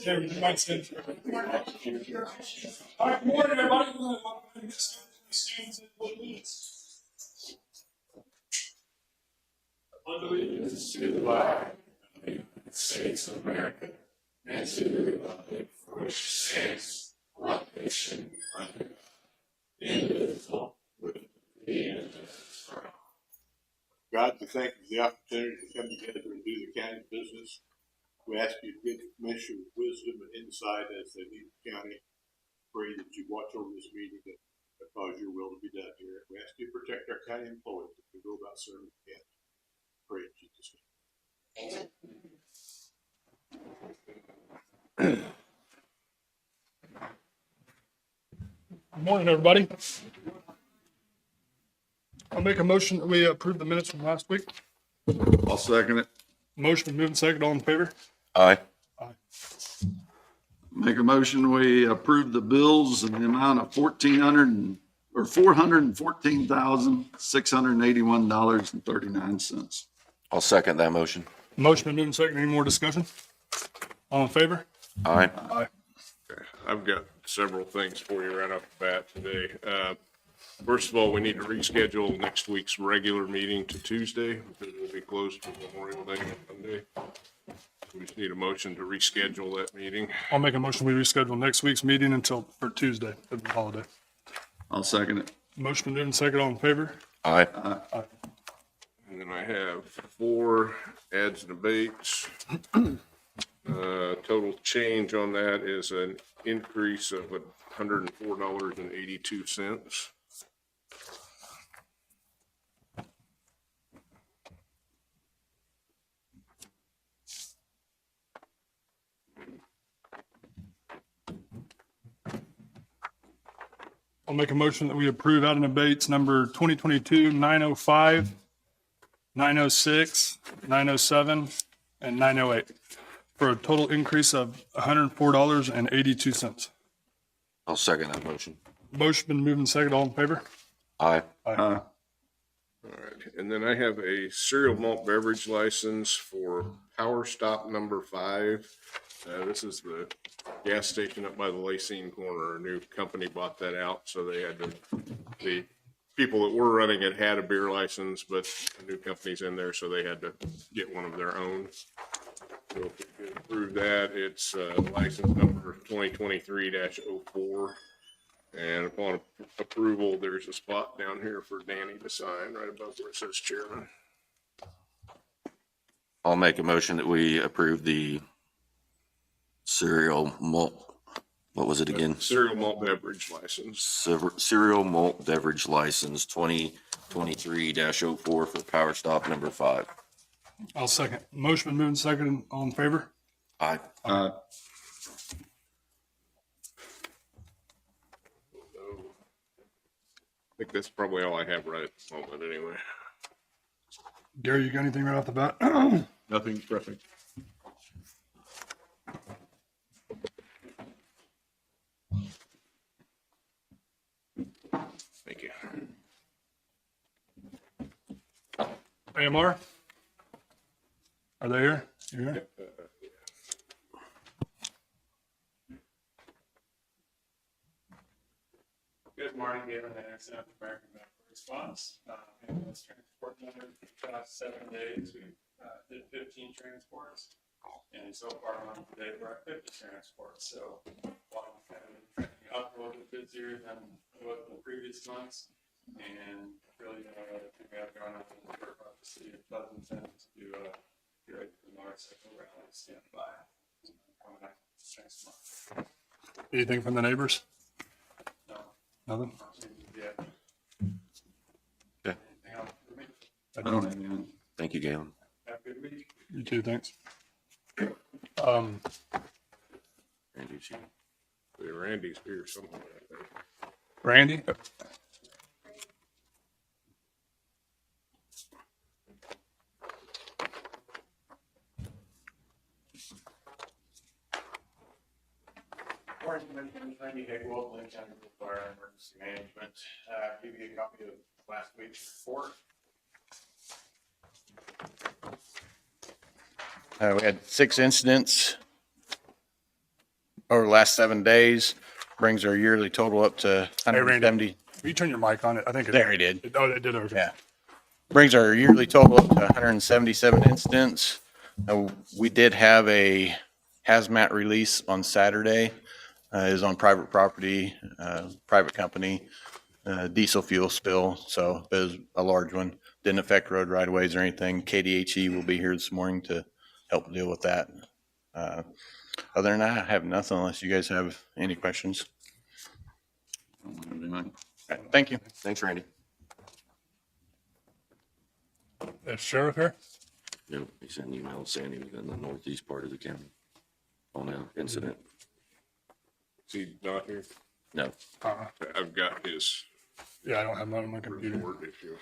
Jeremy, you might stand. All right, good morning, everybody. We're going to get started with students and employees. Allegiance to the flag of the United States of America and to the republic for which it stands, one nation under God, indivisible, with liberty and justice for all. God, we thank you for the opportunity to come together and do the county business. We ask you to give the commissioner wisdom and insight as they lead the county. Pray that you watch over this meeting and cause your will to be done here. We ask you to protect our county employees as we go about serving the county. Pray in Jesus' name. Good morning, everybody. I'll make a motion that we approve the minutes from last week. I'll second it. Motion been moved and seconded. All in favor? Aye. Aye. Make a motion, we approve the bills in the amount of $414,681.39. I'll second that motion. Motion been moved and seconded. Any more discussion? All in favor? Aye. Aye. I've got several things for you right off the bat today. First of all, we need to reschedule next week's regular meeting to Tuesday because we'll be closed for Memorial Day on Monday. We just need a motion to reschedule that meeting. I'll make a motion we reschedule next week's meeting for Tuesday, the holiday. I'll second it. Motion been moved and seconded. All in favor? Aye. Aye. And then I have 4 adds and abates. Total change on that is an increase of $104.82. I'll make a motion that we approve out and abates number 2022-905, 906, 907, and 908 for a total increase of $104.82. I'll second that motion. Motion been moved and seconded. All in favor? Aye. Aye. All right, and then I have a cereal malt beverage license for Power Stop number 5. This is the gas station up by the Lacine corner. A new company bought that out, so they had to, the people that were running it had a beer license, but a new company's in there, so they had to get one of their own. So if we could approve that, it's license number 2023-04. And upon approval, there's a spot down here for Danny to sign right above where it says chairman. I'll make a motion that we approve the cereal malt, what was it again? Cereal malt beverage license. Cereal malt beverage license 2023-04 for Power Stop number 5. I'll second. Motion been moved and seconded. All in favor? Aye. Aye. I think that's probably all I have right at the moment anyway. Gary, you got anything right off the bat? Nothing's perfect. Thank you. AMR? Are they here? You here? Good morning, Gavin Anderson of American Medical Response. Ambulance transport number for the past 7 days. We did 15 transports, and so far on today we're at 50 transports. So while we've kind of been trending up a little bit busier than what the previous months, and really we have gone up in the city of Pleasanton to get ready for the motorcycle rally standby coming up next month. Anything from the neighbors? No. Nothing? Yeah. Okay. Anything else for me? I don't have anything. Thank you, Galen. Have a good week. You too, thanks. Randy's here. Randy's here somewhere. I think. Randy? Morning, Commissioners. Randy Higwell, Linn County Fire and Emergency Management. Give you a copy of last week's report. We had 6 incidents over the last 7 days, brings our yearly total up to Hey, Randy, 170. will you turn your mic on? I think it. There he did. Oh, it did. Okay. Yeah. Brings our yearly total up to 177 incidents. We did have a hazmat release on Saturday. It was on private property, private company, diesel fuel spill. So it was a large one. Didn't affect road right of ways or anything. KDHE will be here this morning to help deal with that. Other than that, I have nothing unless you guys have any questions. Okay, thank you. Thanks, Randy. Is Sheriff here? Yeah, he sent an email saying he was in the northeast part of the county on an incident. Is he not here? No. I've got his Yeah, I don't have that on my computer. report if you.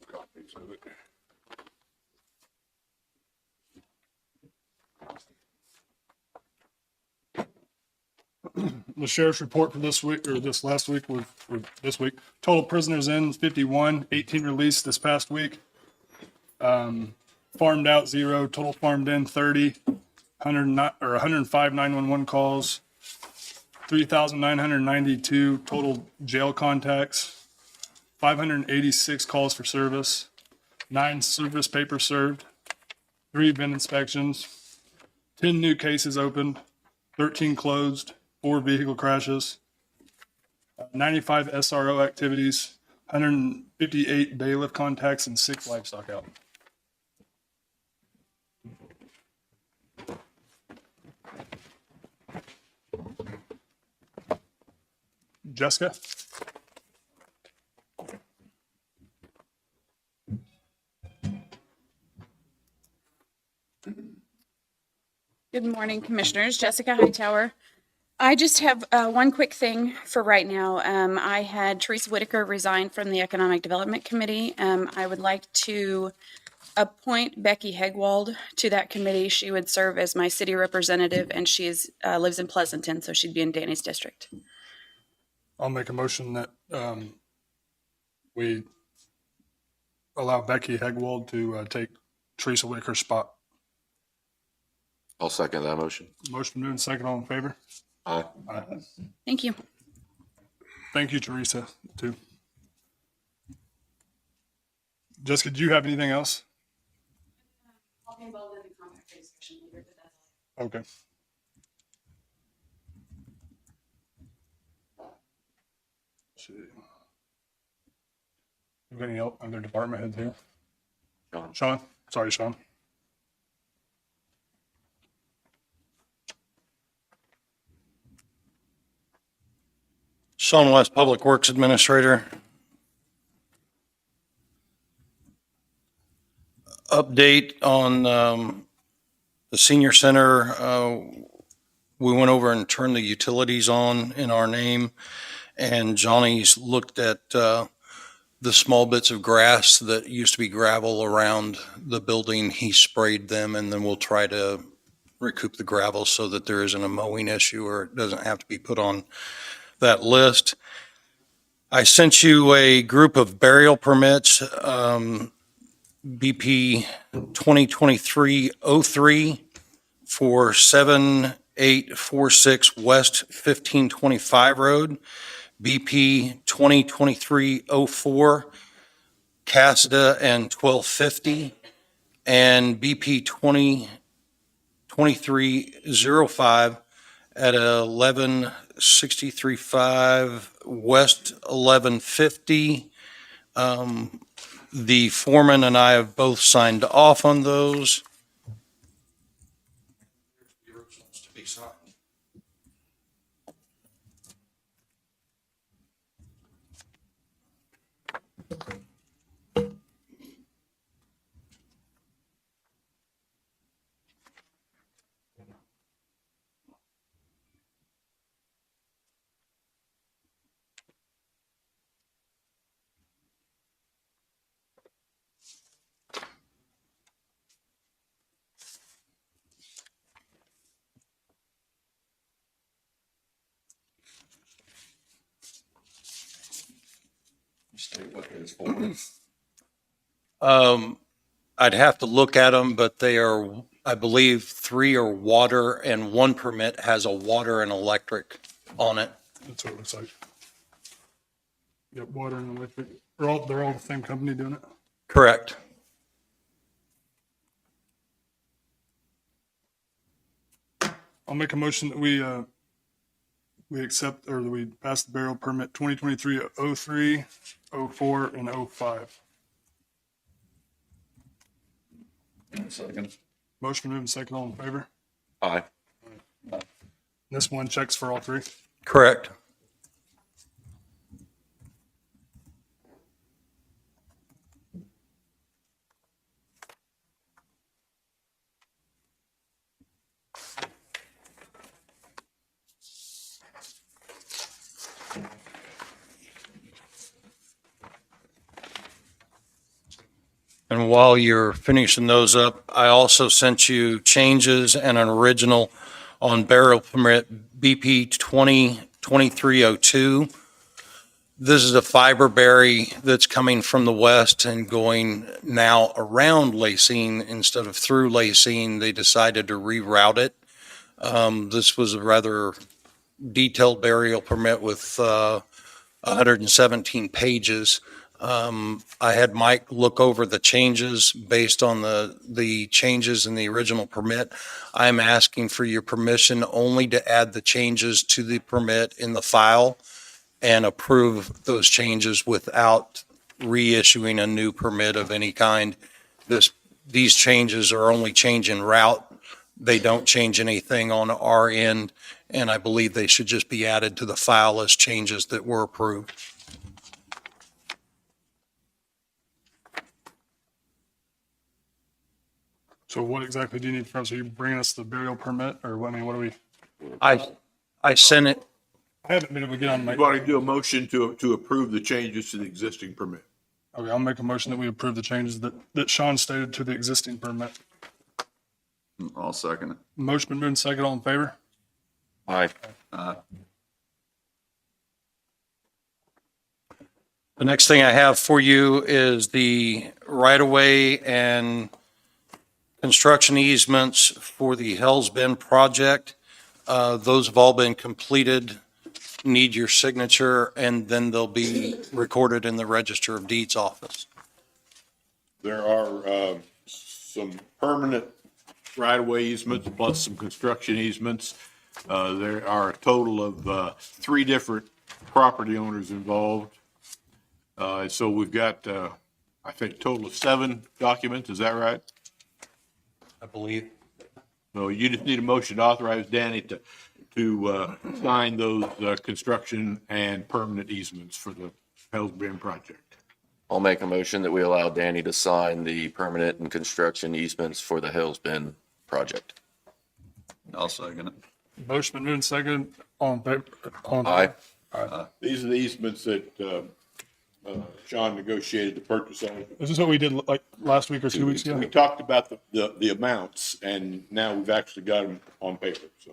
Copies of it. The sheriff's report for this week, or this last week was, or this week, total prisoners in 51, 18 released this past week. Farmed out 0, total farmed in 30, 105 911 calls, 3,992 total jail contacts, 586 calls for service, 9 service papers served, 3 VIN inspections, 10 new cases opened, 13 closed, 4 vehicle crashes, 95 SRO activities, 158 bailiff contacts, and 6 livestock out. Jessica? Good morning, Commissioners. Jessica Hightower. I just have one quick thing for right now. I had Teresa Whitaker resign from the Economic Development Committee. I would like to appoint Becky Hegwald to that committee. She would serve as my city representative, and she lives in Pleasanton, so she'd be in Danny's district. I'll make a motion that we allow Becky Hegwald to take Teresa Whitaker's spot. I'll second that motion. Motion moved, second, all in favor? Aye. Aye. Thank you. Thank you, Teresa, too. Jessica, do you have anything else? I'll be involved in the contract discussion later, but that's Okay. Let's see. You got any other department heads here? Sean. Sean? Sorry, Sean. Sean West, Public Works Administrator. Update on the senior center. We went over and turned the utilities on in our name, and Johnny's looked at the small bits of grass that used to be gravel around the building. He sprayed them, and then we'll try to recoup the gravel so that there isn't a mowing issue or it doesn't have to be put on that list. I sent you a group of burial permits, BP 2023-03 for 7846 West 1525 Road, BP 2023-04 Casada and 1250, and BP 2023-05 at 1163.5 West 1150. The foreman and I have both signed off on those. The originals to be signed. what it is for? I'd have to look at them, but they are, I believe, 3 are water and 1 permit has a water and electric on it. That's what it looks like. Yep, water and electric. They're all the same company doing it. Correct. I'll make a motion that we accept, or that we pass the burial permit 2023-03, 04, and 05. Second. Motion moved and second, all in favor? Aye. This one checks for all 3. Correct. And while you're finishing those up, I also sent you changes and an original on burial permit BP 202302. This is a fiber bury that's coming from the west and going now around Lacine instead of through Lacine. They decided to reroute it. This was a rather detailed burial permit with 117 pages. I had Mike look over the changes based on the changes in the original permit. I'm asking for your permission only to add the changes to the permit in the file and approve those changes without reissuing a new permit of any kind. These changes are only change in route. They don't change anything on our end, and I believe they should just be added to the file as changes that were approved. So what exactly do you need from us? Are you bringing us the burial permit, or what? I mean, what do we? I sent it. I haven't been able to get on my. You want to do a motion to approve the changes to the existing permit? Okay, I'll make a motion that we approve the changes that Sean stated to the existing permit. I'll second it. Motion been moved and second, all in favor? Aye. The next thing I have for you is the right-of-way and construction easements for the Hell's Bend project. Those have all been completed, need your signature, and then they'll be recorded in the Register of Deeds office. There are some permanent right-of-way easements plus some construction easements. There are a total of 3 different property owners involved. So we've got, I think, a total of 7 documents. Is that right? I believe. So you just need a motion to authorize Danny to sign those construction and permanent easements for the Hell's Bend project. I'll make a motion that we allow Danny to sign the permanent and construction easements for the Hell's Bend project. I'll second it. Motion been moved and second, all in favor? All in Aye. favor? These are the easements that Sean negotiated the purchase of. Is this what we did like last week or 2 weeks ago? We talked about the amounts, and now we've actually got them on paper, so.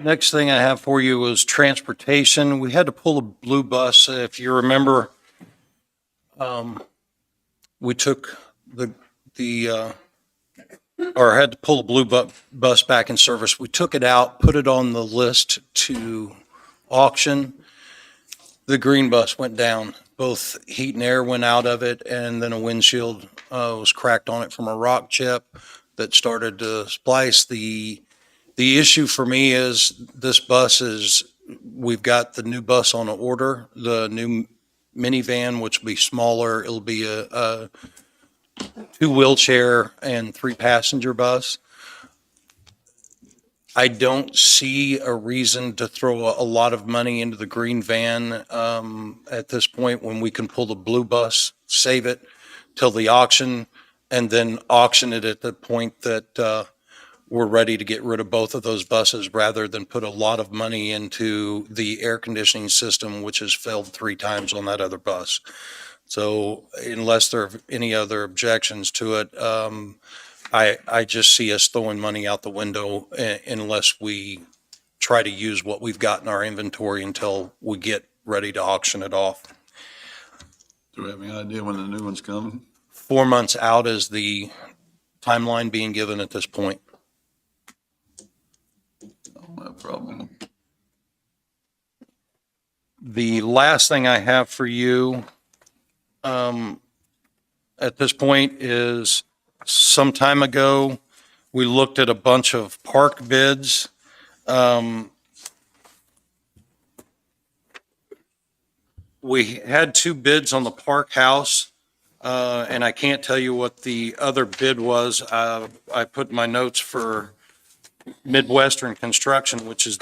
Next thing I have for you is transportation. We had to pull a blue bus. If you remember, we took or had to pull a blue bus back in service. We took it out, put it on the list to auction. The green bus went down. Both heat and air went out of it, and then a windshield was cracked on it from a rock chip that started to splice. The issue for me is this bus is, we've got the new bus on order, the new minivan, which will be smaller. It'll be a 2 wheelchair and 3 passenger bus. I don't see a reason to throw a lot of money into the green van at this point when we can pull the blue bus, save it till the auction, and then auction it at the point that we're ready to get rid of both of those buses rather than put a lot of money into the air conditioning system, which has failed 3 times on that other bus. So unless there are any other objections to it, I just see us throwing money out the window unless we try to use what we've got in our inventory until we get ready to auction it off. Do we have any idea when the new one's coming? 4 months out is the timeline being given at this point. No problem. The last thing I have for you at this point is, some time ago, we looked at a bunch of park bids. We had 2 bids on the park house, and I can't tell you what the other bid was. I put my notes for Midwestern Construction, which is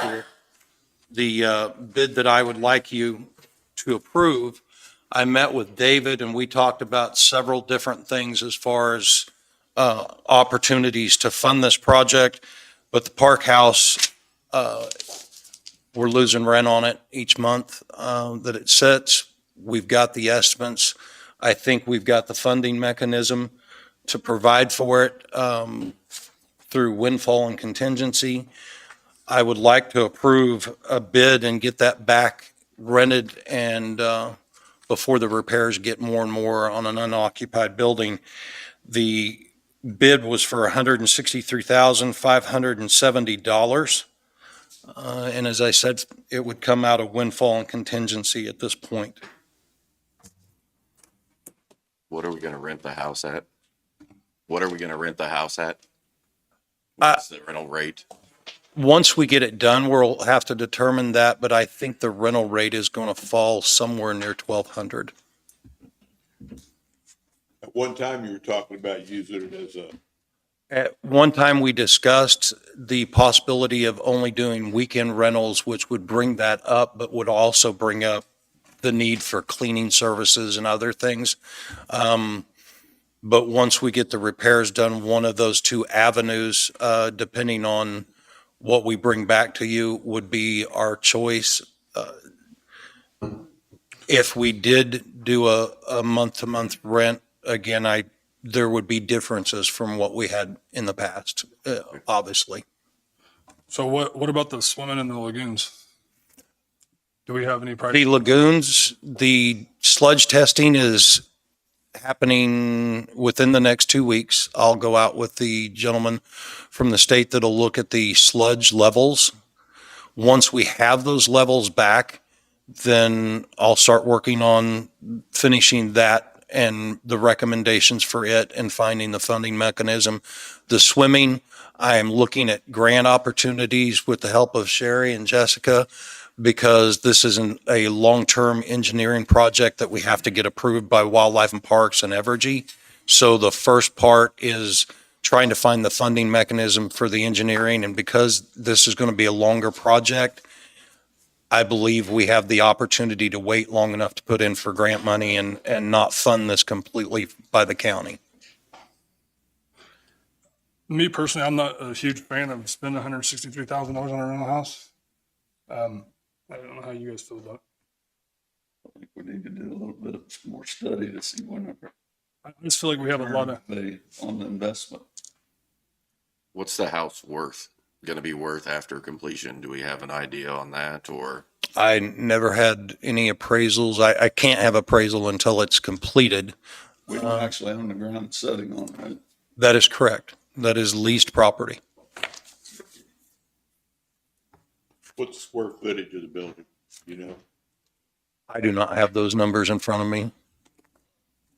the bid that I would like you to approve. I met with David and we talked about several different things as far as opportunities to fund this project, but the park house, we're losing rent on it each month that it sits. We've got the estimates. I think we've got the funding mechanism to provide for it through windfall and contingency. I would like to approve a bid and get that back rented and before the repairs get more and more on an unoccupied building. The bid was for $163,570. And as I said, it would come out of windfall and contingency at this point. What are we gonna rent the house at? What are we gonna rent the house at? What's the rental rate? Once we get it done, we'll have to determine that, but I think the rental rate is going to fall somewhere near 1,200. At one time, you were talking about using it as a, At one time, we discussed the possibility of only doing weekend rentals, which would bring that up, but would also bring up the need for cleaning services and other things. But once we get the repairs done, one of those 2 avenues, depending on what we bring back to you, would be our choice. If we did do a month-to-month rent, again, there would be differences from what we had in the past, obviously. So what about the swimming in the lagoons? Do we have any price? The lagoons, the sludge testing is happening within the next 2 weeks. I'll go out with the gentleman from the state that'll look at the sludge levels. Once we have those levels back, then I'll start working on finishing that and the recommendations for it and finding the funding mechanism. The swimming, I am looking at grant opportunities with the help of Sherry and Jessica, because this isn't a long-term engineering project that we have to get approved by Wildlife and Parks and Evergy. So the first part is trying to find the funding mechanism for the engineering. And because this is going to be a longer project, I believe we have the opportunity to wait long enough to put in for grant money and not fund this completely by the county. Me personally, I'm not a huge fan of spending $163,000 on a rental house. I don't know how you guys feel about it. I think we need to do a little bit of more study to see when I just feel like we have a lot of, pay on the investment. What's the house worth? gonna be worth after completion? Do we have an idea on that, or? I never had any appraisals. I can't have appraisal until it's completed. We don't actually own the ground it's sitting on, right? That is correct. That is leased property. What's the square footage of the building, you know, I do not have those numbers in front of me.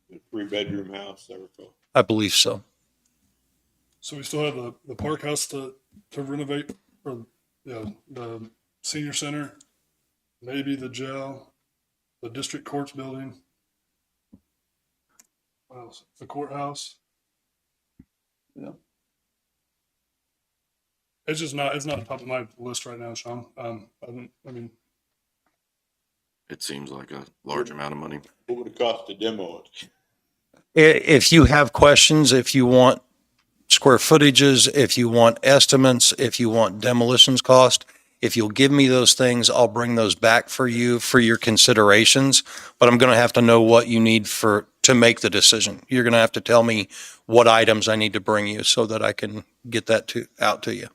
the 3-bedroom house, I recall? I believe so. So we still have the park house to renovate, or, yeah, the senior center, maybe the jail, the district courts building. What else? The courthouse. Yeah. It's just not, it's not top of my list right now, Sean. I mean, It seems like a large amount of money. What would it cost to demo it? If you have questions, if you want square footages, if you want estimates, if you want demolitions cost, if you'll give me those things, I'll bring those back for you for your considerations. But I'm going to have to know what you need to make the decision. You're going to have to tell me what items I need to bring you so that I can get that out to you.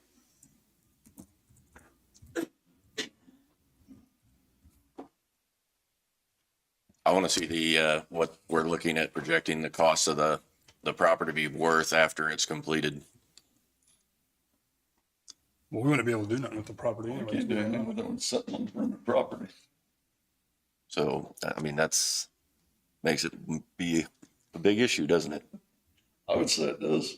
I want to see what we're looking at projecting the cost of the property to be worth after it's completed. well, we wouldn't be able to do nothing with the property We anyway. can't do anything with it when it's sitting on the property. So, I mean, makes it be a big issue, doesn't it? I would say it does.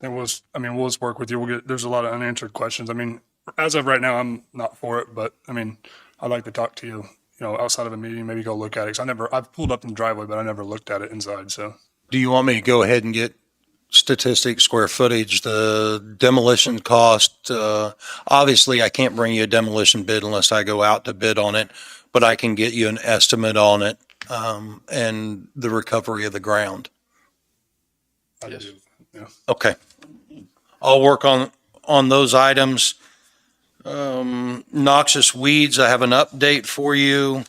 We'll just work with you. There's a lot of unanswered questions. I mean, as of right now, I'm not for it, but I mean, I'd like to talk to you, outside of a meeting, maybe go look at it. 'Cause I've pulled up in the driveway, but I never looked at it inside, so. Do you want me to go ahead and get statistics, square footage, the demolition cost? Obviously, I can't bring you a demolition bid unless I go out to bid on it, but I can get you an estimate on it, and the recovery of the ground. I do, yeah. Okay. I'll work on those items. Noxious weeds, I have an update for you.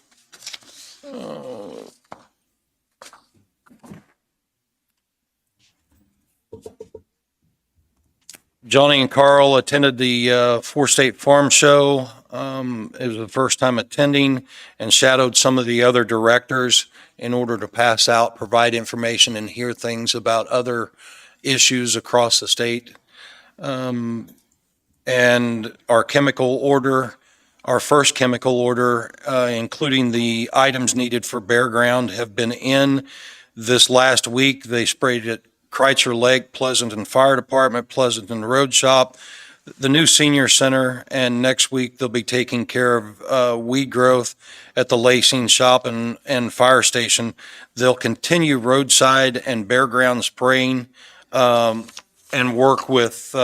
Johnny and Carl attended the Four State Farm Show. It was the first time attending, and shadowed some of the other directors in order to pass out, provide information, and hear things about other issues across the state. And our chemical order, our first chemical order, including the items needed for bare ground, have been in this last week. They sprayed at Kreitzer Lake, Pleasanton Fire Department, Pleasanton Road Shop, the new senior center, and next week they'll be taking care of weed growth at the Lacing Shop and fire station. They'll continue roadside and bare ground spraying, and work with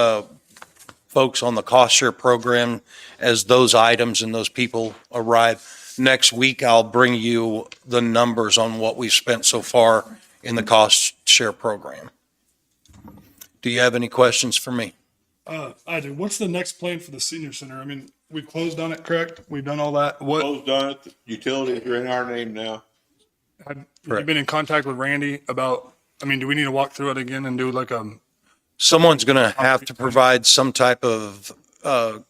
folks on the cost share program as those items and those people arrive. Next week, I'll bring you the numbers on what we've spent so far in the cost share program. Do you have any questions for me? I do. What's the next plan for the senior center? I mean, we've closed on it, correct? We've done all that. What, Closed on it, the utilities are in our name now. have you Correct. been in contact with Randy about, do we need to walk through it again and do like Someone's going to have to provide some type of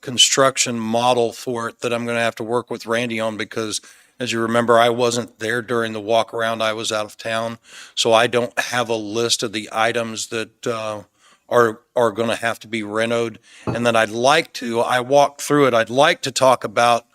construction model for it that I'm going to have to work with Randy on, because as you remember, I wasn't there during the walk around. I was out of town. So I don't have a list of the items that are going to have to be renoed. And then I walked through it. I'd like to talk about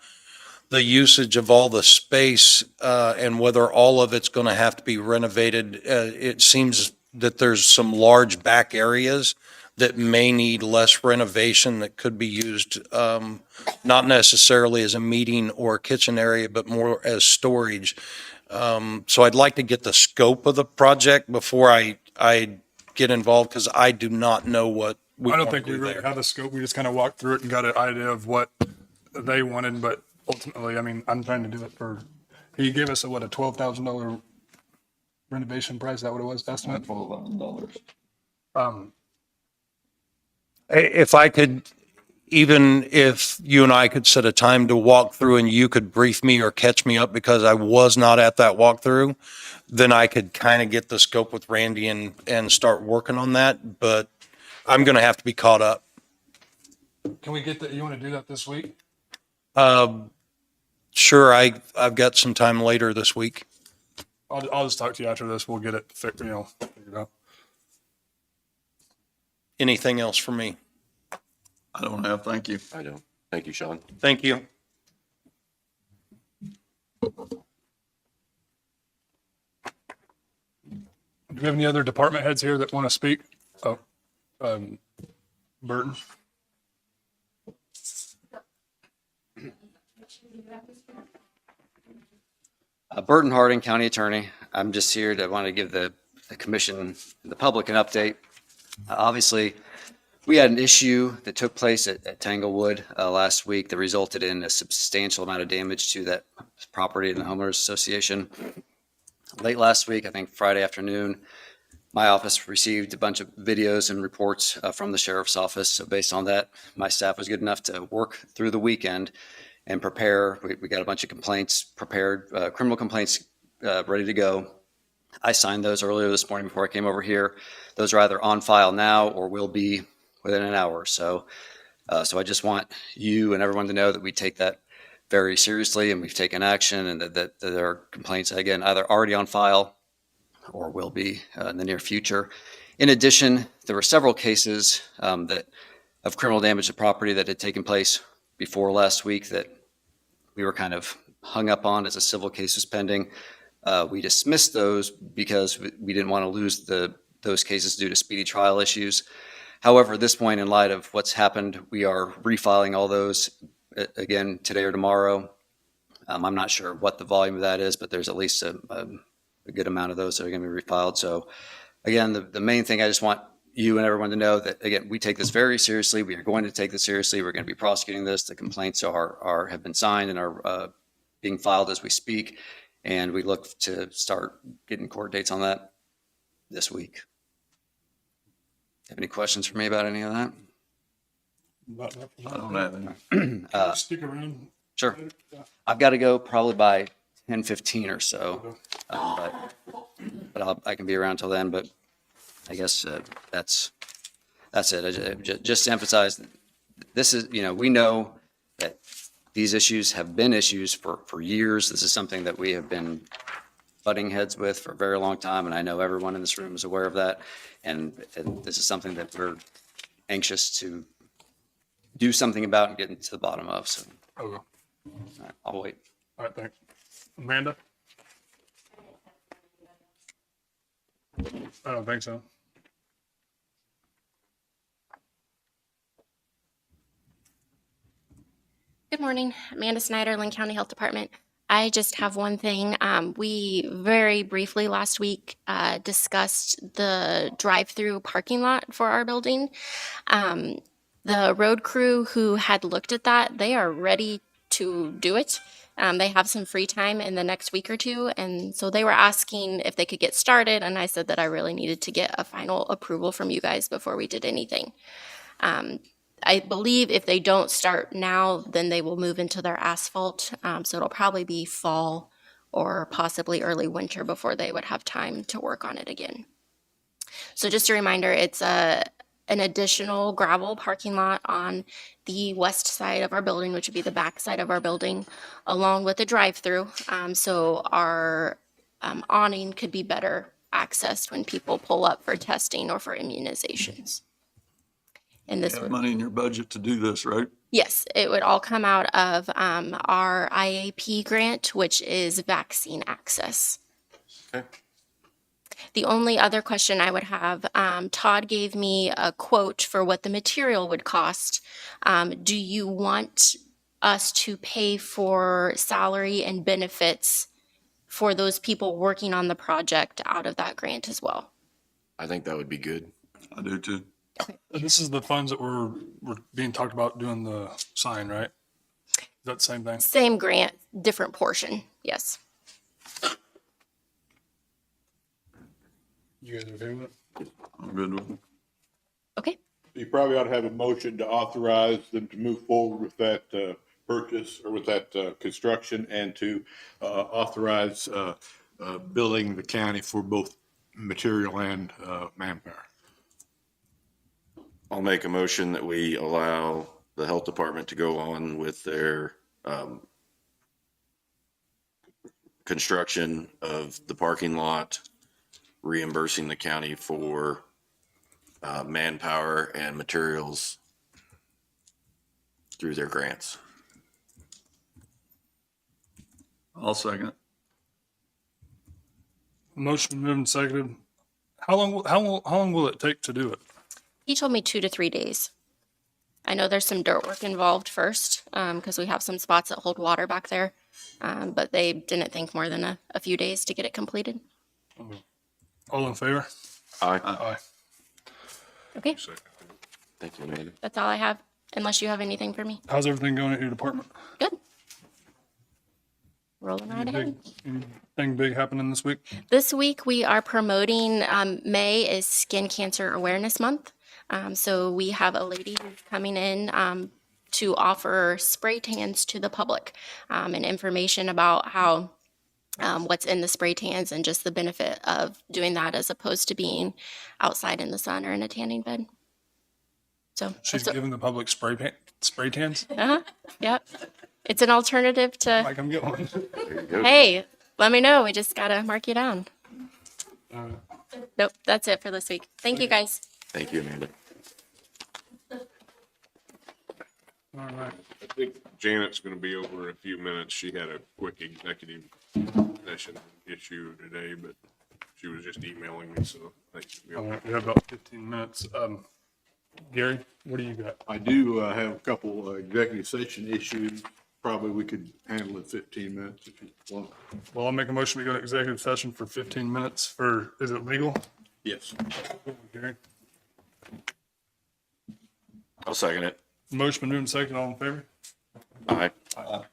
the usage of all the space and whether all of it's going to have to be renovated. It seems that there's some large back areas that may need less renovation that could be used, not necessarily as a meeting or kitchen area, but more as storage. So I'd like to get the scope of the project before I get involved, because I do not know what we I don't want to think we do really there. had the scope. We just kind of walked through it and got an idea of what they wanted, but ultimately, I'm trying to do it he gave us a $12,000 renovation price. Is that what it was, estimate? $12,000. If I could even if you and I could set a time to walk through and you could brief me or catch me up because I was not at that walkthrough, then I could kind of get the scope with Randy and start working on that. But I'm going to have to be caught up. Can we get that? You want to do that this week? Sure, I've got some time later this week. I'll just talk to you after this. We'll get it figured out. Anything else for me? I don't have, thank you. I don't. Thank you, Sean. Thank you. Do we have any other department heads here that want to speak? Oh, Burton. Burton Harding, County Attorney. I'm just here to want to give the commission and the public an update. Obviously, we had an issue that took place at Tanglewood last week that resulted in a substantial amount of damage to that property in the homeowners association. Late last week, I think Friday afternoon, my office received a bunch of videos and reports from the sheriff's office. So based on that, my staff was good enough to work through the weekend and prepare. We got a bunch of complaints prepared, criminal complaints ready to go. I signed those earlier this morning before I came over here. Those are either on file now or will be within an hour or so. So I just want you and everyone to know that we take that very seriously and we've taken action, and that there are complaints, again, either already on file or will be in the near future. In addition, there were several cases of criminal damage to property that had taken place before last week that we were kind of hung up on as a civil case was pending. We dismissed those because we didn't want to lose those cases due to speedy trial issues. However, at this point, in light of what's happened, we are refiling all those again today or tomorrow. I'm not sure what the volume of that is, but there's at least a good amount of those that are going to be refiled. So again, the main thing I just want you and everyone to know that, again, we take this very seriously. We are going to take this seriously. We're going to be prosecuting this. The complaints have been signed and are being filed as we speak. And we look to start getting court dates on that this week. Have any questions for me about any of that? I don't have any. Stick around. Sure. I've got to go probably by 10:15 or so, but I can be around till then. But I guess that's it. Just to emphasize, this is, we know that these issues have been issues for years. This is something that we have been butting heads with for a very long time, and I know everyone in this room is aware of that. And this is something that we're anxious to do something about and get to the bottom of. So Okay. all right, I'll wait. All right, thanks. Amanda? I don't think so. Good morning, Amanda Snyder, Linn County Health Department. I just have one thing. We very briefly last week discussed the drive-through parking lot for our building. The road crew who had looked at that, they are ready to do it. They have some free time in the next week or two, and so they were asking if they could get started, and I said that I really needed to get a final approval from you guys before we did anything. I believe if they don't start now, then they will move into their asphalt, so it'll probably be fall or possibly early winter before they would have time to work on it again. So just a reminder, it's an additional gravel parking lot on the west side of our building, which would be the back side of our building, along with a drive-through. So our awning could be better accessed when people pull up for testing or for immunizations. And this You have would, money in your budget to do this, right? yes, it would all come out of our IAP grant, which is vaccine access. Okay. The only other question I would have, Todd gave me a quote for what the material would cost. Do you want us to pay for salary and benefits for those people working on the project out of that grant as well? I think that would be good. I do too. This is the funds that were being talked about doing the sign, right? Is that the same thing? Same grant, different portion, yes. You guys are okay with it? I'm good with it. Okay. you probably ought to have a motion to authorize them to move forward with that purchase or with that construction and to authorize billing the county for both material and manpower. I'll make a motion that we allow the health department to go on with their construction of the parking lot, reimbursing the county for manpower and materials through their grants. I'll second. Motion moved and seconded. How long will it take to do it? He told me 2 to 3 days. I know there's some dirt work involved first, because we have some spots that hold water back there. But they didn't think more than a few days to get it completed. All in favor? Aye. Aye. Okay, Thank you, Amanda. that's all I have, unless you have anything for me. How's everything going at your department? Good. Rolling right ahead. Anything big happening this week? This week, we are promoting, May is Skin Cancer Awareness Month. So we have a lady who's coming in to offer spray tans to the public, and information about how what's in the spray tans and just the benefit of doing that as opposed to being outside in the sun or in a tanning bed. So She's giving the public spray tans? yep, it's an alternative to. Might come get one. Hey, let me know. We just gotta mark you down. Nope, that's it for this week. Thank you, guys. Thank you, Amanda. All right. I think Janet's gonna be over in a few minutes. She had a quick executive session issue today, but she was just emailing me, so thanks. All right, we have about 15 minutes. Gary, what do you got? I do have a couple executive session issues. Probably we could handle in 15 minutes if you want. Well, I'll make a motion. We go to executive session for 15 minutes for, is it legal? Yes. Gary? I'll second it. Motion been moved and seconded. All in favor? Aye. Aye.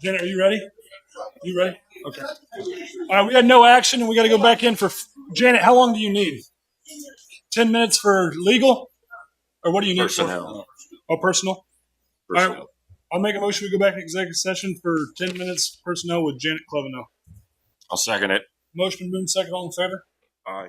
Janet, are you ready? You ready? Okay. All right, we had no action and we got to go back in for Janet. How long do you need? 10 minutes for legal? Or what do you need Personnel. for? Oh, personal? All Personnel. right. I'll make a motion. We go back in executive session for 10 minutes personnel with Janet Clevenow. I'll second it. Motion been second. All in favor? Aye.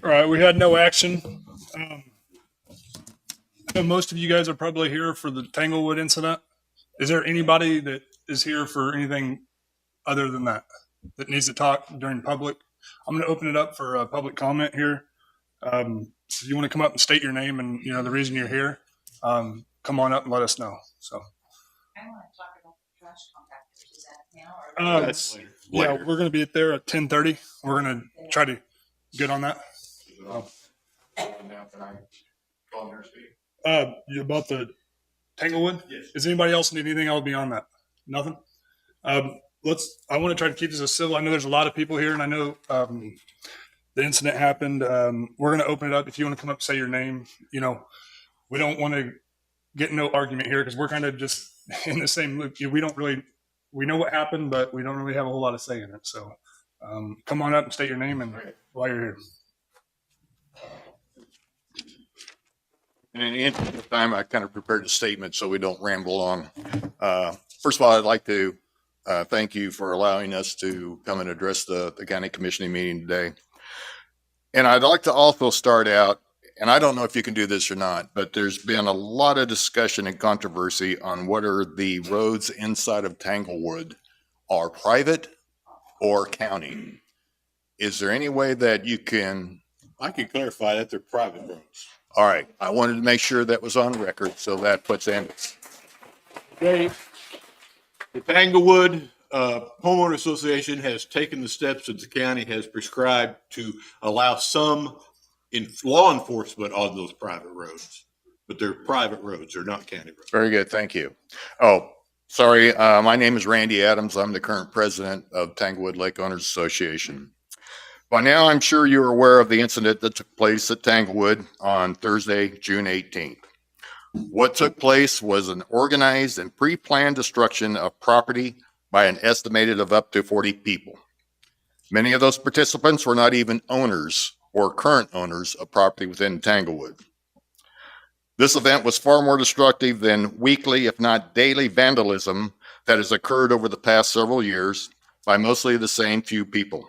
All right, we had no action. I know most of you guys are probably here for the Tanglewood incident. Is there anybody that is here for anything other than that needs to talk during public? I'm going to open it up for public comment here. If you want to come up and state your name and the reason you're here, come on up and let us know. So. I want to talk about the trash compactors. Is that now or? That's later. Yeah, we're going to be there at 10:30. We're going to try to get on that. You about the Tanglewood? Yes. Does anybody else need anything? I'll be on that. Nothing. I want to try to keep this as civil. I know there's a lot of people here, and I know the incident happened. We're going to open it up. If you want to come up, say your name. We don't want to get no argument here because we're kind of just in the same loop. We know what happened, but we don't really have a whole lot of say in it. So come on up and state your name and while you're here. And in the interest of time, I kind of prepared a statement so we don't ramble on. First of all, I'd like to thank you for allowing us to come and address the county commissioning meeting today. And I'd like to also start out, and I don't know if you can do this or not, but there's been a lot of discussion and controversy on whether the roads inside of Tanglewood are private or county. Is there any way that you can? I can clarify that they're private roads. All right, I wanted to make sure that was on record, so that puts in. Okay. The Tanglewood Homeowner Association has taken the steps that the county has prescribed to allow some law enforcement on those private roads, but they're private roads, they're not county roads. Very good, thank you. Oh, sorry, my name is Randy Adams. I'm the current president of Tanglewood Lake Owners Association. By now, I'm sure you're aware of the incident that took place at Tanglewood on Thursday, June 18th. What took place was an organized and pre-planned destruction of property by an estimated of up to 40 people. Many of those participants were not even owners or current owners of property within Tanglewood. This event was far more destructive than weekly, if not daily, vandalism that has occurred over the past several years by mostly the same few people.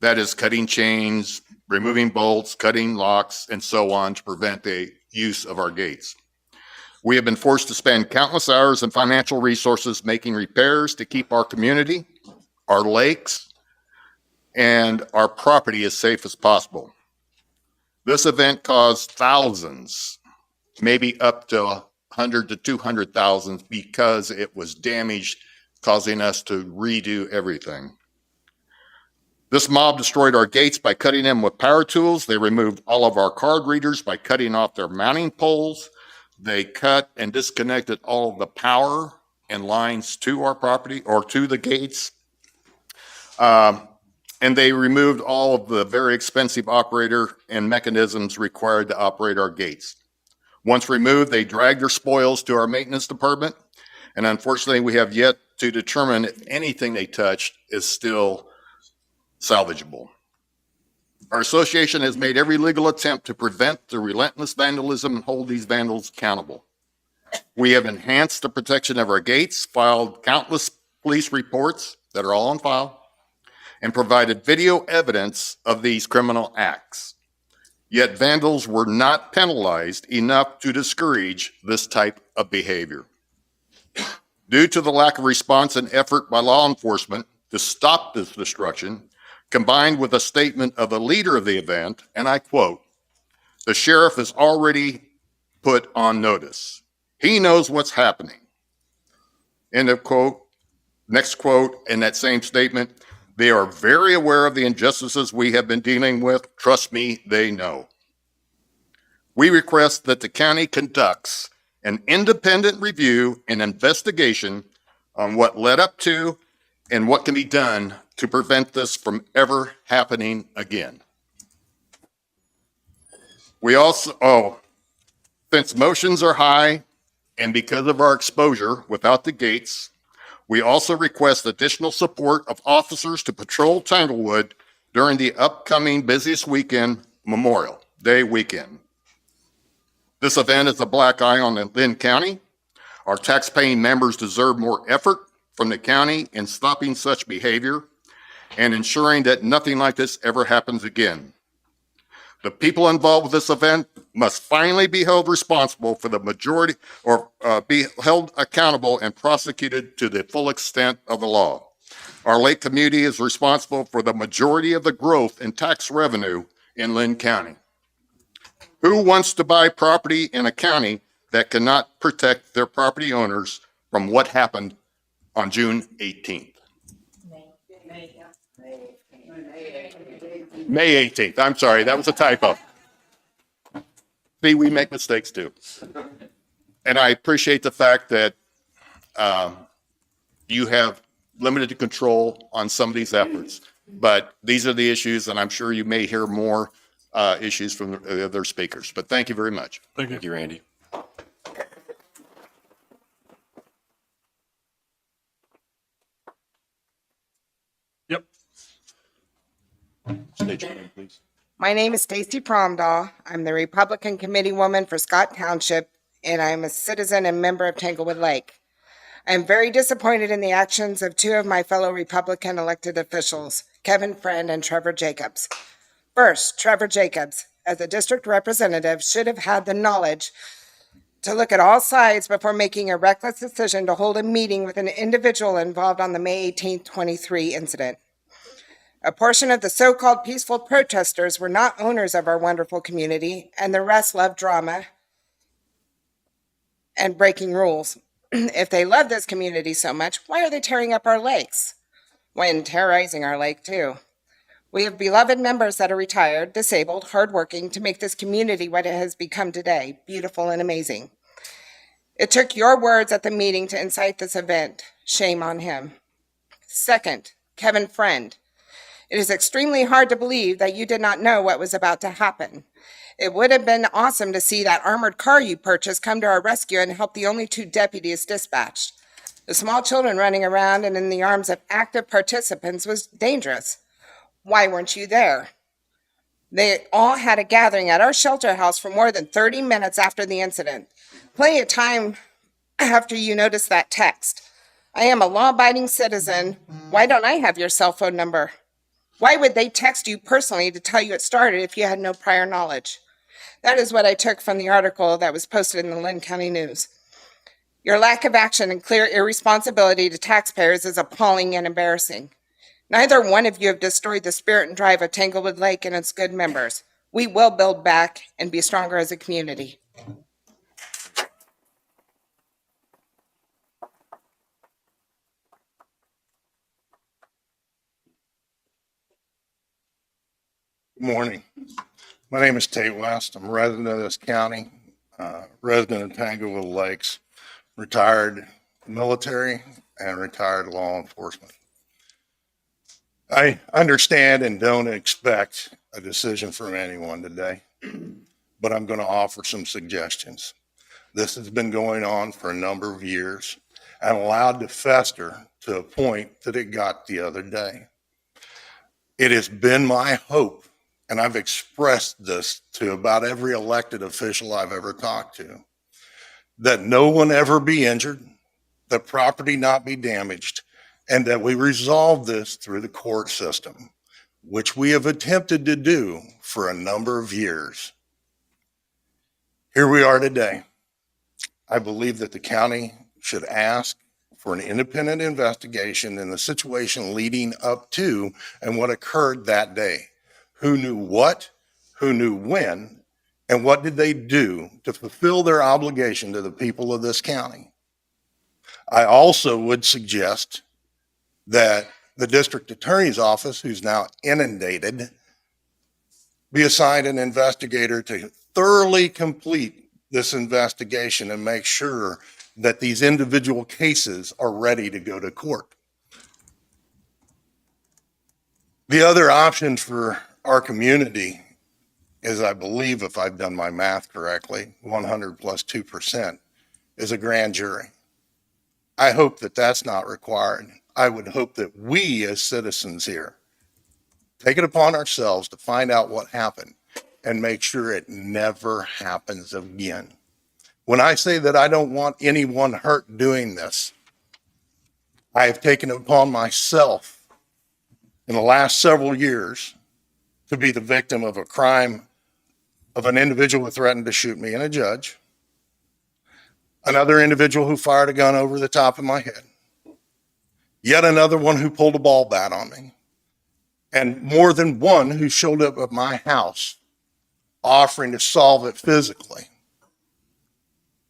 That is cutting chains, removing bolts, cutting locks, and so on to prevent the use of our gates. We have been forced to spend countless hours and financial resources making repairs to keep our community, our lakes, and our property as safe as possible. This event caused thousands, maybe up to 100 to 200,000 because it was damaged, causing us to redo everything. This mob destroyed our gates by cutting them with power tools. They removed all of our card readers by cutting off their mounting poles. They cut and disconnected all of the power and lines to our property or to the gates. And they removed all of the very expensive operator and mechanisms required to operate our gates. Once removed, they dragged their spoils to our maintenance department. And unfortunately, we have yet to determine if anything they touched is still salvageable. Our association has made every legal attempt to prevent the relentless vandalism and hold these vandals accountable. We have enhanced the protection of our gates, filed countless police reports that are all on file, and provided video evidence of these criminal acts. Yet vandals were not penalized enough to discourage this type of behavior. Due to the lack of response and effort by law enforcement to stop this destruction, combined with a statement of the leader of the event, and I quote, "The sheriff is already put on notice. He knows what's happening. End of quote. Next quote in that same statement, they are very aware of the injustices we have been dealing with. Trust me, they know. We request that the county conducts an independent review and investigation on what led up to and what can be done to prevent this from ever happening again. We also, since motions are high and because of our exposure without the gates, we also request additional support of officers to patrol Tanglewood during the upcoming busiest weekend, Memorial Day weekend. This event is a black eye on Linn County. Our tax-paying members deserve more effort from the county in stopping such behavior and ensuring that nothing like this ever happens again. The people involved with this event must finally be held responsible for the majority or be held accountable and prosecuted to the full extent of the law. Our lake community is responsible for the majority of the growth in tax revenue in Linn County. Who wants to buy property in a county that cannot protect their property owners from what happened on June 18th? May 18th. I'm sorry, that was a typo. See, we make mistakes too. And I appreciate the fact that you have limited control on some of these efforts. But these are the issues, and I'm sure you may hear more issues from the other speakers. But thank you very much. Thank you, Randy. Yep. State your name, please. My name is Stacy Promdahl. I'm the Republican Committee Woman for Scott Township, and I'm a citizen and member of Tanglewood Lake. I am very disappointed in the actions of two of my fellow Republican elected officials, Kevin Friend and Trevor Jacobs. First, Trevor Jacobs, as a district representative, should have had the knowledge to look at all sides before making a reckless decision to hold a meeting with an individual involved on the May 18, 23 incident. A portion of the so-called peaceful protesters were not owners of our wonderful community, and the rest loved drama and breaking rules. If they love this community so much, why are they tearing up our lakes? When terrorizing our lake, too. We have beloved members that are retired, disabled, hardworking to make this community what it has become today, beautiful and amazing. It took your words at the meeting to incite this event. Shame on him. Second, Kevin Friend. It is extremely hard to believe that you did not know what was about to happen. It would have been awesome to see that armored car you purchased come to our rescue and help the only 2 deputies dispatched. The small children running around and in the arms of active participants was dangerous. Why weren't you there? They all had a gathering at our shelter house for more than 30 minutes after the incident. Plenty of time after you noticed that text. I am a law-abiding citizen. Why don't I have your cell phone number? Why would they text you personally to tell you it started if you had no prior knowledge? That is what I took from the article that was posted in the Linn County News. Your lack of action and clear irresponsibility to taxpayers is appalling and embarrassing. Neither one of you have destroyed the spirit and drive of Tanglewood Lake and its good members. We will build back and be stronger as a community. Good morning. My name is Tate West. I'm a resident of this county, resident of Tanglewood Lakes, retired military and retired law enforcement. I understand and don't expect a decision from anyone today, but I'm going to offer some suggestions. This has been going on for a number of years and allowed to fester to a point that it got the other day. It has been my hope, and I've expressed this to about every elected official I've ever talked to, that no one ever be injured, that property not be damaged, and that we resolve this through the court system, which we have attempted to do for a number of years. Here we are today. I believe that the county should ask for an independent investigation in the situation leading up to and what occurred that day. Who knew what, who knew when, and what did they do to fulfill their obligation to the people of this county? I also would suggest that the district attorney's office, who's now inundated, be assigned an investigator to thoroughly complete this investigation and make sure that these individual cases are ready to go to court. The other option for our community is, I believe, if I've done my math correctly, 100 plus 2% is a grand jury. I hope that that's not required. I would hope that we as citizens here take it upon ourselves to find out what happened and make sure it never happens again. When I say that I don't want anyone hurt doing this, I have taken it upon myself in the last several years to be the victim of a crime of an individual who threatened to shoot me and a judge, another individual who fired a gun over the top of my head, yet another one who pulled a ball bat on me, and more than one who showed up at my house offering to solve it physically.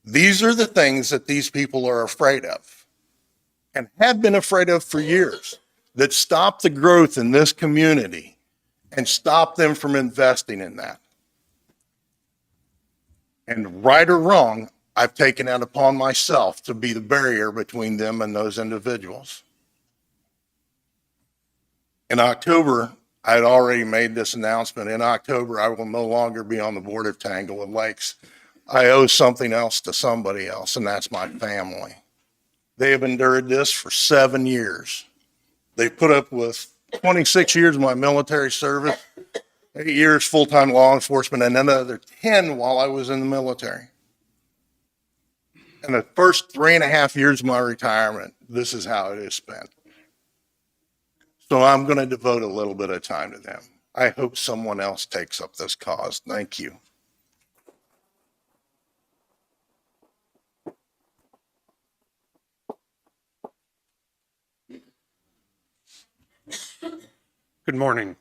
These are the things that these people are afraid of and have been afraid of for years, that stop the growth in this community and stop them from investing in that. And right or wrong, I've taken it upon myself to be the barrier between them and those individuals. In October, I had already made this announcement. In October, I will no longer be on the board of Tanglewood Lakes. I owe something else to somebody else, and that's my family. They have endured this for 7 years. They put up with 26 years of my military service, 8 years full-time law enforcement, and another 10 while I was in the military. And the first 3.5 years of my retirement, this is how it is spent. So I'm going to devote a little bit of time to them. I hope someone else takes up this cause. Thank you. Good morning.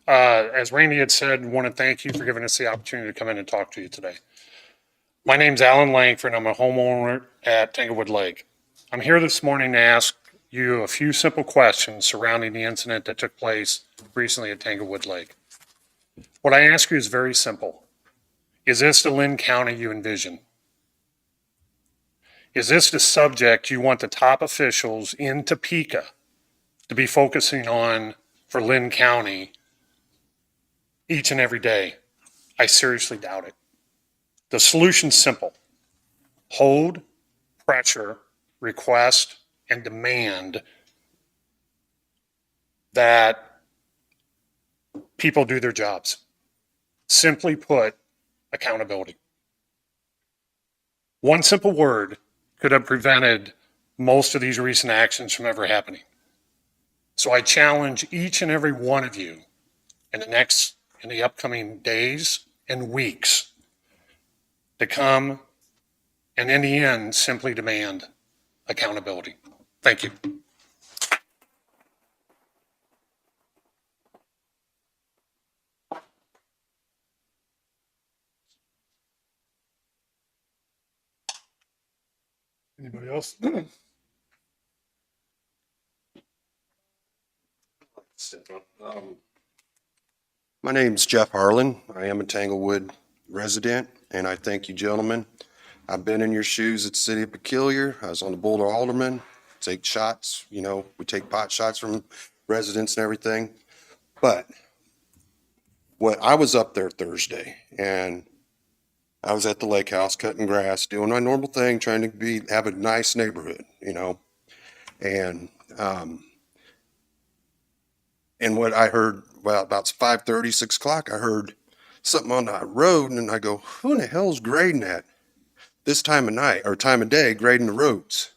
As Randy had said, I want to thank you for giving us the opportunity to come in and talk to you today. My name's Alan Langford. I'm a homeowner at Tanglewood Lake. I'm here this morning to ask you a few simple questions surrounding the incident that took place recently at Tanglewood Lake. What I ask you is very simple. Is this the Linn County you envision? Is this the subject you want the top officials in Topeka to be focusing on for Linn County each and every day? I seriously doubt it. The solution's simple. Hold, pressure, request, and demand that people do their jobs. Simply put, accountability. One simple word could have prevented most of these recent actions from ever happening. So I challenge each and every one of you in the upcoming days and weeks to come and in the end simply demand accountability. Thank you. Anybody else? My name's Jeff Harlan. I am a Tanglewood resident, and I thank you, gentlemen. I've been in your shoes at the City of Peculiar. I was on the Boulder Alderman, take shots, we take pot shots from residents and everything. But I was up there Thursday, and I was at the lake house cutting grass, doing my normal thing, trying to have a nice neighborhood, and what I heard, about 5:30, 6 o'clock, I heard something on the road, and I go, who in the hell's grading that this time of night or time of day, grading the roads?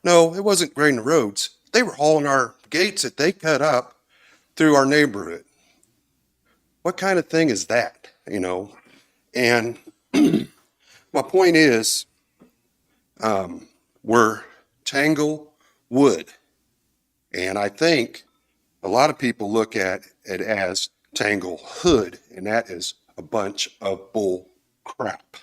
No, it wasn't grading the roads. They were hauling our gates that they cut up through our neighborhood. What kind of thing is that, And my point is, we're Tanglewood, and I think a lot of people look at it as Tanglehood, and that is a bunch of bull crap.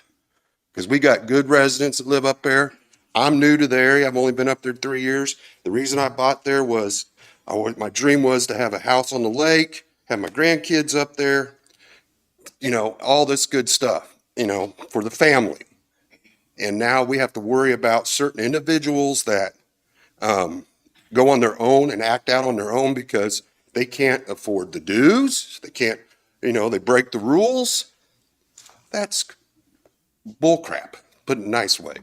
Because we got good residents that live up there. I'm new to the area. I've only been up there 3 years. The reason I bought there was my dream was to have a house on the lake, have my grandkids up there, all this good stuff, for the family. And now we have to worry about certain individuals that go on their own and act out on their own because they can't afford the dues. They can't, they break the rules. That's bullcrap, put it in a nice way.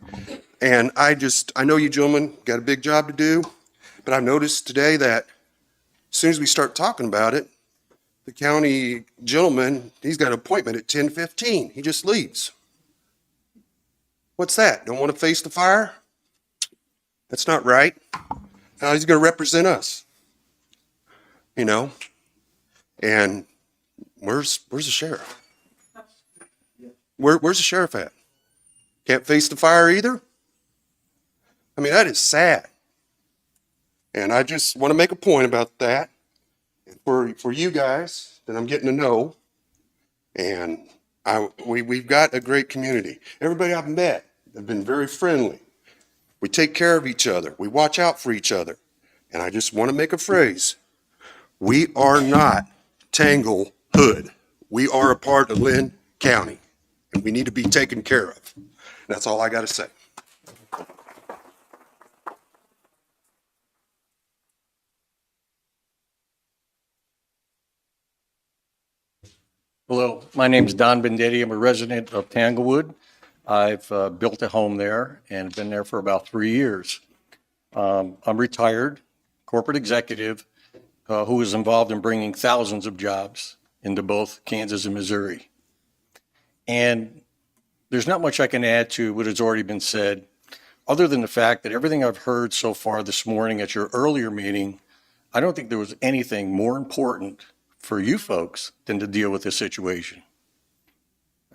And I know you gentlemen got a big job to do, but I've noticed today that as soon as we start talking about it, the county gentleman, he's got an appointment at 10:15. He just leaves. What's that? Don't want to face the fire? That's not right. How he's going to represent us? And where's the sheriff? Where's the sheriff at? Can't face the fire either? I mean, that is sad. And I just want to make a point about that for you guys that I'm getting to know. And we've got a great community. Everybody I've met have been very friendly. We take care of each other. We watch out for each other. And I just want to make a phrase. We are not Tanglewood. We are a part of Linn County, and we need to be taken care of. That's all I got to say. Hello, my name is Don Bendetti. I'm a resident of Tanglewood. I've built a home there and been there for about 3 years. I'm retired corporate executive who was involved in bringing thousands of jobs into both Kansas and Missouri. And there's not much I can add to what has already been said, other than the fact that everything I've heard so far this morning at your earlier meeting, I don't think there was anything more important for you folks than to deal with this situation.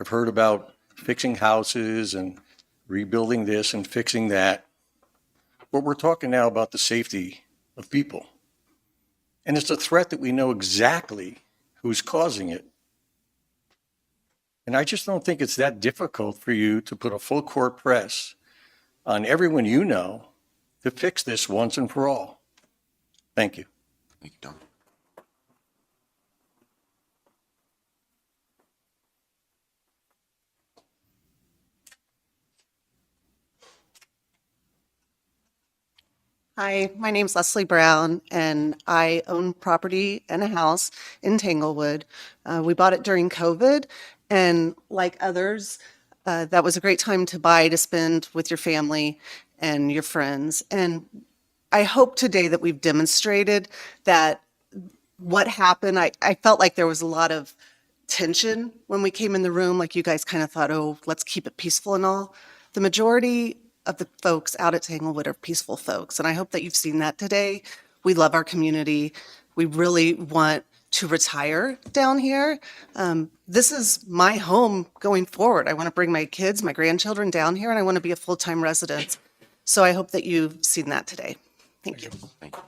I've heard about fixing houses and rebuilding this and fixing that. But we're talking now about the safety of people. And it's a threat that we know exactly who's causing it. And I just don't think it's that difficult for you to put a full court press on everyone you know to fix this once and for all. Thank you. Thank you, Don. Hi, my name's Leslie Brown, and I own property and a house in Tanglewood. We bought it during COVID, and like others, that was a great time to buy to spend with your family and your friends. And I hope today that we've demonstrated that what happened, I felt like there was a lot of tension when we came in the room, like you guys kind of thought, oh, let's keep it peaceful and all. The majority of the folks out at Tanglewood are peaceful folks, and I hope that you've seen that today. We love our community. We really want to retire down here. This is my home going forward. I want to bring my kids, my grandchildren down here, and I want to be a full-time resident. So I hope that you've seen that today. Thank you. Thank you.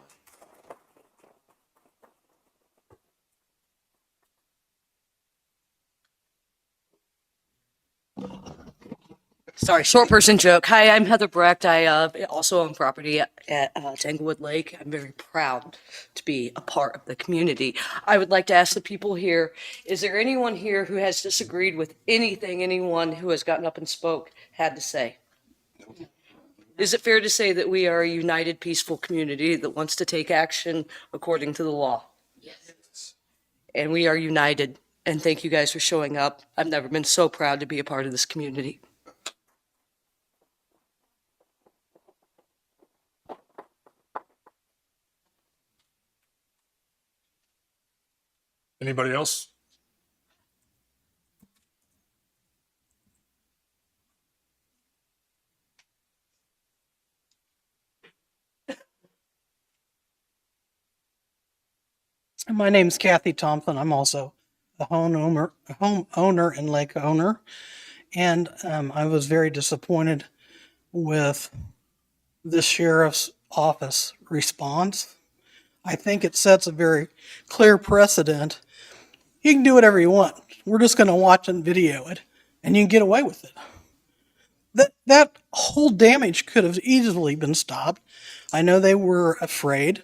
Sorry, short person joke. Hi, I'm Heather Brecht. I also own property at Tanglewood Lake. I'm very proud to be a part of the community. I would like to ask the people here, is there anyone here who has disagreed with anything anyone who has gotten up and spoke had to say? Is it fair to say that we are a united, peaceful community that wants to take action according to the law? Yes. And we are united, and thank you guys for showing up. I've never been so proud to be a part of this community. Anybody else? My name's Kathy Thompson. I'm also a homeowner and lake owner. And I was very disappointed with the sheriff's office response. I think it sets a very clear precedent. You can do whatever you want. We're just going to watch and video it, and you can get away with it. That whole damage could have easily been stopped. I know they were afraid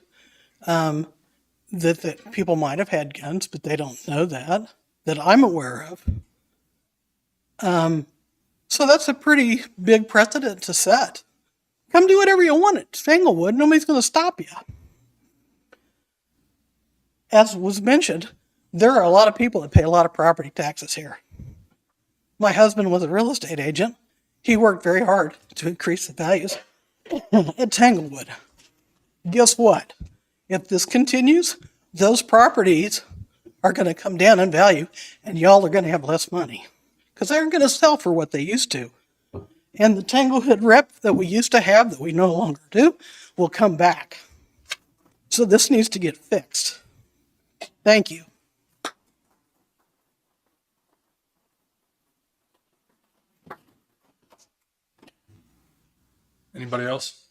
that people might have had guns, but they don't know that I'm aware of. So that's a pretty big precedent to set. Come do whatever you want at Tanglewood. Nobody's going to stop you. As was mentioned, there are a lot of people that pay a lot of property taxes here. My husband was a real estate agent. He worked very hard to increase the values at Tanglewood. Guess what? If this continues, those properties are going to come down in value, and y'all are going to have less money because they aren't going to sell for what they used to. And the Tanglewood rep that we used to have that we no longer do will come back. So this needs to get fixed. Thank you. Anybody else?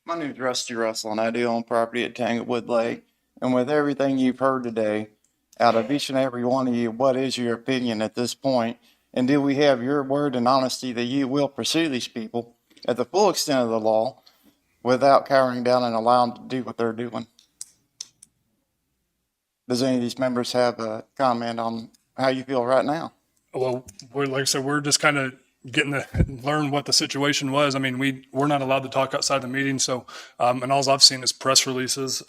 My name's Rusty Russell, and I do own property at Tanglewood Lake. And with everything you've heard today, out of each and every one of you, what is your opinion at this point? And do we have your word and honesty that you will pursue these people at the full extent of the law without cowering down and allowing them to do what they're doing? Does any of these members have a comment on how you feel right now? Well, like I said, we're just kind of getting to learn what the situation was. I mean, we're not allowed to talk outside the meeting. So, and all I've seen is press releases,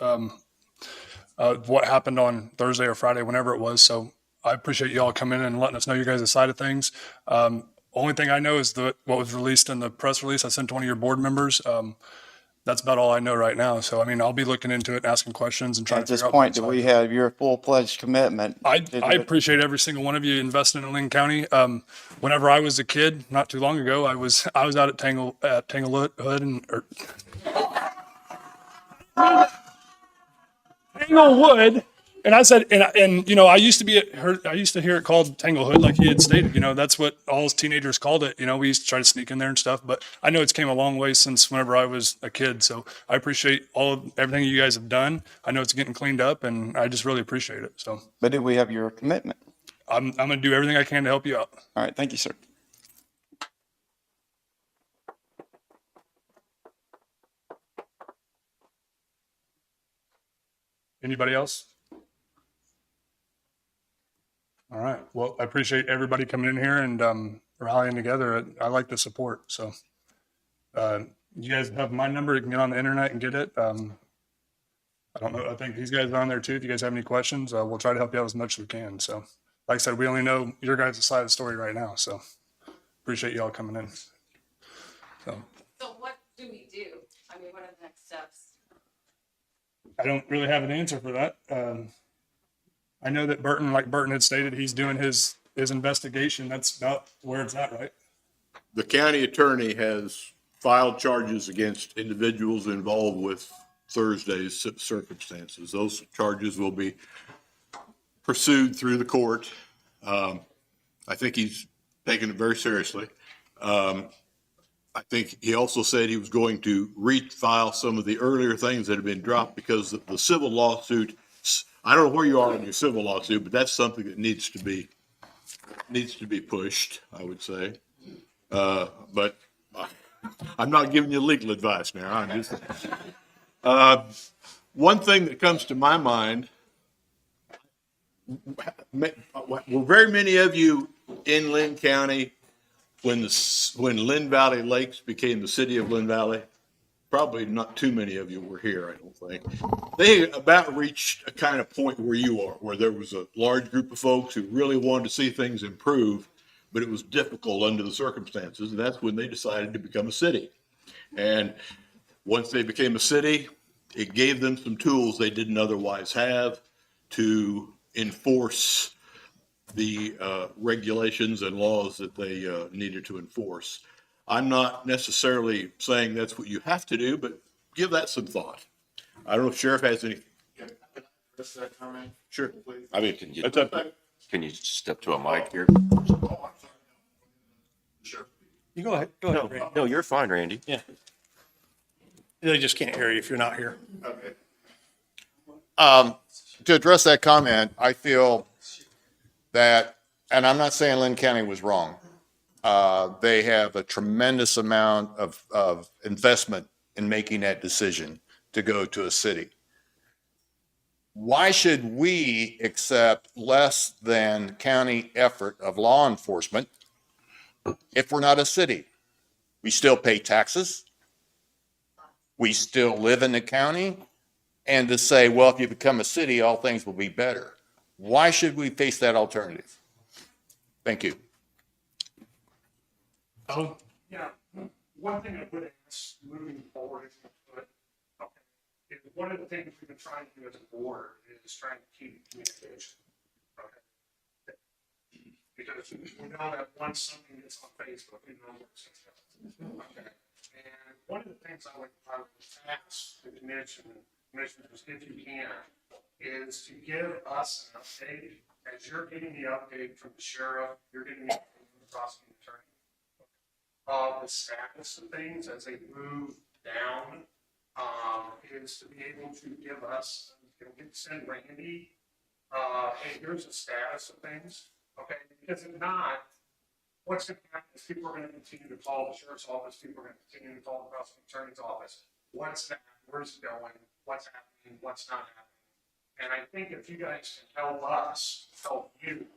what happened on Thursday or Friday, whenever it was. So I appreciate you all coming in and letting us know your guys' side of things. Only thing I know is what was released in the press release I sent to one of your board members. That's about all I know right now. So, I mean, I'll be looking into it and asking questions and trying At to this figure out. point, do we have your full-fledged commitment? I appreciate every single one of you investing in Linn County. Whenever I was a kid, not too long ago, I was out at Tanglewood Tanglewood, and I said, and you know, I used to hear it called Tanglewood, like he had stated. You know, that's what all his teenagers called it. You know, we used to try to sneak in there and stuff. But I know it's came a long way since whenever I was a kid. So I appreciate everything you guys have done. I know it's getting cleaned up, and I just really appreciate it. So. But do we have your commitment? I'm going to do everything I can to help you out. All right, thank you, sir. Anybody else? All right. Well, I appreciate everybody coming in here and rallying together. I like the support. So you guys have my number. You can get on the internet and get it. I don't know. I think these guys are on there too. If you guys have any questions, we'll try to help you out as much as we can. So like I said, we only know your guys' side of the story right now. So appreciate you all coming in. So what do we do? I mean, what are the next steps? I don't really have an answer for that. I know that Burton, like Burton had stated, he's doing his investigation. That's about where it's at, right? The county attorney has filed charges against individuals involved with Thursday's circumstances. Those charges will be pursued through the court. I think he's taken it very seriously. I think he also said he was going to refile some of the earlier things that have been dropped because of the civil lawsuit. I don't know where you are in your civil lawsuit, but that's something that needs to be pushed, I would say. But I'm not giving you legal advice now. I'm just, one thing that comes to my mind, were very many of you in Linn County when Linn Valley Lakes became the city of Linn Valley? Probably not too many of you were here, I don't think. They about reached a kind of point where you are, where there was a large group of folks who really wanted to see things improve, but it was difficult under the circumstances, and that's when they decided to become a city. And once they became a city, it gave them some tools they didn't otherwise have to enforce the regulations and laws that they needed to enforce. I'm not necessarily saying that's what you have to do, but give that some thought. I don't know if Sheriff has any. Sure. I mean, can you step to a mic here? You go ahead. Go ahead, Randy. No, you're fine, Randy. Yeah. They just can't hear you if you're not here. Okay. to address that comment, I feel that, and I'm not saying Linn County was wrong. They have a tremendous amount of investment in making that decision to go to a city. Why should we accept less than county effort of law enforcement if we're not a city? We still pay taxes. We still live in the county. And to say, well, if you become a city, all things will be better. Why should we face that alternative? Thank you. Oh, Yeah, one thing I would ask moving forward, but, okay, is one of the things we've been trying to do as a board is trying to keep communication. Okay. Because we know that once something gets on Facebook, we know where it's going. Okay. And one of the things I would ask the commissioners, if you can, is to give us an update. As you're getting the update from the sheriff, you're getting the update from the prosecuting attorney, the status of things as they move down, is to be able to give us, send Randy, hey, here's the status of things, okay? Because if not, what's going to happen is people are going to continue to call the sheriff's office, people are going to continue to call the prosecuting attorney's office. What's that? Where's it going? What's happening? What's not happening? And I think if you guys can help us, help you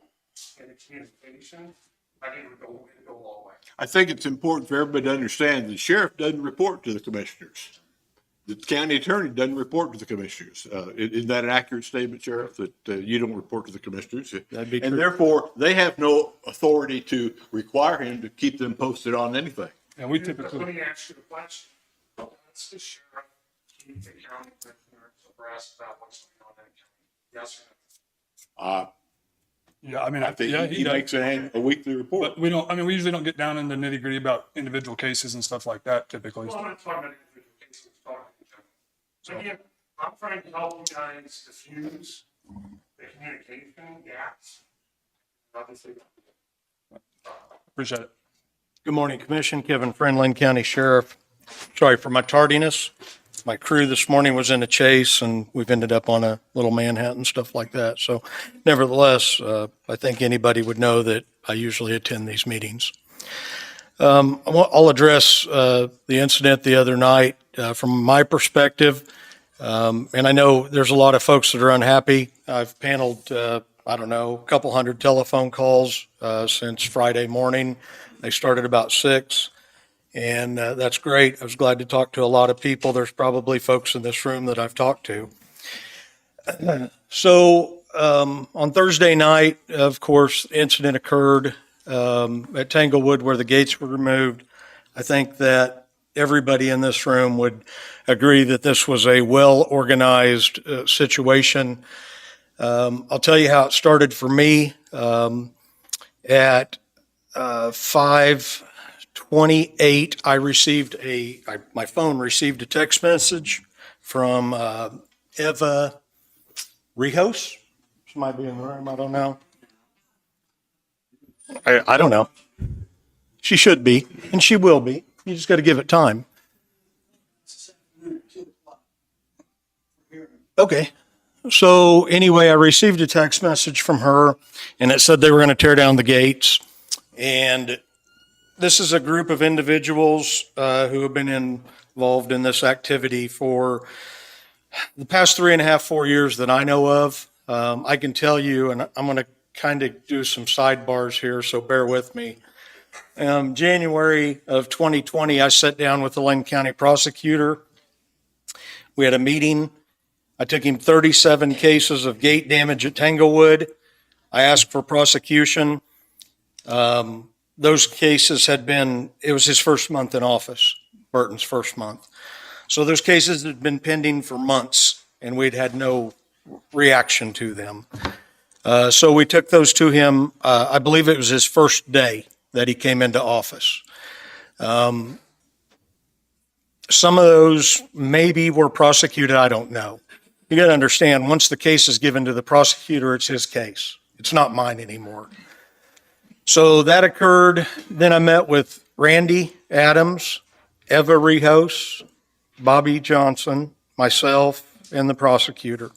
in the communication, I think it would go a long way. I think it's important for everybody to understand the sheriff doesn't report to the commissioners. The county attorney doesn't report to the commissioners. Is that an accurate statement, Sheriff, that you don't report to the commissioners? That'd be And true. therefore, they have no authority to require him to keep them posted on anything. and we Let typically, me ask you a question. Does the sheriff keep the county commissioners abreast about what's going on in the county? Yes or no? yeah, I mean, I think yeah, he does. makes a weekly report. But we don't, I mean, we usually don't get down into nitty gritty about individual cases and stuff like that typically. Well, I'm not talking about individual cases, I'm talking in general. So again, I'm trying to help you guys diffuse the communication gaps. Obviously, Appreciate it. Good morning, Commission. Kevin Friend, Linn County Sheriff. Sorry for my tardiness. My crew this morning was in a chase and we've ended up on a little Manhattan, stuff like that. So nevertheless, I think anybody would know that I usually attend these meetings. I'll address the incident the other night from my perspective. And I know there's a lot of folks that are unhappy. I've paneled, I don't know, a couple hundred telephone calls since Friday morning. They started about 6. And that's great. I was glad to talk to a lot of people. There's probably folks in this room that I've talked to. So on Thursday night, of course, the incident occurred at Tanglewood where the gates were removed. I think that everybody in this room would agree that this was a well-organized situation. I'll tell you how it started for me. At 5:28, I received my phone received a text message from Eva Rijos. She might be in the room, I don't know. I don't know. She should be, and she will be. You just got to give it time. Okay. So anyway, I received a text message from her, and it said they were going to tear down the gates. And this is a group of individuals who have been involved in this activity for the past 3.5, 4 years that I know of. I can tell you, and I'm going to kind of do some sidebars here, so bear with me. January of 2020, I sat down with the Linn County prosecutor. We had a meeting. I took him 37 cases of gate damage at Tanglewood. I asked for prosecution. Those cases it was his first month in office, Burton's first month. So those cases had been pending for months, and we'd had no reaction to them. So we took those to him. I believe it was his first day that he came into office. Some of those maybe were prosecuted, I don't know. You got to understand, once the case is given to the prosecutor, it's his case. It's not mine anymore. So that occurred. Then I met with Randy Adams, Eva Rijos, Bobby Johnson, myself, and the prosecutor.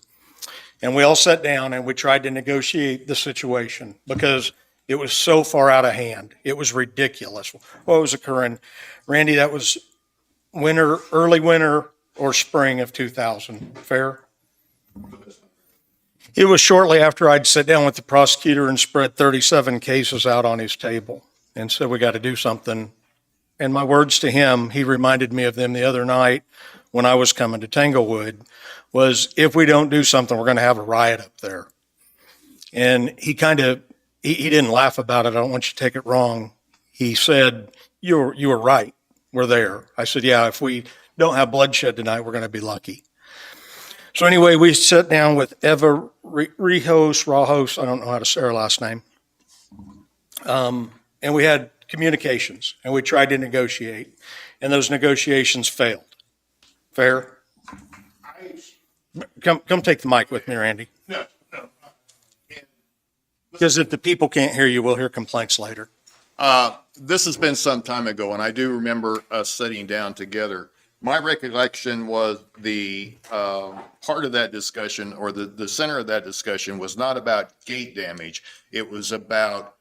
And we all sat down and we tried to negotiate the situation because it was so far out of hand. It was ridiculous. What was occurring? Randy, that was winter, early winter or spring of 2000, fair? It was shortly after I'd sat down with the prosecutor and spread 37 cases out on his table and said, we got to do something. And my words to him, he reminded me of them the other night when I was coming to Tanglewood, was if we don't do something, we're going to have a riot up there. And he didn't laugh about it. I don't want you to take it wrong. He said, you were right. We're there. I said, yeah, if we don't have bloodshed tonight, we're going to be lucky. So anyway, we sat down with Eva Rajos, I don't know how to say her last name. And we had communications and we tried to negotiate and those negotiations failed. Fair? Come take the mic with me, Randy. No. Because if the people can't hear you, we'll hear complaints later. This has been some time ago, and I do remember us sitting down together. My recollection was the part of that discussion, or the center of that discussion, was not about gate damage. It was about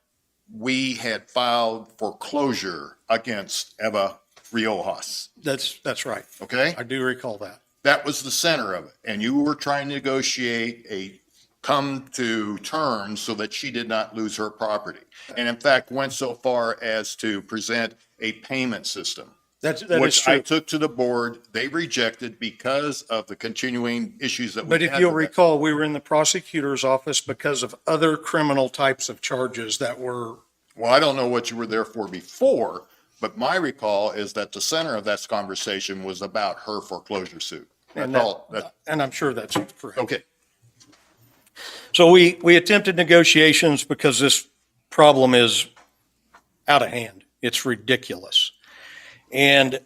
we had filed foreclosure against Eva Riojas. That's right. Okay? I do recall that. That was the center of it. And you were trying to negotiate come to terms so that she did not lose her property. And in fact, went so far as to present a payment system. That which is true. I took to the board. They rejected because of the continuing issues that we had. But if you'll with that. recall, we were in the prosecutor's office because of other criminal types of charges that were. Well, I don't know what you were there for before, but my recall is that the center of that conversation was about her foreclosure suit. And I'm sure that's correct. Okay. So we attempted negotiations because this problem is out of hand. It's ridiculous. And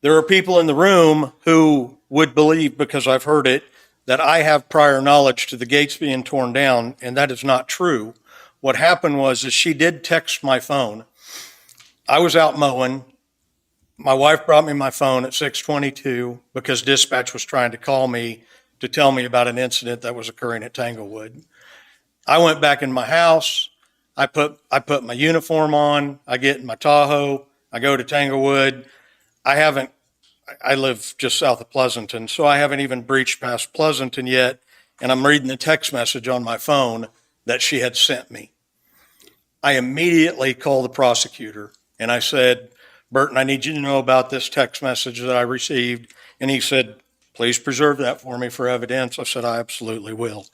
there are people in the room who would believe, because I've heard it, that I have prior knowledge to the gates being torn down, and that is not true. What happened was she did text my phone. I was out mowing. My wife brought me my phone at 6:22 because dispatch was trying to call me to tell me about an incident that was occurring at Tanglewood. I went back in my house. I put my uniform on. I get in my Tahoe. I go to Tanglewood. I live just south of Pleasanton, so I haven't even breached past Pleasanton yet. And I'm reading the text message on my phone that she had sent me. I immediately called the prosecutor and I said, Burton, I need you to know about this text message that I received. And he said, please preserve that for me for evidence. I said, I absolutely will.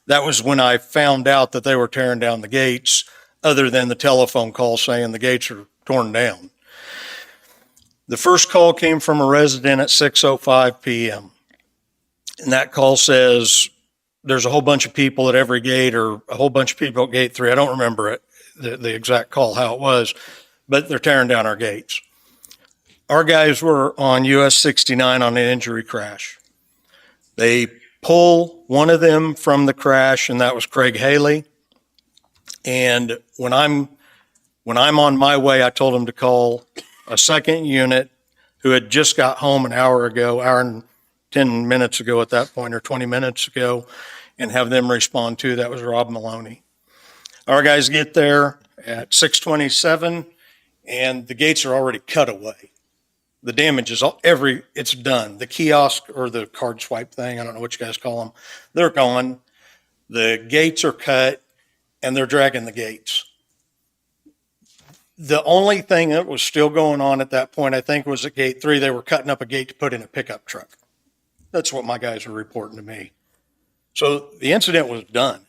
That was when I found out that they were tearing down the gates, other than the telephone call saying the gates are torn down. The first call came from a resident at 6:05 p.m. And that call says there's a whole bunch of people at every gate, or a whole bunch of people at gate 3. I don't remember it, the exact call, how it was, but they're tearing down our gates. Our guys were on US 69 on an injury crash. They pull one of them from the crash, and that was Craig Haley. And when I'm on my way, I told him to call a second unit who had just got home an hour and 10 minutes ago at that point, or 20 minutes ago, and have them respond to. That was Rob Maloney. Our guys get there at 6:27, and the gates are already cut away. The damage is it's done. The kiosk, or the card swipe thing, I don't know what you guys call them, they're gone. The gates are cut, and they're dragging the gates. The only thing that was still going on at that point, I think, was at gate 3. They were cutting up a gate to put in a pickup truck. That's what my guys were reporting to me. So the incident was done.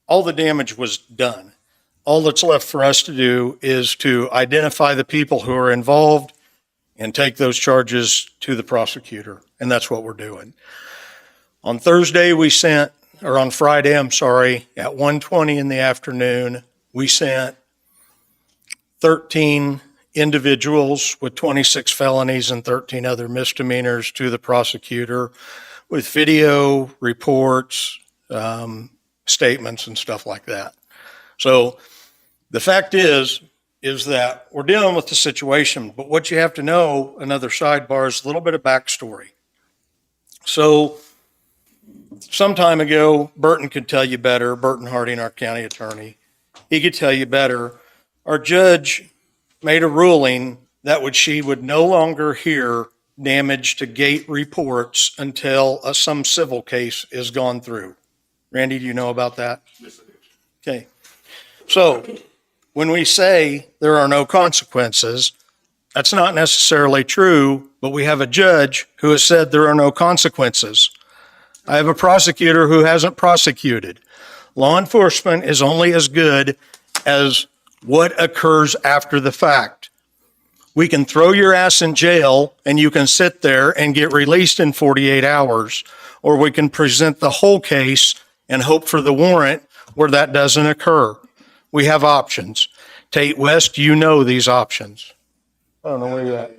All the damage was done. All that's left for us to do is to identify the people who are involved and take those charges to the prosecutor. And that's what we're doing. On Friday, at 1:20 in the afternoon, we sent 13 individuals with 26 felonies and 13 other misdemeanors to the prosecutor with video reports, statements, and stuff like that. So the fact is that we're dealing with the situation, but what you have to know, another sidebar, is a little bit of backstory. So some time ago, Burton could tell you better, Burton Harding, our county attorney, he could tell you better. Our judge made a ruling that she would no longer hear damage to gate reports until some civil case is gone through. Randy, do you know about that? Okay. So when we say there are no consequences, that's not necessarily true, but we have a judge who has said there are no consequences. I have a prosecutor who hasn't prosecuted. Law enforcement is only as good as what occurs after the fact. We can throw your ass in jail and you can sit there and get released in 48 hours, or we can present the whole case and hope for the warrant where that doesn't occur. We have options. Tate West, you know these options. I don't know where you're at.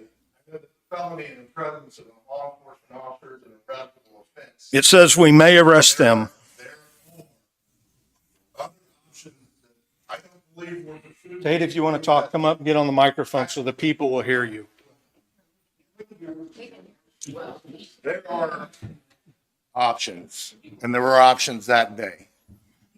Felony in the presence of a law enforcement officer is an arrestable offense. It says we may arrest them. Tate, if you want to talk, come up and get on the microphone so the people will hear you. There are options, and there were options that day.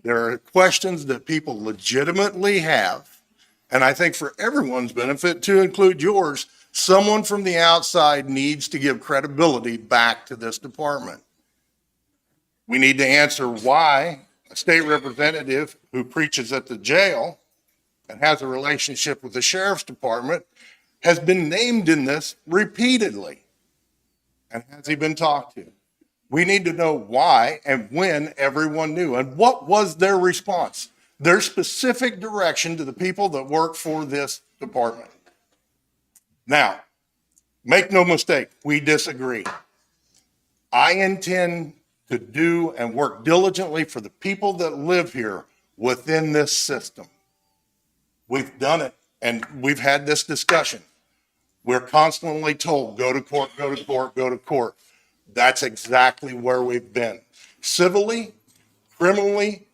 There are questions that people legitimately have, and I think for everyone's benefit, to include yours, someone from the outside needs to give credibility back to this department. We need to answer why a state representative who preaches at the jail and has a relationship with the sheriff's department has been named in this repeatedly. And has he been talked to? We need to know why and when everyone knew, and what was their response, their specific direction to the people that work for this department. Now, make no mistake, we disagree. I intend to do and work diligently for the people that live here within this system. We've done it, and we've had this discussion. We're constantly told, go to court, go to court, go to court. That's exactly where we've been. Civilly, criminally,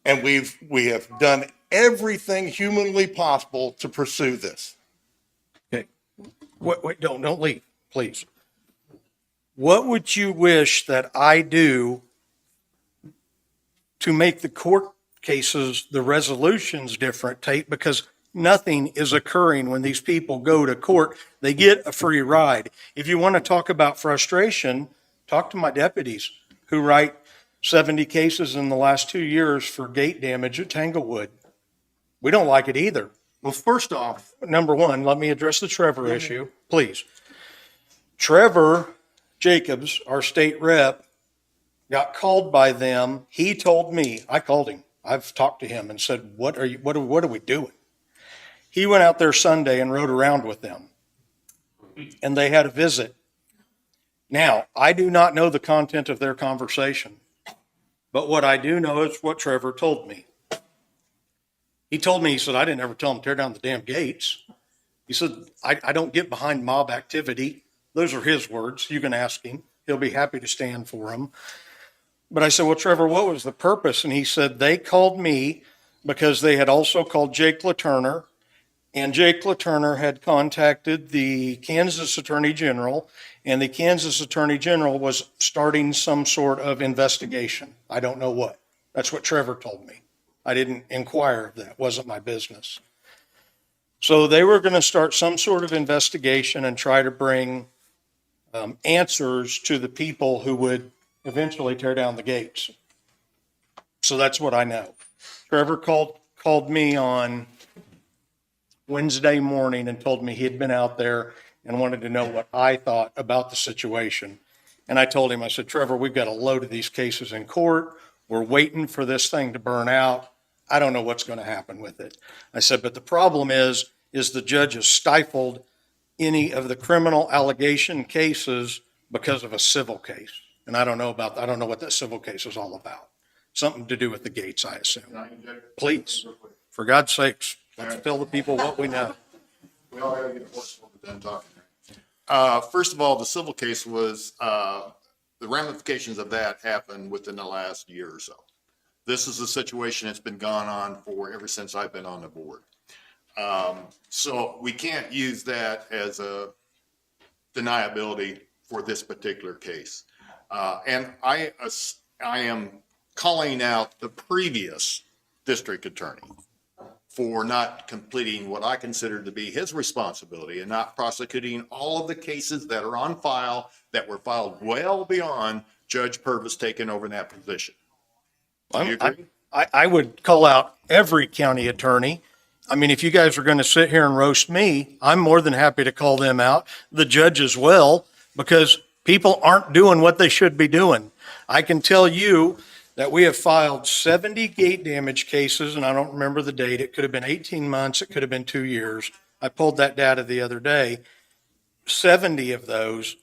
and we have done everything humanly possible to pursue this. Okay. Wait, don't leave, please. What would you wish that I do to make the court cases, the resolutions different, Tate? Because nothing is occurring when these people go to court. They get a free ride. If you want to talk about frustration, talk to my deputies who write 70 cases in the last 2 years for gate damage at Tanglewood. We don't like it either. Well, first off, number one, let me address the Trevor issue, please. Trevor Jacobs, our state rep, got called by them. He told me, I called him. I've talked to him and said, what are we doing? He went out there Sunday and rode around with them, and they had a visit. Now, I do not know the content of their conversation, but what I do know is what Trevor told me. He told me, he said, I didn't ever tell him to tear down the damn gates. He said, I don't get behind mob activity. Those are his words. You can ask him. He'll be happy to stand for them. But I said, well, Trevor, what was the purpose? And he said, they called me because they had also called Jake LaTurner, and Jake LaTurner had contacted the Kansas Attorney General, and the Kansas Attorney General was starting some sort of investigation. I don't know what. That's what Trevor told me. I didn't inquire of that. It wasn't my business. So they were going to start some sort of investigation and try to bring answers to the people who would eventually tear down the gates. So that's what I know. Trevor called me on Wednesday morning and told me he had been out there and wanted to know what I thought about the situation. And I told him, I said, Trevor, we've got a load of these cases in court. We're waiting for this thing to burn out. I don't know what's going to happen with it. I said, but the problem is the judge has stifled any of the criminal allegation cases because of a civil case. And I don't know what that civil case is all about. Something to do with the gates, I assume. Please, for God's sakes, let's tell the people what we know. We all gotta get a horse done talking. First of all, the civil case was, the ramifications of that happened within the last year or so. This is a situation that's been gone on for ever since I've been on the board. So we can't use that as a deniability for this particular case. And I I am calling out the previous district attorney for not completing what I consider to be his responsibility and not prosecuting all of the cases that are on file that were filed well beyond Judge Purvis taking over that position. Do you agree? I would call out every county attorney. I mean, if you guys are going to sit here and roast me, I'm more than happy to call them out, the judge as well, because people aren't doing what they should be doing. I can tell you that we have filed 70 gate damage cases, and I don't remember the date. It could have been 18 months. It could have been 2 years. I pulled that data the other day. 70 of those,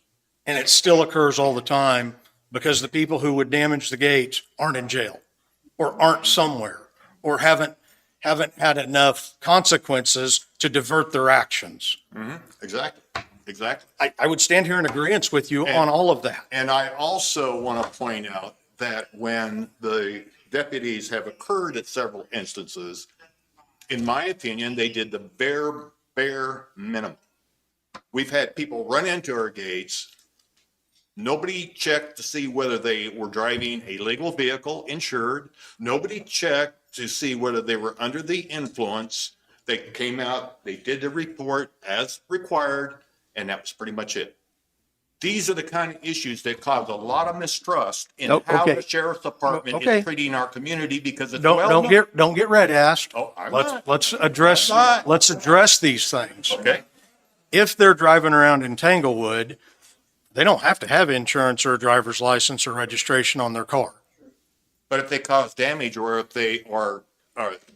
and it still occurs all the time because the people who would damage the gates aren't in jail or aren't somewhere or haven't had enough consequences to divert their actions. Exactly. Exactly. I would stand here in agreement with you on all of that. And I also want to point out that when the deputies have occurred at several instances, in my opinion, they did the bare minimum. We've had people run into our gates. Nobody checked to see whether they were driving a legal vehicle insured. Nobody checked to see whether they were under the influence. They came out, they did the report as required, and that was pretty much it. These are the kind of issues that cause a lot of mistrust in how the sheriff's department is treating our community because it's Don't get red-assed. Oh, I'm Let's address these things. Okay. If they're driving around in Tanglewood, they don't have to have insurance or a driver's license or registration on their car. But if they cause damage or if they are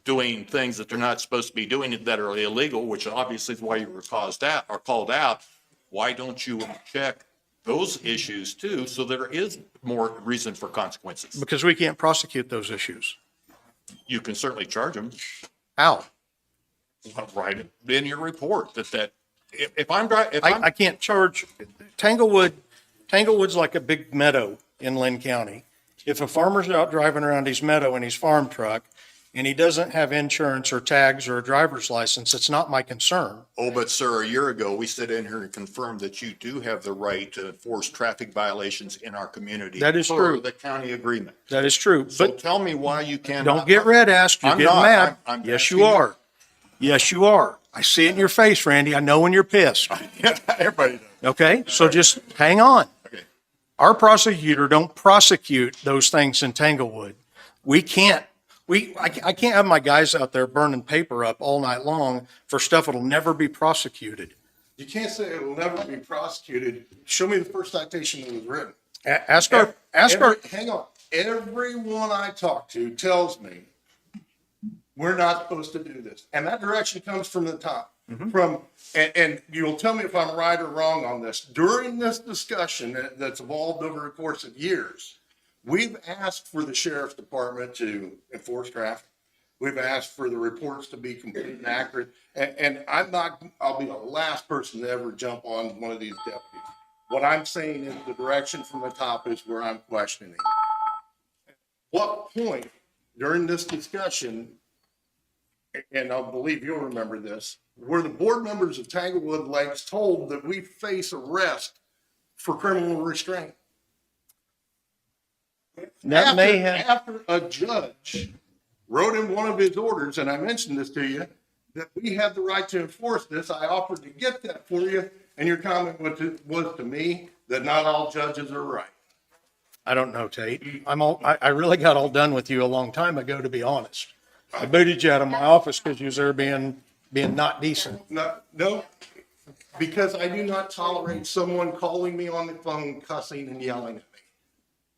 doing things that they're not supposed to be doing that are illegal, which obviously is why you were called out, why don't you check those issues too, so there is more reason for consequences? Because we can't prosecute those issues. You can certainly charge them. How? Write it in your report that I can't charge. Tanglewood's like a big meadow in Linn County. If a farmer's out driving around his meadow in his farm truck and he doesn't have insurance or tags or a driver's license, it's not my concern. Oh, but sir, a year ago, we stood in here and confirmed that you do have the right to enforce traffic violations in our community. That is per true. the county agreement. That is true. So But tell me why you can't. don't get red-assed. You're I'm getting not. mad. I'm Yes, asking you are. Yes, you are. I see it in your face, Randy. I know when you're pissed. Everybody does. Okay, so just hang on. Okay. Our prosecutor don't prosecute those things in Tanglewood. I can't have my guys out there burning paper up all night long for stuff that'll never be prosecuted. You can't say it will never be prosecuted. Show me the first citation that was written. Hang on. Everyone I talk to tells me we're not supposed to do this. And that direction comes from the top. And you'll tell me if I'm right or wrong on this. During this discussion that's evolved over the course of years, we've asked for the sheriff's department to enforce traffic. We've asked for the reports to be complete and accurate. And I'll be the last person to ever jump on one of these deputies. What I'm saying is the direction from the top is where I'm questioning. At what point during this discussion, and I believe you'll remember this, were the board members of Tanglewood Lakes told that we face arrest for criminal restraint? After a judge wrote in one of his orders, and I mentioned this to you, that we have the right to enforce this, I offered to get that for you, and your comment was to me that not all judges are right. I don't know, Tate. I really got all done with you a long time ago, to be honest. I booted you out of my office because you was there being not decent. No, because I do not tolerate someone calling me on the phone, cussing and yelling at me.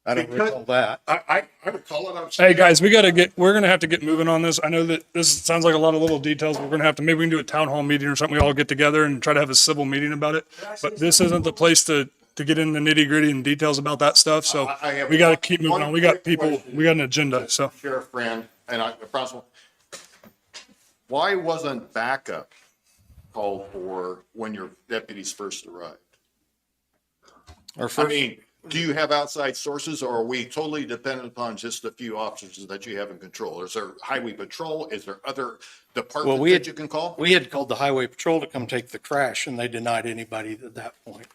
I don't recall that. I recall it. Hey guys, we're gonna have to get moving on this. I know that this sounds like a lot of little details. We're gonna have to, maybe we can do a town hall meeting or something. We all get together and try to have a civil meeting about it. But this isn't the place to get in the nitty gritty and details about that stuff. So we got to keep moving on. We got people, we got an agenda. So Sheriff Brand, and why wasn't backup called for when your deputies first arrived? I mean, do you have outside sources, or are we totally dependent upon just a few officers that you have in control? Is there highway patrol? Is there other departments that you can call? We had called the highway patrol to come take the crash, and they denied anybody at that point.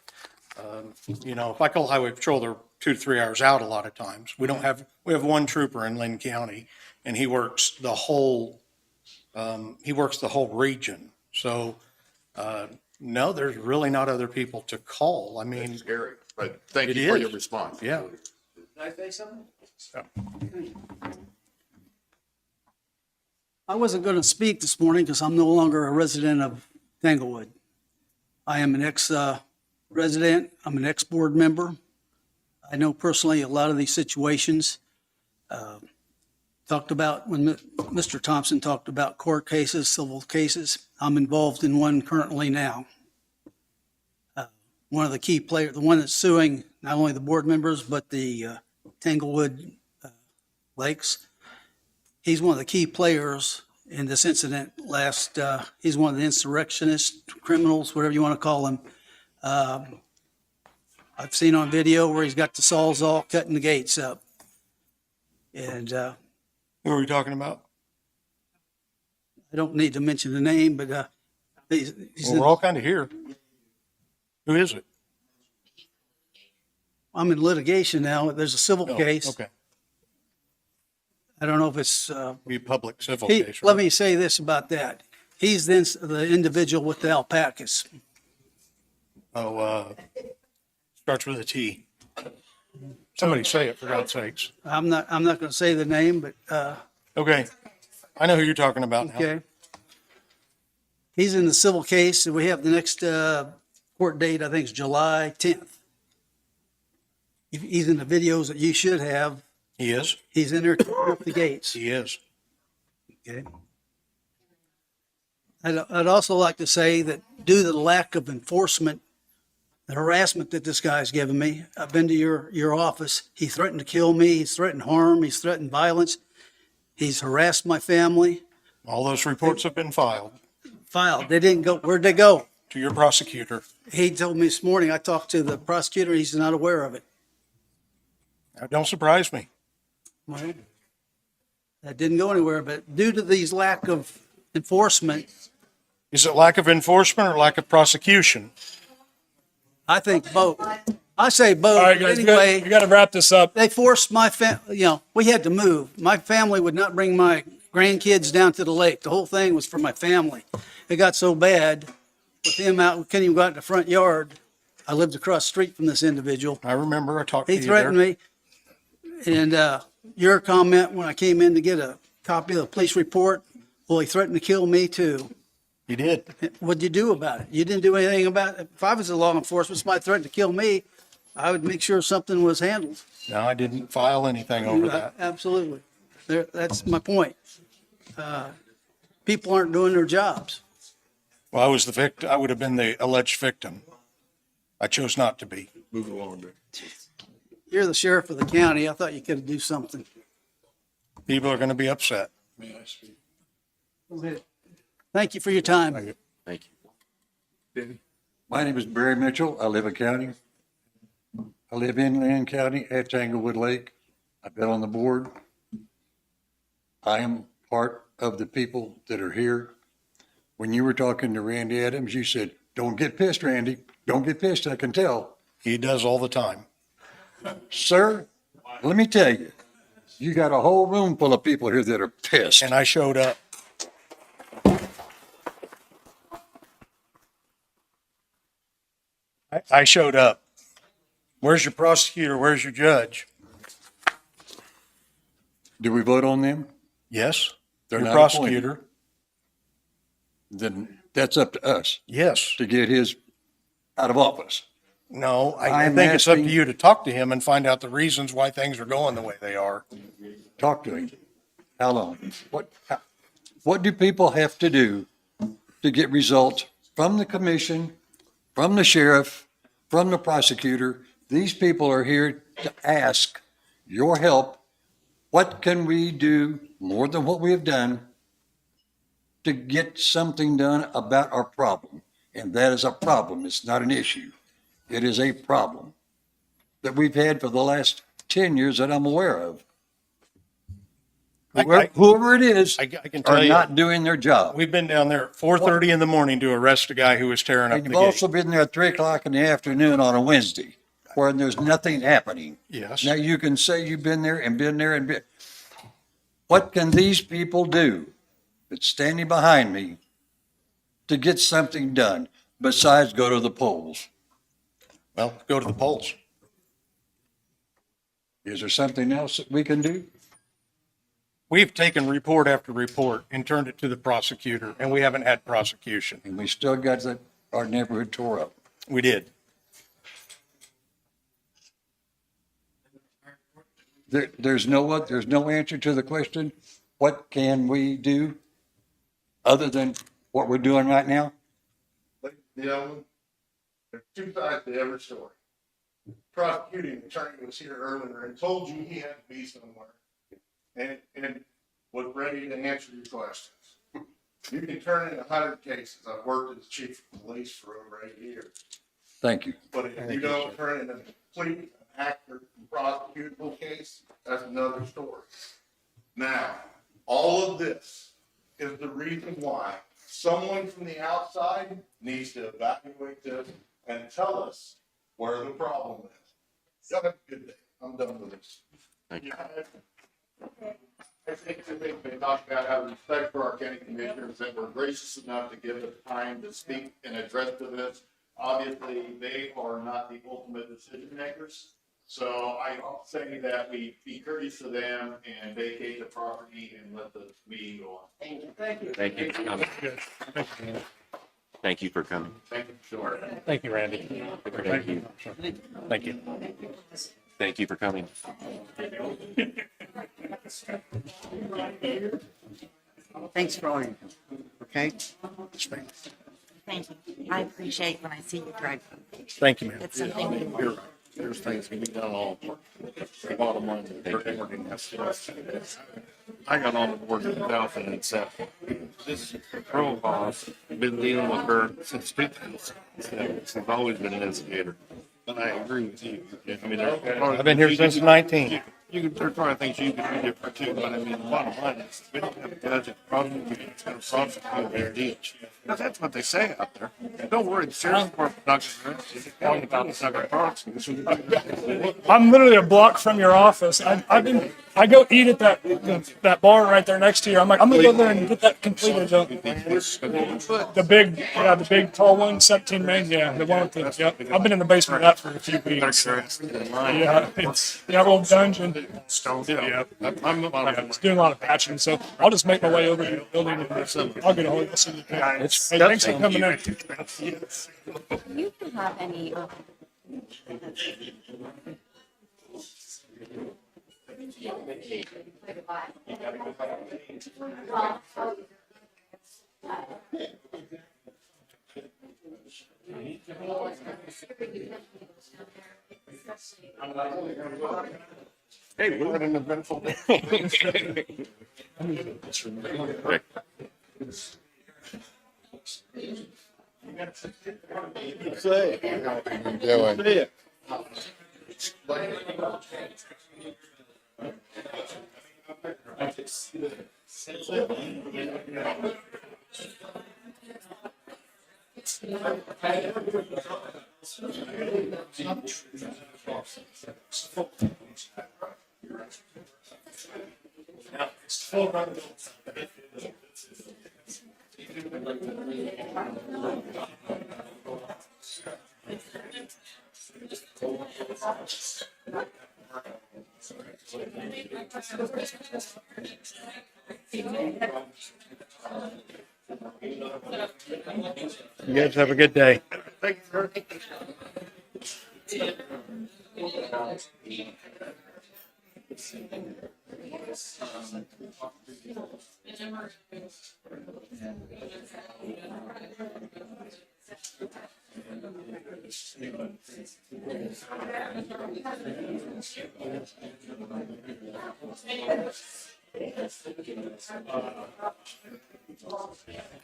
If I call highway patrol, 2 to 3 hours out a lot of times. We have one trooper in Linn County, and he works the whole region. So, no, there's really not other people to call. I mean, It's scary, but thank It you for is. your response. yeah. Can I say something? I wasn't going to speak this morning because I'm no longer a resident of Tanglewood. I am an ex-resident. I'm an ex-board member. I know personally a lot of these situations. Talked about when Mr. Thompson talked about court cases, civil cases. I'm involved in one currently now. One of the key players, the one that's suing not only the board members, but the Tanglewood Lakes. He's one of the key players in this incident he's one of the insurrectionists, criminals, whatever you want to call them. I've seen on video where he's got the sawzall cutting the gates up. And Who are we talking about? I don't need to mention the name, but he's Well, we're all kind of here. Who is it? I'm in litigation now. There's a civil Oh, case. Okay. I don't know if it's, Be a public civil case. let right? me say this about that. He's then the individual with the alpacas. Oh, starts with a T. Somebody say it, for God's sakes. I'm not going to say the name, but, Okay. I know who you're talking about now. okay. He's in the civil case, and we have the next court date, I think it's July 10th. He's in the videos that you should have. He is? He's in there tearing up the gates. He is. Okay. I'd also like to say that due to the lack of enforcement, the harassment that this guy's given me, I've been to your office. He threatened to kill me. He's threatened harm. He's threatened violence. He's harassed my family. All those reports have been filed They didn't go. Where'd they go? to your prosecutor. He told me this morning, I talked to the prosecutor. He's not aware of it. That don't surprise me. Well, that didn't go anywhere, but due to these lack of enforcement, Is it lack of enforcement or lack of prosecution? I think both. I say both. All right, guys, Anyway, you got to wrap this up. they forced my we had to move. My family would not bring my grandkids down to the lake. The whole thing was for my family. It got so bad with him out, we couldn't even go out in the front yard. I lived across the street from this individual. I remember I talked to He you there. threatened me. And your comment when I came in to get a copy of the police report, well, he threatened to kill me too. He did. What'd you do about it? You didn't do anything about it. If I was a law enforcement, somebody threatened to kill me, I would make sure something was handled. No, I didn't file anything over that. Absolutely. That's my point. People aren't doing their jobs. Well, I was the victim. I would have been the alleged victim. I chose not to be. Move along, Dick. You're the sheriff of the county. I thought you could do something. People are going to be upset. Go ahead. Thank you for your time. Thank you. My name is Barry Mitchell. I live in county. I live in Linn County at Tanglewood Lake. I've been on the board. I am part of the people that are here. When you were talking to Randy Adams, you said, "Don't get pissed, Randy. Don't get pissed. I can tell." He does all the time. Sir, let me tell you, you got a whole room full of people here that are pissed. And I showed up. I showed up. Where's your prosecutor? Where's your judge? Do we vote on them? Yes. They're Your not prosecutor. appointed. Then that's up to us Yes. to get his out of office. No, I I'm think it's up to asking- you to talk to him and find out the reasons why things are going the way they are. Talk to him. How long? What do people have to do to get results from the commission, from the sheriff, from the prosecutor? These people are here to ask your help. What can we do more than what we have done to get something done about our problem? And that is a problem. It's not an issue. It is a problem that we've had for the last 10 years that I'm aware of. Whoever it is I can tell are you, not doing their job. we've been down there at 4:30 in the morning to arrest a guy who was tearing up And the you've gate. also been there at 3 o'clock in the afternoon on a Wednesday. where there's nothing happening. Yes. Now, you can say you've been there and been there and been. What can these people do that's standing behind me to get something done besides go to the polls? Well, go to the polls. Is there something else that we can do? We've taken report after report and turned it to the prosecutor, and we haven't had prosecution. And we still got our neighborhood tore up. We did. There's no answer to the question, what can we do other than what we're doing right now? Ladies and gentlemen, there's two sides to every story. Prosecuting attorney was here earlier and told you he had to be somewhere and was ready to answer your questions. You can turn in 100 cases. I've worked as chief of police for over 8 years. Thank you. But if you don't turn in a complete, accurate, prosecutable case, that's another story. Now, all of this is the reason why someone from the outside needs to evaluate this and tell us where the problem is. Y'all have a good day. I'm done with this. Thank you. I think they talked about having respect for our county commissioners that were gracious enough to give us time to speak and address to this. Obviously, they are not the ultimate decision makers. So I say that we be courteous to them and vacate the property and let the meeting go on. Thank you. Thank you for coming. Thank you for coming. Thank you, sure. Thank you, Randy. Thank you. Thank you. Thank you for coming. Thanks for all you do, okay? Thank you. I appreciate when I see you drive. Thank you, ma'am. It's something we You're right. There's things can be done all. Bottom line. I got on the board in 2007. This girl boss, been dealing with her since 2007. She's always been an instigator. And I agree with you. I mean, I've been here since 19. There's probably things you could do different too, but I mean, the bottom line is, we don't have a judge that prosecutes, it's gonna prosecute their deeds. Because that's what they say out there. And don't worry, the sheriff's department's not gonna, it's not gonna prosecute. I'm literally a block from your office. I go eat at that bar right there next to you. I'm like, I'm gonna go there and get that completed. The big tall one, 17 main, yeah, the one with the, yep. I've been in the basement of that for a few weeks. Yeah, it's a little dungeon. Yeah, it's doing a lot of patching, so I'll just make my way over to the building and I'll get a hold of it. Hey, thanks for coming in. Do you have any, Hey, we had an eventful day. Say. Yeah. You guys have a good day.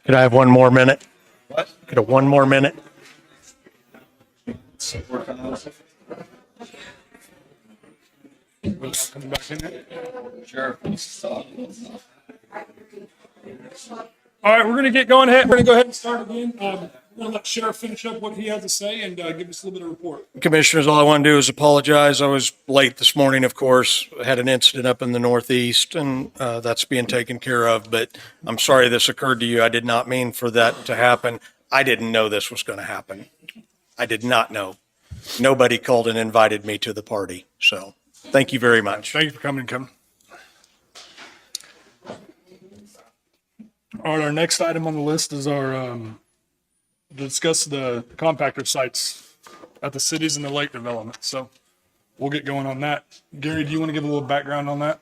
Could I have one more minute? What? Could I have one more minute? Sure. All right, we're gonna get going ahead. We're gonna go ahead and start again. I'm gonna let Sheriff finish up what he had to say and give us a little bit of report. Commissioners, all I want to do is apologize. I was late this morning, of course. I had an incident up in the Northeast, and that's being taken care of. But I'm sorry this occurred to you. I did not mean for that to happen. I didn't know this was going to happen. I did not know. Nobody called and invited me to the party. So thank you very much. Thank you for coming, Kevin. All right, our next item on the list is our discuss the compactor sites at the cities and the lake development. So we'll get going on that. Gary, do you want to give a little background on that?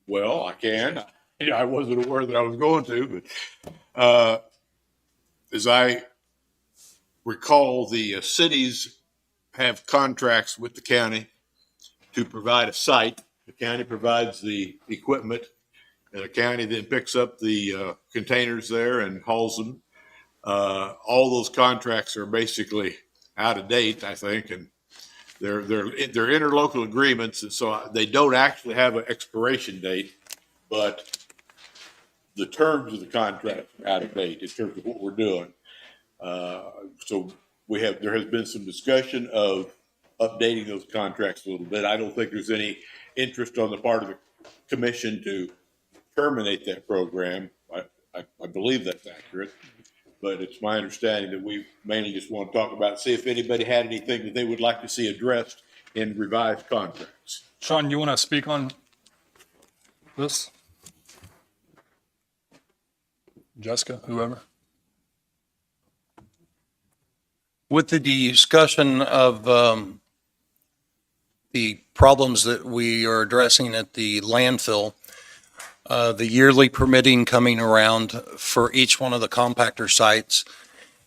Well, I can. Yeah, I wasn't aware that I was going to, but as I recall, the cities have contracts with the county to provide a site. The county provides the equipment, and the county then picks up the containers there and hauls them. All those contracts are basically out of date, I think, and they're interlocal agreements, and so they don't actually have an expiration date, but the terms of the contract are out of date in terms of what we're doing. So there has been some discussion of updating those contracts a little bit. I don't think there's any interest on the part of the commission to terminate that program. I believe that's accurate, but it's my understanding that we mainly just want to talk about, see if anybody had anything that they would like to see addressed in revised contracts. Sean, you want to speak on this? Jessica, whoever. With the discussion of the problems that we are addressing at the landfill, the yearly permitting coming around for each one of the compactor sites,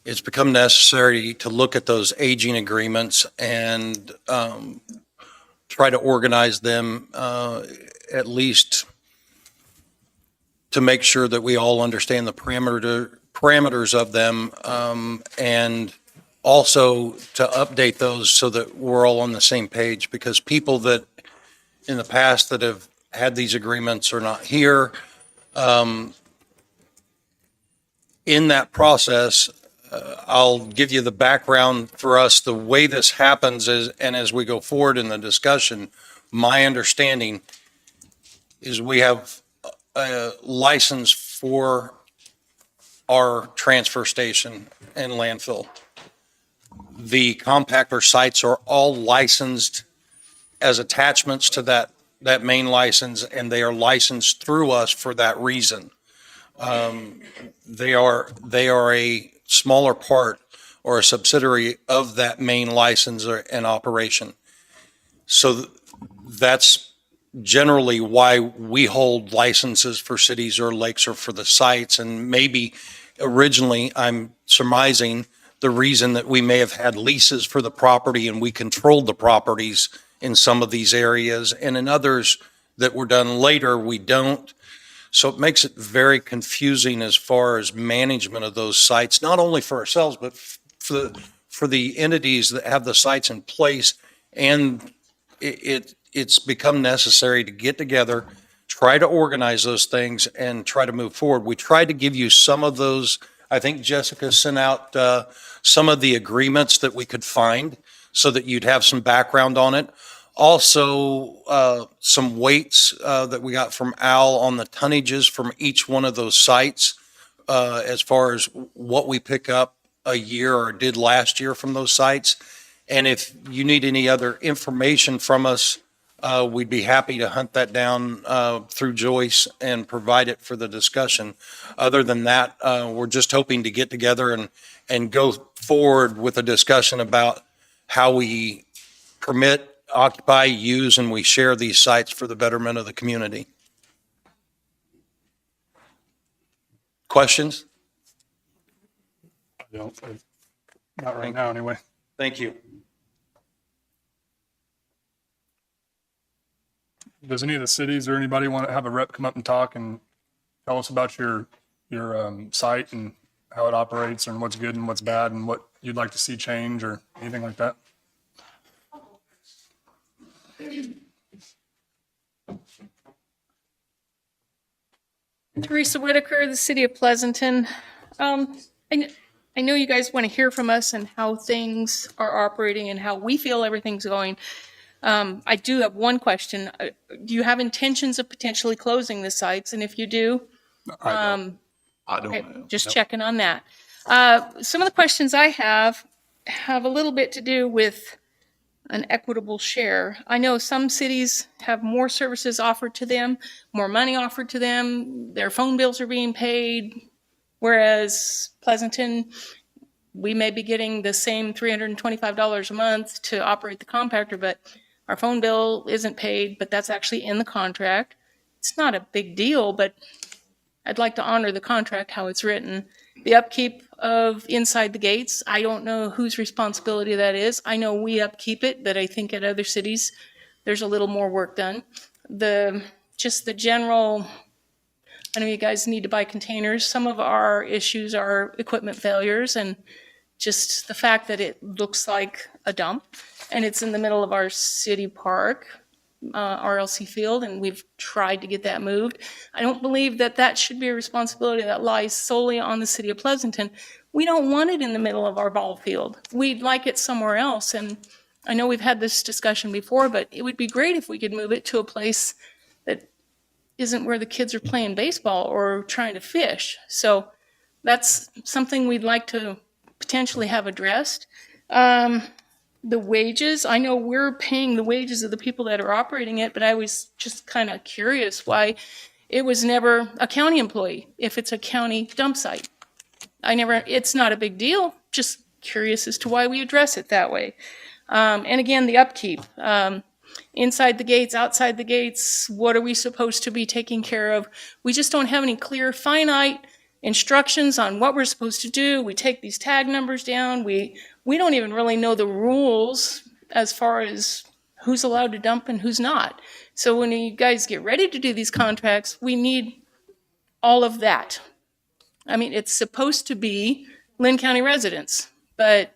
it's become necessary to look at those aging agreements and try to organize them at least to make sure that we all understand the parameters of them, and also to update those so that we're all on the same page, because people that in the past that have had these agreements are not here. In that process, I'll give you the background for us. The way this happens is, and as we go forward in the discussion, my understanding is we have a license for our transfer station and landfill. The compactor sites are all licensed as attachments to that main license, and they are licensed through us for that reason. They are a smaller part or a subsidiary of that main license and operation. So that's generally why we hold licenses for cities or lakes or for the sites. And maybe originally, I'm surmising, the reason that we may have had leases for the property and we controlled the properties in some of these areas, and in others that were done later, we don't. So it makes it very confusing as far as management of those sites, not only for ourselves, but for the entities that have the sites in place. And it's become necessary to get together, try to organize those things, and try to move forward. We tried to give you some of those. I think Jessica sent out some of the agreements that we could find so that you'd have some background on it. Also, some weights that we got from Al on the tonnages from each one of those sites, as far as what we pick up a year or did last year from those sites. And if you need any other information from us, we'd be happy to hunt that down through Joyce and provide it for the discussion. Other than that, we're just hoping to get together and go forward with a discussion about how we permit, occupy, use, and we share these sites for the betterment of the community. Questions? I don't. Not right now, anyway. Thank you. Does any of the cities or anybody want to have a rep come up and talk and tell us about your site and how it operates and what's good and what's bad and what you'd like to see change or anything like that? Teresa Whitaker, the City of Pleasanton. I, I know you guys want to hear from us and how things are operating and how we feel everything's going. I do have one question. Do you have intentions of potentially closing the sites? And if you do, I don't okay, know. just checking on that. Some of the questions I have a little bit to do with an equitable share. I know some cities have more services offered to them, more money offered to them, their phone bills are being paid, whereas Pleasanton, we may be getting the same $325 a month to operate the compactor, but our phone bill isn't paid, but that's actually in the contract. It's not a big deal, but I'd like to honor the contract, how it's written. The upkeep of inside the gates, I don't know whose responsibility that is. I know we upkeep it, but I think at other cities, there's a little more work done. Just the general, I know you guys need to buy containers. Some of our issues are equipment failures and just the fact that it looks like a dump and it's in the middle of our city park, RLC field, and we've tried to get that moved. I don't believe that that should be a responsibility that lies solely on the city of Pleasanton. We don't want it in the middle of our ball field. We'd like it somewhere else. And I know we've had this discussion before, but it would be great if we could move it to a place that isn't where the kids are playing baseball or trying to fish. So that's something we'd like to potentially have addressed. The wages, I know we're paying the wages of the people that are operating it, but I was just kind of curious why it was never a county employee if it's a county dump site. It's not a big deal, just curious as to why we address it that way. And again, the upkeep. Inside the gates, outside the gates, what are we supposed to be taking care of? We just don't have any clear, finite instructions on what we're supposed to do. We take these tag numbers down. We don't even really know the rules as far as who's allowed to dump and who's not. So when you guys get ready to do these contracts, we need all of that. I mean, it's supposed to be Linn County residents, but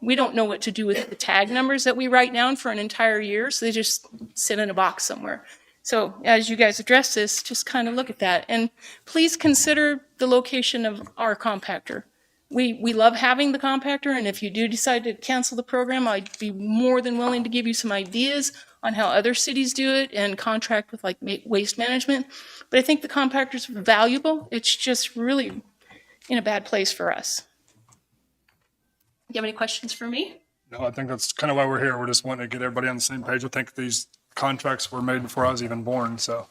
we don't know what to do with the tag numbers that we write down for an entire year, so they just sit in a box somewhere. So as you guys address this, just kind of look at that. And please consider the location of our compactor. We love having the compactor, and if you do decide to cancel the program, I'd be more than willing to give you some ideas on how other cities do it and contract with like waste management. But I think the compactor's valuable. It's just really in a bad place for us. Do you have any questions for me? No, I think that's kind of why we're here. We're just wanting to get everybody on the same page. I think these contracts were made before I was even born, so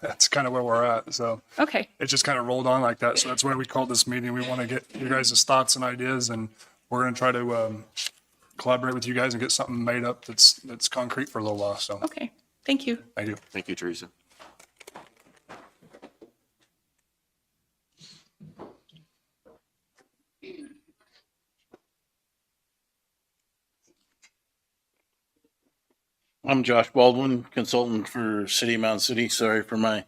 that's kind of where we're at. So okay, it just kind of rolled on like that. So that's why we called this meeting. We want to get you guys' thoughts and ideas, and we're going to try to collaborate with you guys and get something made up that's concrete for a little while. So okay, thank you. Thank you. Thank you, Teresa. I'm Josh Baldwin, consultant for City of Mountain City. Sorry for my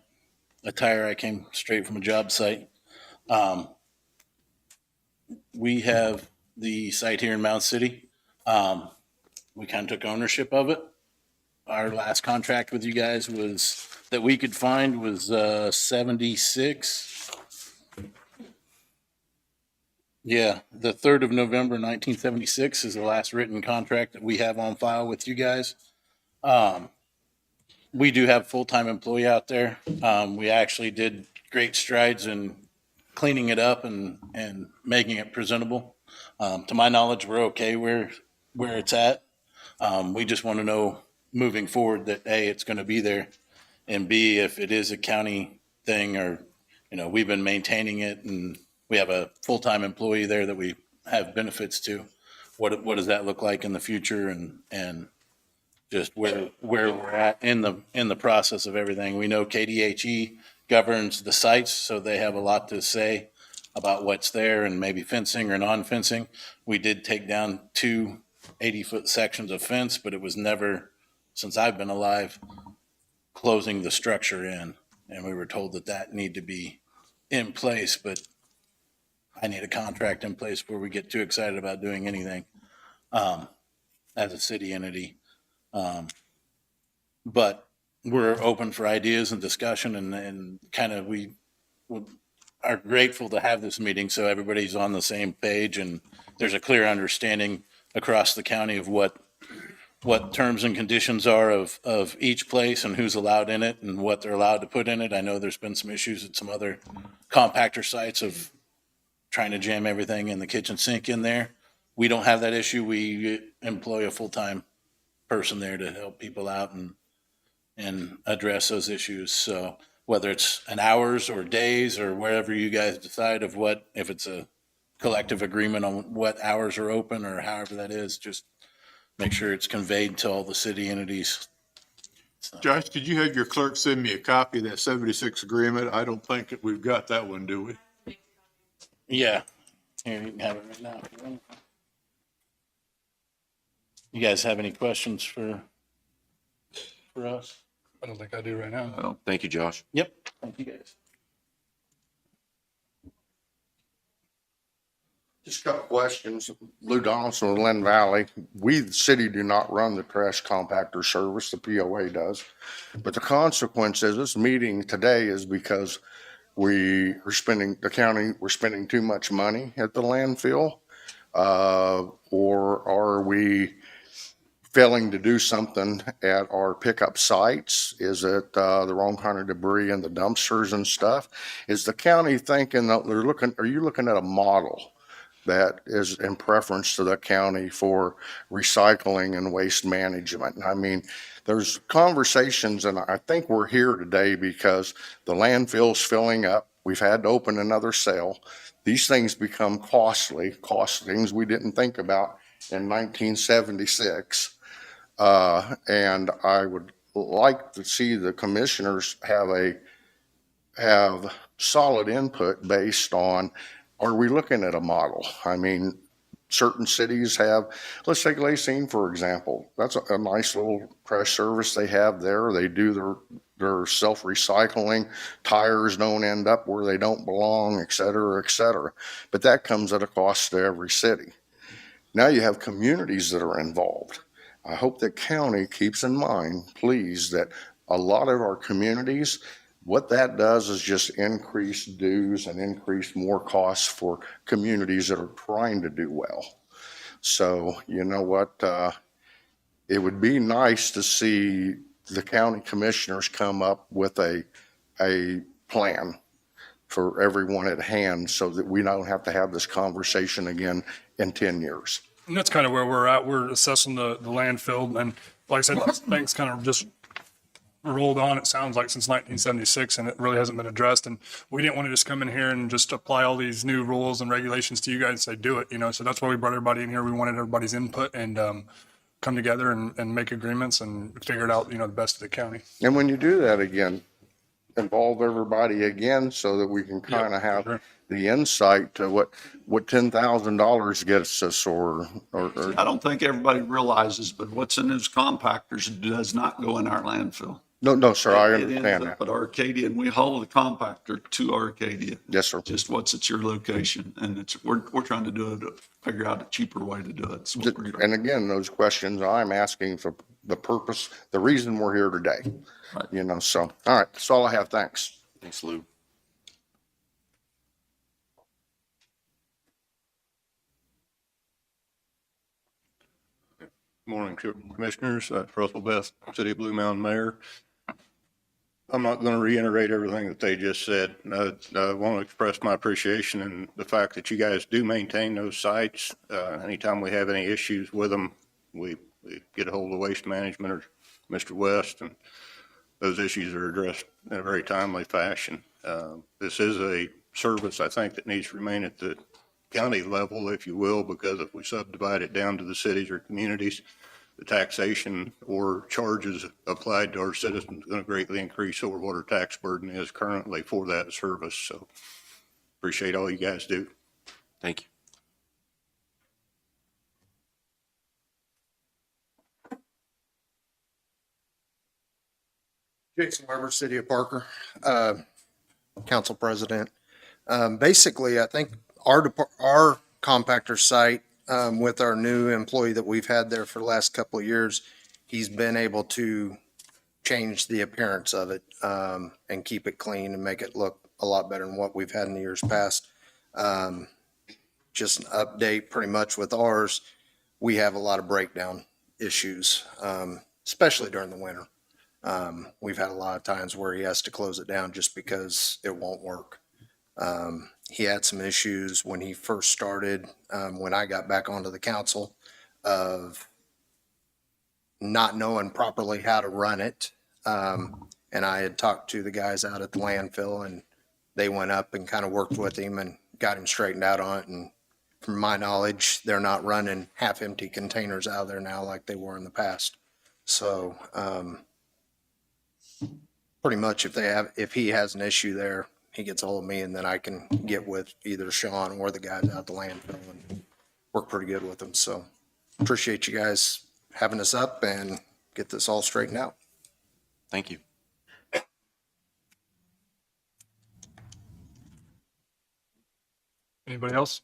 attire. I came straight from a job site. We have the site here in Mountain City. We kind of took ownership of it. Our last contract with you guys was that we could find was 76. Yeah, the 3rd of November, 1976 is the last written contract that we have on file with you guys. We do have a full-time employee out there. We actually did great strides in cleaning it up and making it presentable. To my knowledge, we're okay where it's at. We just want to know moving forward that A, it's going to be there, and B, if it is a county thing or, we've been maintaining it and we have a full-time employee there that we have benefits to. What does that look like in the future and just where we're at in the process of everything. We know KDHE governs the sites, so they have a lot to say about what's there and maybe fencing or non-fencing. We did take down 2 80-foot sections of fence, but it was never, since I've been alive, closing the structure in. And we were told that need to be in place, but I need a contract in place before we get too excited about doing anything as a city entity. But we're open for ideas and discussion and kind of are grateful to have this meeting so everybody's on the same page and there's a clear understanding across the county of what terms and conditions are of each place and who's allowed in it and what they're allowed to put in it. I know there's been some issues at some other compactor sites of trying to jam everything in the kitchen sink in there. We don't have that issue. We employ a full-time person there to help people out and address those issues. So whether it's an hours or days or wherever you guys decide of what, if it's a collective agreement on what hours are open or however that is, just make sure it's conveyed to all the city entities. Josh, could you have your clerk send me a copy of that 76 agreement? I don't think that we've got that one, do we? Yeah. Here, you can have it right now. if you want. You guys have any questions for us? I don't think I do right now. Well, thank you, Josh. Yep. Thank you guys. Just a couple questions. Lou Donaldson with Linn Valley. We, the city, do not run the trash compactor service. The POA does. But the consequence is this meeting today is because we're spending too much money at the landfill. Or are we failing to do something at our pickup sites? Is it the wrong kind of debris in the dumpsters and stuff? Is the county thinking that are you looking at a model that is in preference to the county for recycling and waste management? I mean, there's conversations, and I think we're here today because the landfill's filling up. We've had to open another cell. These things become costly, things we didn't think about in 1976. And I would like to see the commissioners have solid input based on, are we looking at a model? I mean, certain cities have, let's take Lacine, for example. That's a nice little trash service they have there. They do their self-recycling. Tires don't end up where they don't belong, et cetera, et cetera. But that comes at a cost to every city. Now you have communities that are involved. I hope the county keeps in mind, please, that a lot of our communities, what that does is just increase dues and increase more costs for communities that are trying to do well. So, you know what? It would be nice to see the county commissioners come up with a plan for everyone at hand so that we don't have to have this conversation again in 10 years. And that's kind of where we're at. We're assessing the landfill, and like I said, things kind of just rolled on, it sounds like, since 1976, and it really hasn't been addressed. And we didn't want to just come in here and just apply all these new rules and regulations to you guys and say, do it, so that's why we brought everybody in here. We wanted everybody's input and come together and make agreements and figure it out, the best of the county. And when you do that again, involve everybody again so that we can kind of have the insight to what $10,000 gets us or. I don't think everybody realizes, but what's in those compactors does not go in our landfill. No, sir, I It understand ends that. up at Arcadia, and we haul the compactor to Arcadia. Yes, sir. Just what's at your location, and we're trying to do it, figure out a cheaper way to do it. That's what we're trying. And again, those questions I'm asking for the purpose, the reason we're here today. Right. So, all right, that's all I have. Thanks. Thanks, Lou. Morning, Commissioners. Russell Best, City of Blue Mountain Mayor. I'm not going to reiterate everything that they just said. I want to express my appreciation and the fact that you guys do maintain those sites. Anytime we have any issues with them, we get a hold of Waste Management or Mr. West, and those issues are addressed in a very timely fashion. This is a service, I think, that needs to remain at the county level, if you will, because if we subdivide it down to the cities or communities, the taxation or charges applied to our citizens is going to greatly increase over what our tax burden is currently for that service. So appreciate all you guys do. Thank you. Jason Weber, City of Parker, Council President. Basically, I think our compactor site, with our new employee that we've had there for the last couple of years, he's been able to change the appearance of it and keep it clean and make it look a lot better than what we've had in the years past. Just an update, pretty much with ours, we have a lot of breakdown issues, especially during the winter. We've had a lot of times where he has to close it down just because it won't work. He had some issues when he first started, when I got back onto the council, of not knowing properly how to run it. And I had talked to the guys out at the landfill, and they went up and kind of worked with him and got him straightened out on it. And from my knowledge, they're not running half empty containers out of there now like they were in the past. So, pretty much if he has an issue there, he gets hold of me, and then I can get with either Sean or the guys out at the landfill and work pretty good with them. So appreciate you guys having us up and get this all straightened out. Thank you. Anybody else?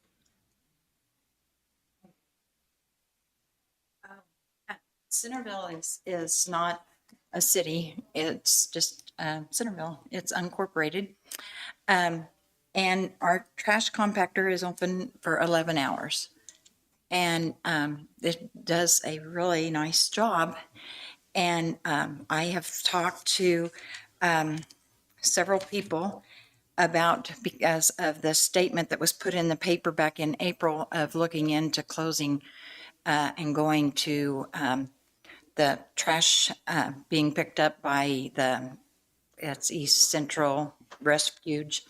Centerville is not a city. It's just Centerville. It's unincorporated. And our trash compactor is open for 11 hours. And it does a really nice job. And I have talked to several people about, because of the statement that was put in the paper back in April of looking into closing and going to the trash being picked up by it's East Central Refuge.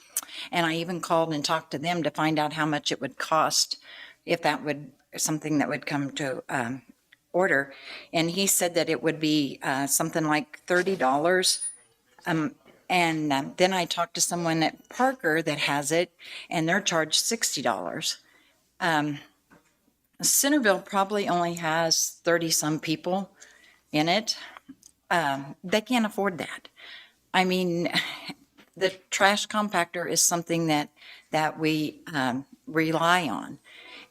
And I even called and talked to them to find out how much it would cost if that would, something that would come to order. And he said that it would be something like $30. And then I talked to someone at Parker that has it, and they're charged $60. Centerville probably only has 30-some people in it. They can't afford that. I mean, the trash compactor is something that we rely on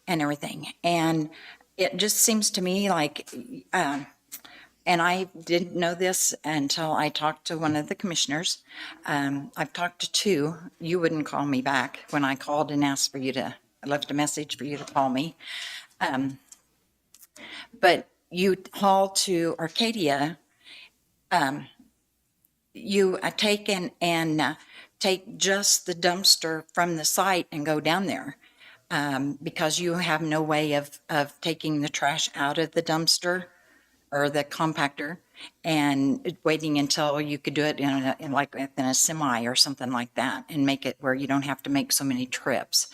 and everything. And it just seems to me like, and I didn't know this until I talked to one of the commissioners. I've talked to two. You wouldn't call me back when I called and asked for you to, I left a message for you to call me. But you haul to Arcadia, you take and take just the dumpster from the site and go down there, because you have no way of taking the trash out of the dumpster or the compactor and waiting until you could do it in like within a semi or something like that and make it where you don't have to make so many trips.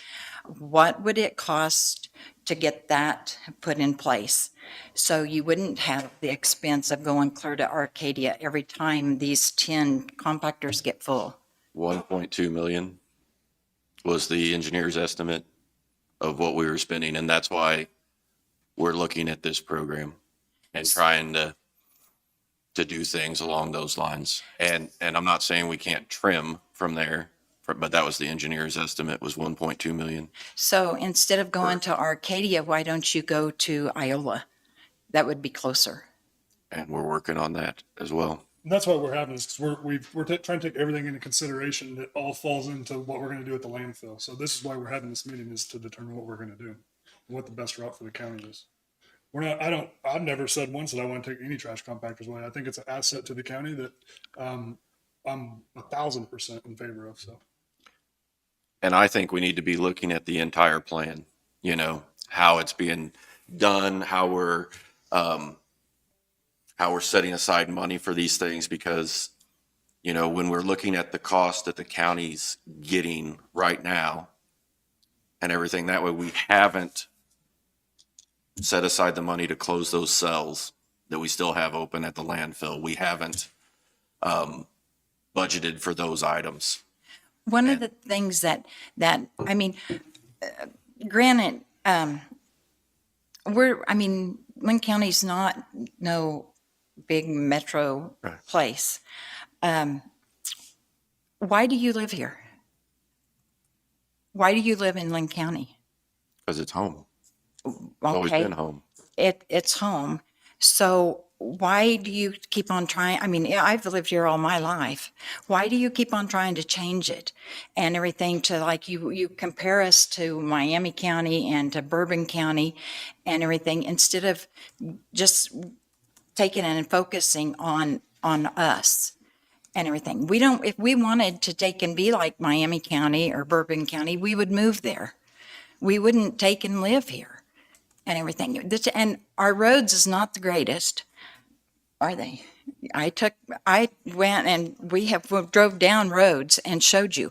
What would it cost to get that put in place so you wouldn't have the expense of going clear to Arcadia every time these 10 compactors get full? 1.2 million was the engineer's estimate of what we were spending, and that's why we're looking at this program and trying to do things along those lines. And I'm not saying we can't trim from there, but that was the engineer's estimate, was 1.2 million. So instead of going to Arcadia, why don't you go to Iola? That would be closer. And we're working on that as well. And that's why we're having this, because we're trying to take everything into consideration that all falls into what we're going to do at the landfill. So this is why we're having this meeting, is to determine what we're going to do and what the best route for the county is. I've never said once that I want to take any trash compactors away. I think it's an asset to the county that I'm 1,000% in favor of. So. And I think we need to be looking at the entire plan, how it's being done, how we're setting aside money for these things, because, when we're looking at the cost that the county's getting right now and everything, that way we haven't set aside the money to close those cells that we still have open at the landfill. We haven't budgeted for those items. One of the things that I mean, granted, Linn County's not no big metro place. Why do you live here? Why do you live in Linn County? Because it's home. It's always been home. It's home. So why do you keep on trying? I mean, I've lived here all my life. Why do you keep on trying to change it and everything to like you compare us to Miami County and to Bourbon County and everything instead of just taking it and focusing on us and everything. We don't, if we wanted to take and be like Miami County or Bourbon County, we would move there. We wouldn't take and live here and everything. And our roads is not the greatest, are they? I went and we drove down roads and showed you.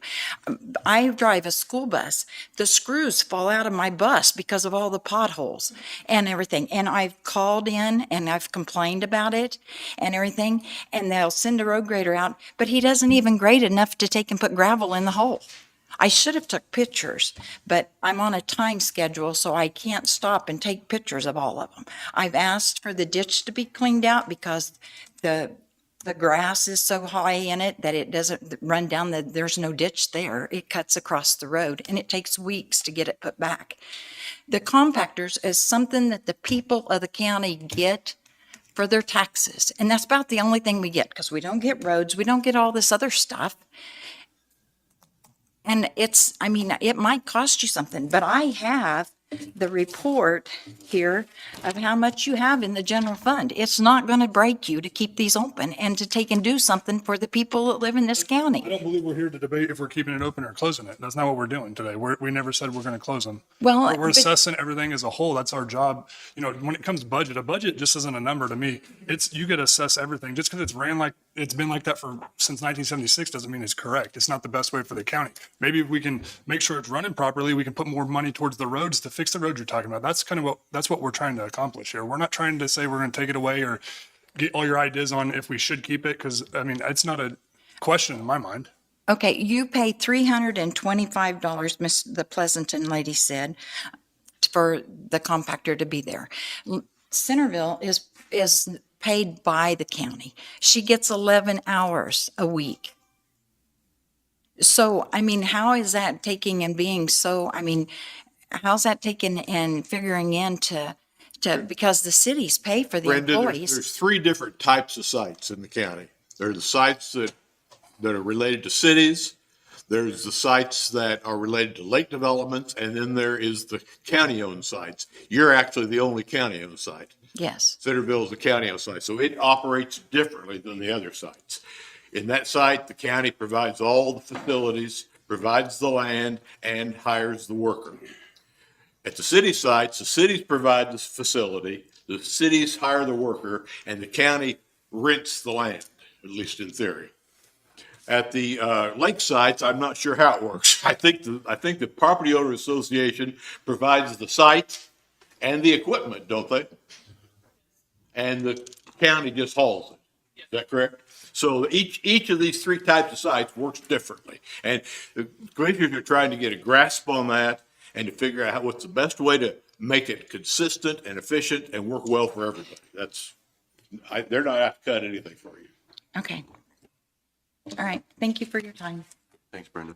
I drive a school bus. The screws fall out of my bus because of all the potholes and everything. And I've called in and I've complained about it and everything. And they'll send a road grader out, but he doesn't even grade enough to take and put gravel in the hole. I should have took pictures, but I'm on a time schedule, so I can't stop and take pictures of all of them. I've asked for the ditch to be cleaned out because the grass is so high in it that it doesn't run down there's no ditch there. It cuts across the road and it takes weeks to get it put back. The compactors is something that the people of the county get for their taxes. And that's about the only thing we get because we don't get roads. We don't get all this other stuff. And I mean, it might cost you something, but I have the report here of how much you have in the general fund. It's not going to break you to keep these open and to take and do something for the people that live in this I county. don't believe we're here to debate if we're keeping it open or closing it. That's not what we're doing today. We never said we're going to close them. Well, We're but- assessing everything as a whole. That's our job. You know, when it comes to budget, a budget just isn't a number to me. You got to assess everything. Just because it's been like that since 1976 doesn't mean it's correct. It's not the best way for the county. Maybe if we can make sure it's running properly, we can put more money towards the roads to fix the roads you're talking about. That's what we're trying to accomplish here. We're not trying to say we're going to take it away or get all your ideas on if we should keep it, because I mean it's not a question in my mind. Okay, you pay $325, Miss the Pleasanton lady said, for the compactor to be there. Centerville is paid by the county. She gets 11 hours a week. So, I mean, how is that taking and being so, I mean, how's that taken and figuring into, because the cities pay for the Brenda, employees? there's three different types of sites in the county. There are the sites that are related to cities. There's the sites that are related to lake developments, and then there is the county-owned sites. You're actually the only county-owned site. Yes. Centerville is the county-owned site, so it operates differently than the other sites. In that site, the county provides all the facilities, provides the land, and hires the worker. At the city sites, the cities provide the facility, the cities hire the worker, and the county rents the land, at least in theory. At the lake sites, I'm not sure how it works. I think the property owner association provides the site and the equipment, don't they? And the county just hauls it. Is that correct? So each of these three types of sites works differently. And the commissioners are trying to get a grasp on that and to figure out what's the best way to make it consistent and efficient and work well for everybody. They're not out to cut anything for you. Okay. All right. Thank you for your time. Thanks, Brenda.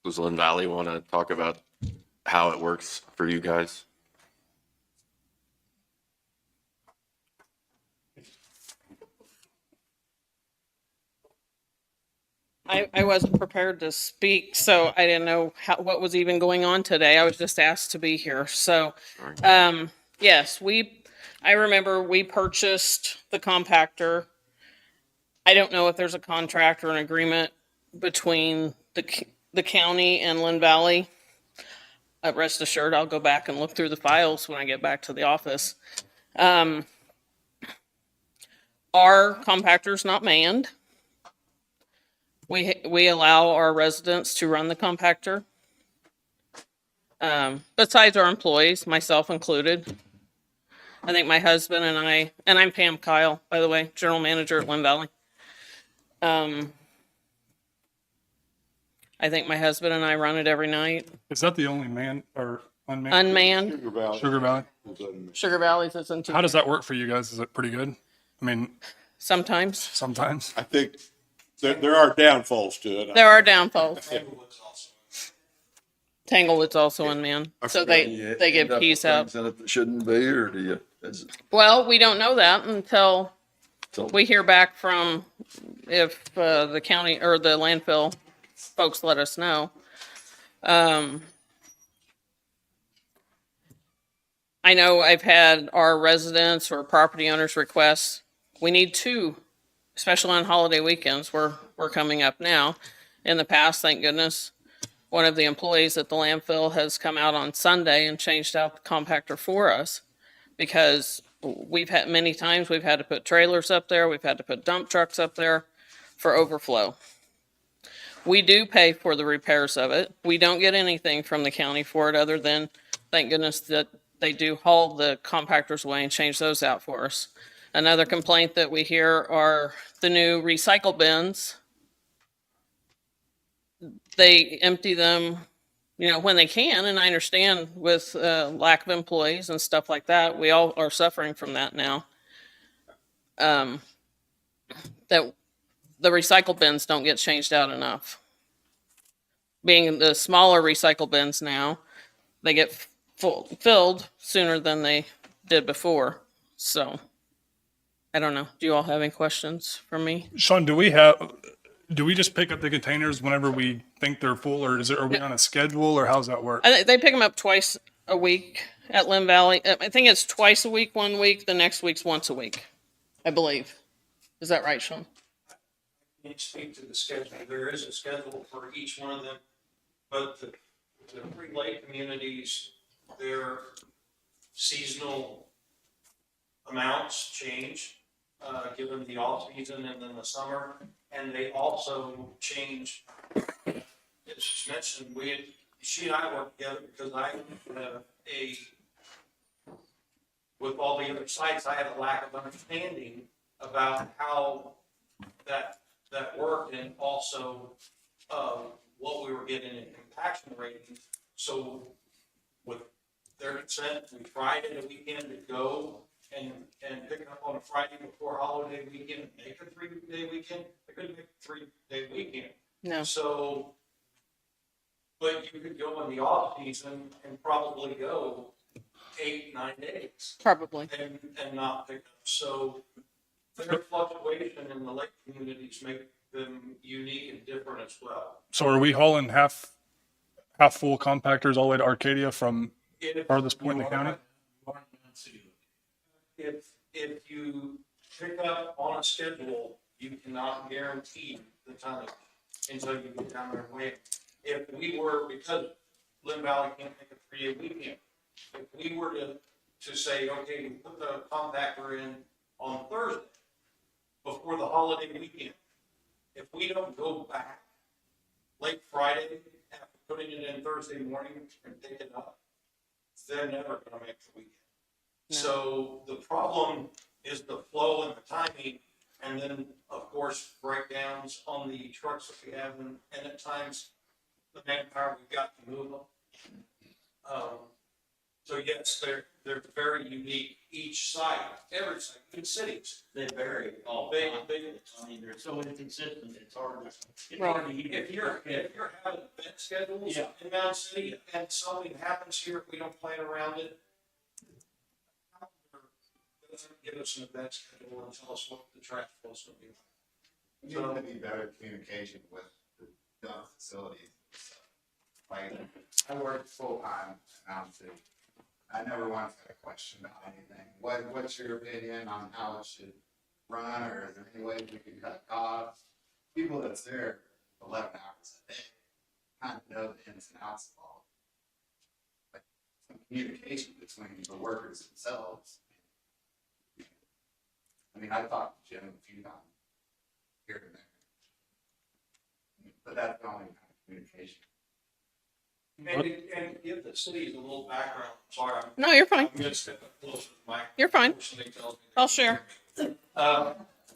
Does Linn Valley want to talk about how it works for you guys? I wasn't prepared to speak, so I didn't know what was even going on today. I was just asked to be here. So, yes, I remember we purchased the compactor. I don't know if there's a contract or an agreement between the county and Linn Valley. Rest assured, I'll go back and look through the files when I get back to the office. Our compactor's not manned. We allow our residents to run the compactor. Besides our employees, myself included. I think my husband and I'm Pam Kyle, by the way, general manager at Linn Valley. I think my husband and I run it every night. Is that the only man or unmanned? Unmanned. Sugar Valley. Sugar Valley's isn't. How does that work for you guys? Is it pretty good? I mean, sometimes. I think there are downfalls to it. There are downfalls. Tanglewood's also unmanned, so they give keys out. And if it shouldn't be, or do you? Well, we don't know that until we hear back from if the county or the landfill folks let us know. I know I've had our residents or property owners request, we need 2, especially on holiday weekends. We're coming up now. In the past, thank goodness, one of the employees at the landfill has come out on Sunday and changed out the compactor for us, because we've had many times we've had to put trailers up there, we've had to put dump trucks up there for overflow. We do pay for the repairs of it. We don't get anything from the county for it, other than, thank goodness, that they do haul the compactors away and change those out for us. Another complaint that we hear are the new recycle bins. They empty them, when they can, and I understand with lack of employees and stuff like that, we all are suffering from that now. That the recycle bins don't get changed out enough. Being the smaller recycle bins now, they get filled sooner than they did before. So, I don't know. Do you all have any questions for me? Sean, do we just pick up the containers whenever we think they're full, or are we on a schedule, or how's that work? They pick them up twice a week at Linn Valley. I think it's twice a week, 1 week. The next week's once a week, I believe. Is that right, Sean? I can't speak to the schedule. There is a schedule for each one of them, but the 3 lake communities, their seasonal amounts change, given the off season and then the summer, and they also change. As mentioned, she and I work together because I have with all the other sites, I had a lack of understanding about how that worked, and also what we were getting in compaction rating. So with their consent, we tried it a weekend to go and pick it up on a Friday before holiday weekend, make a 3-day weekend. I couldn't make a 3-day weekend. No. So, but you could go in the off season and probably go 8-9 days. Probably. And not pick up. So their fluctuation in the lake communities make them unique and different as well. So are we hauling half full compactors all the way to Arcadia from farthest point in the county? If you pick up on a schedule, you cannot guarantee the tonnage until you get down there and weigh it. If we were, because Linn Valley can't make a 3-day weekend, if we were to say, okay, we put the compactor in on Thursday before the holiday weekend, if we don't go back late Friday after putting it in Thursday morning and pick it up, they're never gonna make the weekend. No. So the problem is the flow and the timing, and then of course breakdowns on the trucks that we have, and at times the manpower we've got to move them. So yes, they're very unique. Each site, every site, even cities, they vary all the time. I mean, they're so inconsistent. It's hard to. If you're having event schedules in Mountain City and something happens here, if we don't plan around it, doesn't give us an event schedule and tell us what the trash flow is going to be like. You need to be better communication with the dump facilities. Like, I work full time in Mountain City. I never once had a question about anything. What's your opinion on how it should run, or is there any way we can cut costs? People that's there 11 hours a day kind of know the ins and outs of all. Like, some communication between the workers themselves. I mean, I talked to Jim a few times here and there, but that's the only kind of communication. And give the cities a little background. Sorry. No, you're fine. I'm going to step up closer to the mic. You're fine. I'll share. To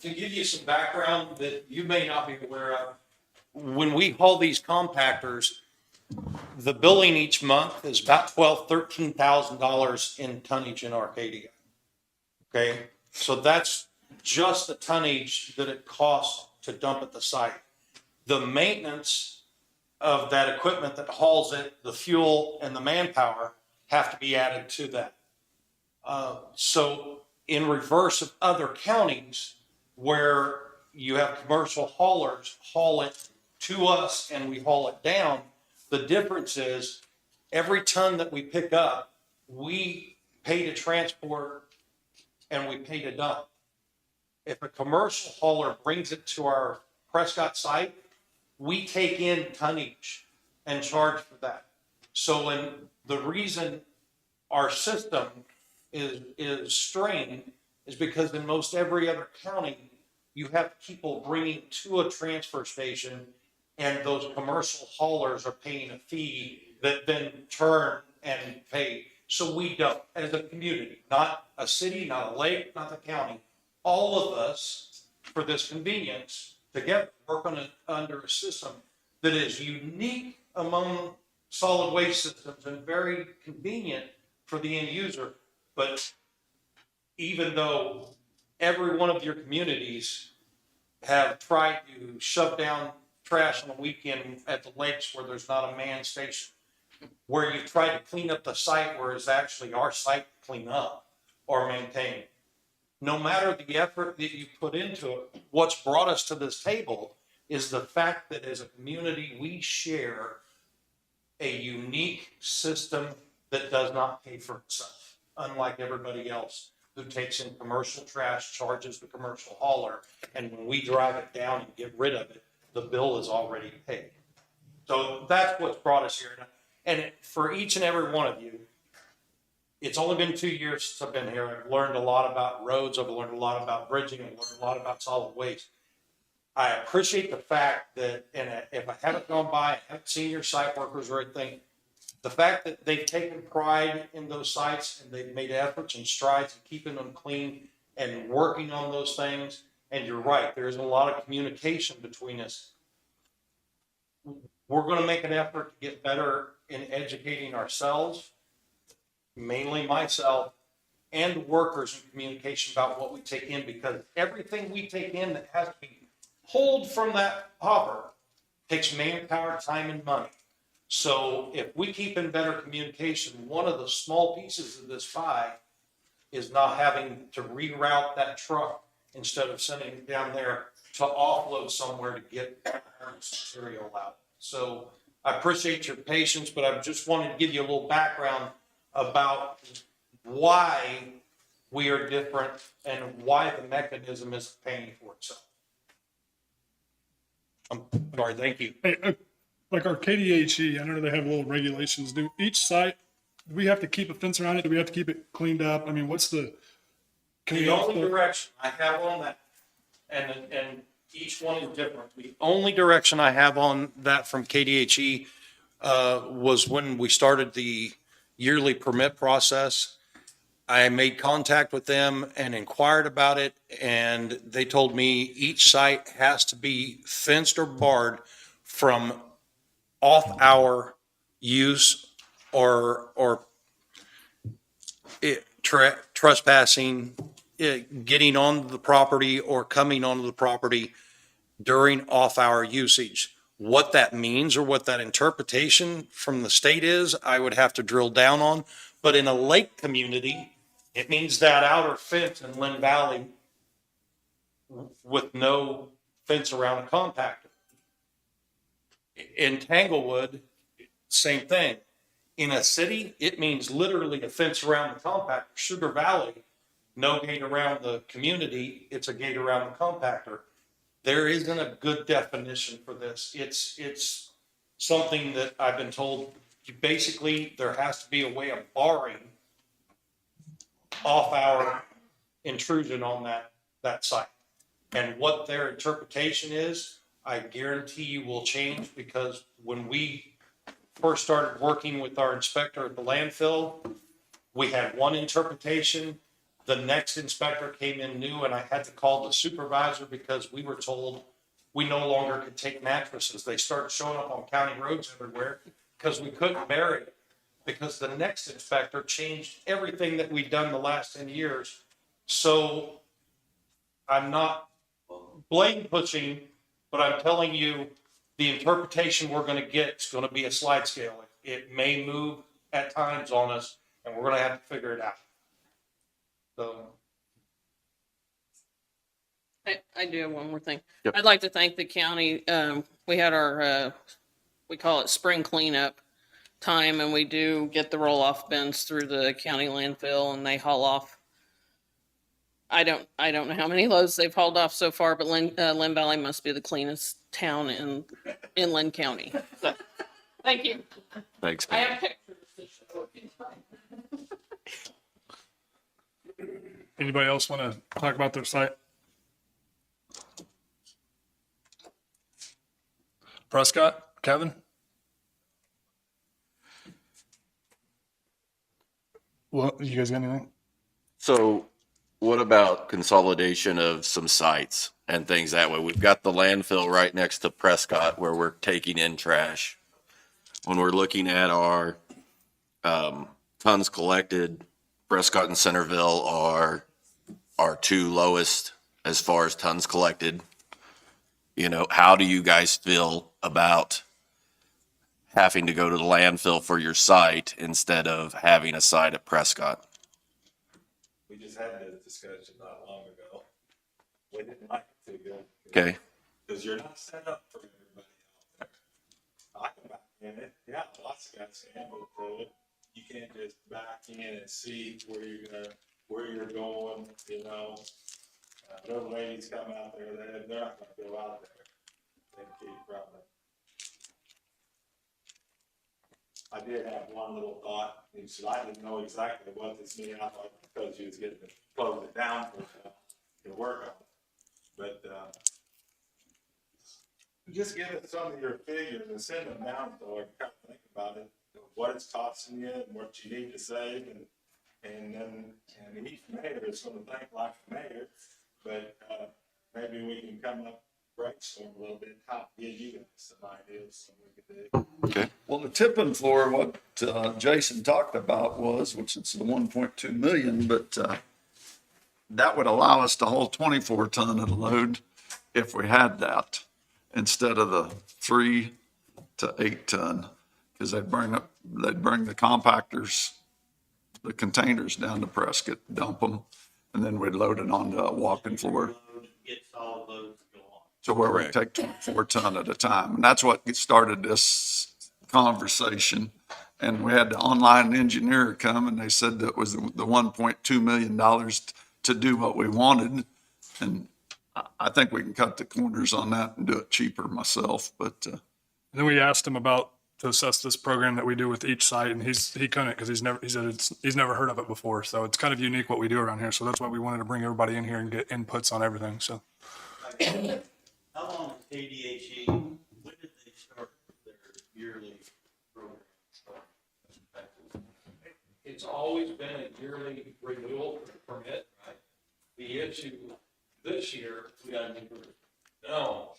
give you some background that you may not be aware of, when we haul these compactors, the billing each month is about $12,000–13,000 in tonnage in Arcadia. Okay, so that's just the tonnage that it costs to dump at the site. The maintenance of that equipment that hauls it, the fuel and the manpower have to be added to that. So in reverse of other counties where you have commercial haulers haul it to us and we haul it down, the difference is every ton that we pick up, we pay to transport and we pay to dump. If a commercial hauler brings it to our Prescott site, we take in tonnage and charge for that. So when the reason our system is strained is because in most every other county, you have people bringing to a transfer station and those commercial haulers are paying a fee that then turn and pay. So we don't, as a community, not a city, not a lake, not the county, all of us, for this convenience, together work on under a system that is unique among solid waste systems and very convenient for the end user. But even though every one of your communities have tried to shove down trash on the weekend at the lakes where there's not a manned station, where you try to clean up the site where it's actually our site to clean up or maintain. No matter the effort that you put into it, what's brought us to this table is the fact that as a community, we share a unique system that does not pay for itself, unlike everybody else who takes in commercial trash, charges the commercial hauler, and when we drive it down and get rid of it, the bill is already paid. So that's what's brought us here. And for each and every one of you, it's only been 2 years since I've been here. I've learned a lot about roads. I've learned a lot about bridging. I've learned a lot about solid waste. I appreciate the fact that, and if I haven't gone by, I haven't seen your site workers or anything, the fact that they've taken pride in those sites and they've made efforts and strides in keeping them clean and working on those things. And you're right, there's a lot of communication between us. We're going to make an effort to get better in educating ourselves, mainly myself, and workers in communication about what we take in, because everything we take in that has to be pulled from that hopper takes manpower, time, and money. So if we keep in better communication, one of the small pieces of this pie is not having to reroute that truck instead of sending it down there to offload somewhere to get material out. So I appreciate your patience, but I just wanted to give you a little background about why we are different and why the mechanism is paying for itself. I'm sorry, thank you. Hey, like our KDHE, I know they have little regulations. Do each site, do we have to keep a fence around it? Do we have to keep it cleaned up? I mean, what's the? The only direction I have on that, and each one is different. The only direction I have on that from KDHE was when we started the yearly permit process. I made contact with them and inquired about it, and they told me each site has to be fenced or barred from off-hour use or trespassing, getting onto the property or coming onto the property during off-hour usage. What that means or what that interpretation from the state is, I would have to drill down on. But in a lake community, it means that outer fence in Linn Valley with no fence around a compactor. In Tanglewood, same thing. In a city, it means literally a fence around the compactor. Sugar Valley, no gate around the community, it's a gate around the compactor. There isn't a good definition for this. It's something that I've been told, basically there has to be a way of barring off-hour intrusion on that site. And what their interpretation is, I guarantee you will change, because when we first started working with our inspector at the landfill, we had one interpretation. The next inspector came in new, and I had to call the supervisor because we were told we no longer could take mattresses. They started showing up on county roads everywhere because we couldn't bury it, because the next inspector changed everything that we'd done the last 10 years. So I'm not blame pushing, but I'm telling you, the interpretation we're gonna get is gonna be a slide scale. It may move at times on us, and we're gonna have to figure it out. So, I do have one more thing. Yep. I'd like to thank the county. We had our, we call it spring cleanup time, and we do get the roll-off bins through the county landfill, and they haul off. I don't know how many loads they've hauled off so far, but Linn Valley must be the cleanest town in Linn County. So, thank you. Thanks, I man. have pictures to show. Anybody else want to talk about their site? Prescott, Kevin? Well, you guys got anything? So what about consolidation of some sites and things that way? We've got the landfill right next to Prescott where we're taking in trash. When we're looking at our tons collected, Prescott and Centerville are our two lowest as far as tons collected. You know, how do you guys feel about having to go to the landfill for your site instead of having a site at Prescott? We just had this discussion not long ago. We didn't like it too good. Okay. Because you're not set up for everybody out there. I can back in it. Yeah, lots of guys can, but you can't just back in and see where you're going, you know. Those ladies come out there, they're not gonna go out there. They keep running. I did have one little thought. He said, I didn't know exactly what this meant. I thought because you was getting to close it down to work on it. But just give us some of your figures and send them down so I can kind of think about it, what it's costing you and what you need to save. And then each mayor is going to think like the mayor. But maybe we can come up, brainstorm a little bit, how to give you guys some ideas we could do. Okay. Well, the tipping for what Jason talked about was, which is the 1.2 million, but that would allow us to hold 24 ton of a load if we had that instead of the 3 to 8 ton, because they'd bring the compactors, the containers down to Prescott, dump them, and then we'd load it onto a walking floor. Get solid loads to go on. So where we take 24 ton at a time. And that's what started this conversation. And we had the online engineer come and they said that was the $1.2 million to do what we wanted. And I think we can cut the corners on that and do it cheaper myself, but. Then we asked him about to assess this program that we do with each site, and he couldn't because he said he's never heard of it before. So it's kind of unique what we do around here. So that's why we wanted to bring everybody in here and get inputs on everything. So. How long is KDHE, when did they start their yearly program? it's always been a yearly renewal for the permit. Right. The issue this year, we got a new permit. No,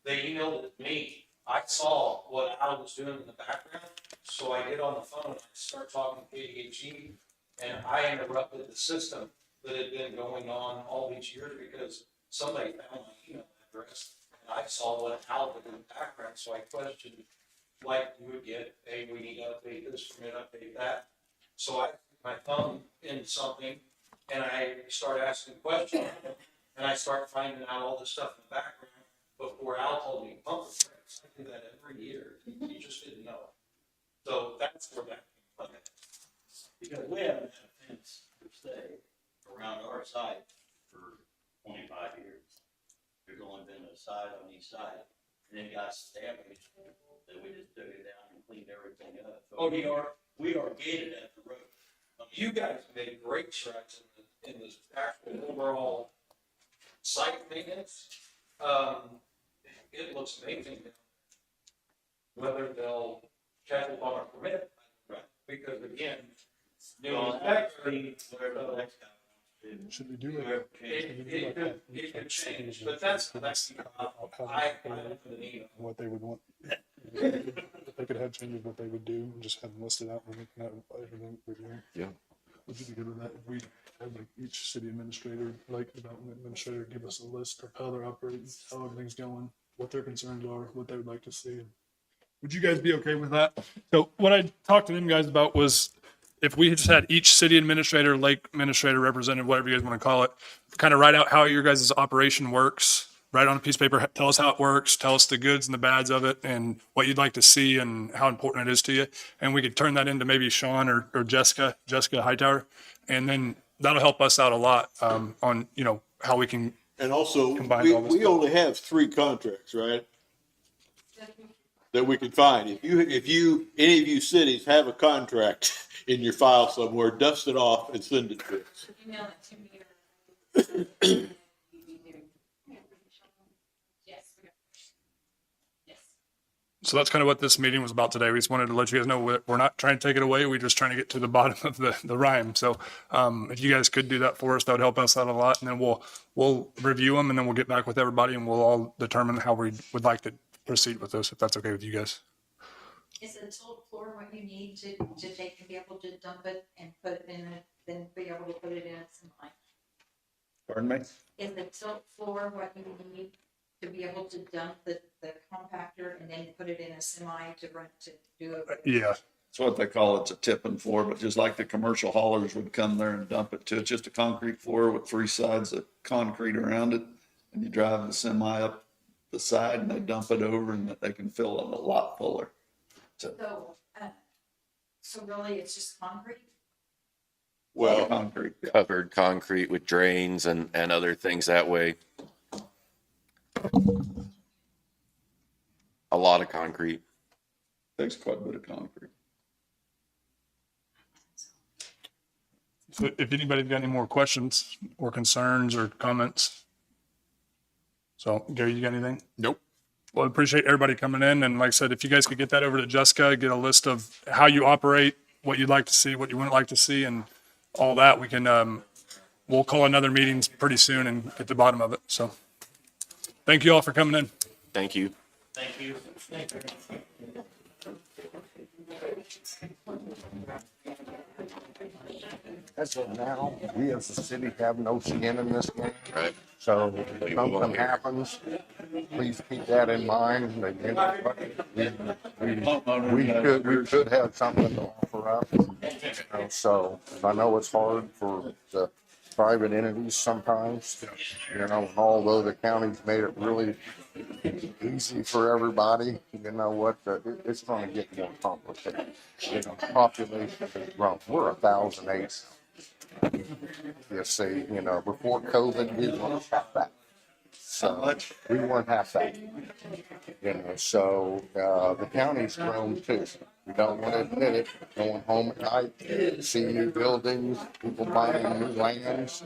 they emailed it to me. I saw what Al was doing in the background, so I get on the phone and I start talking to KDHE, and I interrupted the system that had been going on all these years because somebody found my email address, and I saw what Al did in the background, so I questioned, like you would get, hey, we need to update this permit, update that. So I put my thumb in something, and I start asking questions, and I start finding out all this stuff in the background before Al told me, pump the brakes. I do that every year. You just didn't know. So that's where that came from. Because we haven't had a fence per se around our site for 25 years. There's only been a side on each side. And it got damaged, then we just took it down and cleaned everything up. So we are gated at the road. You guys made great strides in the actual overall site maintenance. It looks amazing. Whether they'll catch up on a permit, right? Because again, new inspection, whatever the next guy wants to Should we do it? it could change, but that's I what they would want. If they could have changes, what they would do, and just have them listed out and we can have everything we're doing. Yeah. Would you be good with that? If we have like each city administrator, like development administrator, give us a list of how they're operating, how everything's going, what their concerns are, what they would like to see. Would you guys be okay with that? So what I talked to them guys about was if we just had each city administrator, lake administrator, representative, whatever you guys want to call it, kind of write out how your guys' operation works, write on a piece of paper, tell us how it works, tell us the goods and the bads of it and what you'd like to see and how important it is to you. And we could turn that into maybe Sean or Jessica Hightower. And then that'll help us out a lot on, you know, how we can. And also, Combine all this we stuff. only have 3 contracts, right? That we can find. If any of you cities have a contract in your file somewhere, dust it off and send it to us. So that's kind of what this meeting was about today. We just wanted to let you guys know we're not trying to take it away. We're just trying to get to the bottom of the rhyme. So if you guys could do that for us, that would help us out a lot. And then we'll review them and then we'll get back with everybody and we'll all determine how we would like to proceed with this, if that's okay with you guys. Is the tilt floor what you need to take and be able to dump it and put it in it, then be able to put it in a semi? Pardon me? Is the tilt floor what you need to be able to dump the compactor and then put it in a semi to run to do it? Yeah. That's what they call it's a tipping floor, but just like the commercial haulers would come there and dump it too. It's just a concrete floor with 3 sides of concrete around it. And you drive the semi up the side and they dump it over and they can fill it a lot fuller. So really it's just concrete? Well, Concrete. covered concrete with drains and other things that way. A lot of concrete. Takes quite a bit of concrete. So if anybody's got any more questions or concerns or comments. So Gary, you got anything? Nope. Well, I appreciate everybody coming in. And like I said, if you guys could get that over to Jessica, get a list of how you operate, what you'd like to see, what you wouldn't like to see, and all that, we can, we'll call another meeting pretty soon and get to the bottom of it. So thank you all for coming in. Thank you. Thank you. Thank you. As of now, we as a city have no skin in this game. Right. So if something happens, please keep that in mind. We could have something to offer up. So I know it's hard for the private entities sometimes, although the county's made it really easy for everybody, it's going to get more complicated. Population has grown. We're 1,008. You see, before COVID, we weren't half that. So we weren't half that. So the county's grown too. We don't want to admit it. Going home at night, see new buildings, people buying new lands.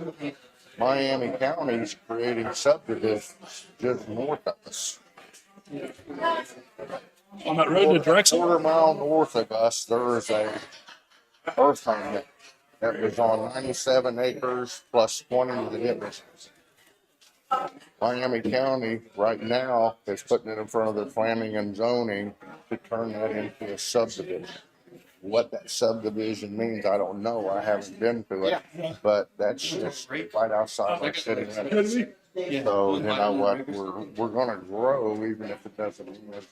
Miami County's creating subdivisions just north of us. On that road to Drexel? Quarter mile north of us, there is a earth home that was on 97 acres plus 20 that it was. Miami County right now is putting it in front of the planning and zoning to turn that into a subdivision. What that subdivision means, I don't know. I haven't been to it, but that's just right outside our city limits. So you know what? We're going to grow even if it doesn't mean it's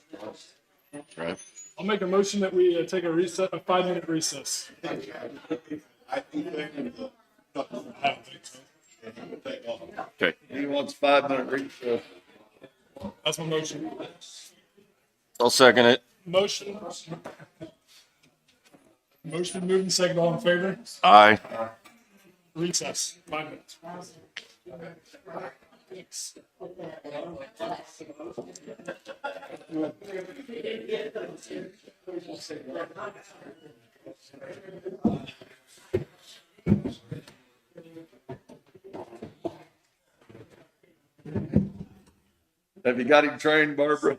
Right. I'll make a motion that we take a 5-minute recess. I think I don't think so. Okay. He wants 5-minute recess. That's my motion. I'll second it. Motion moved and second. All in favor? Aye. Recess. 5 minutes. Have you got him trained, Barbara?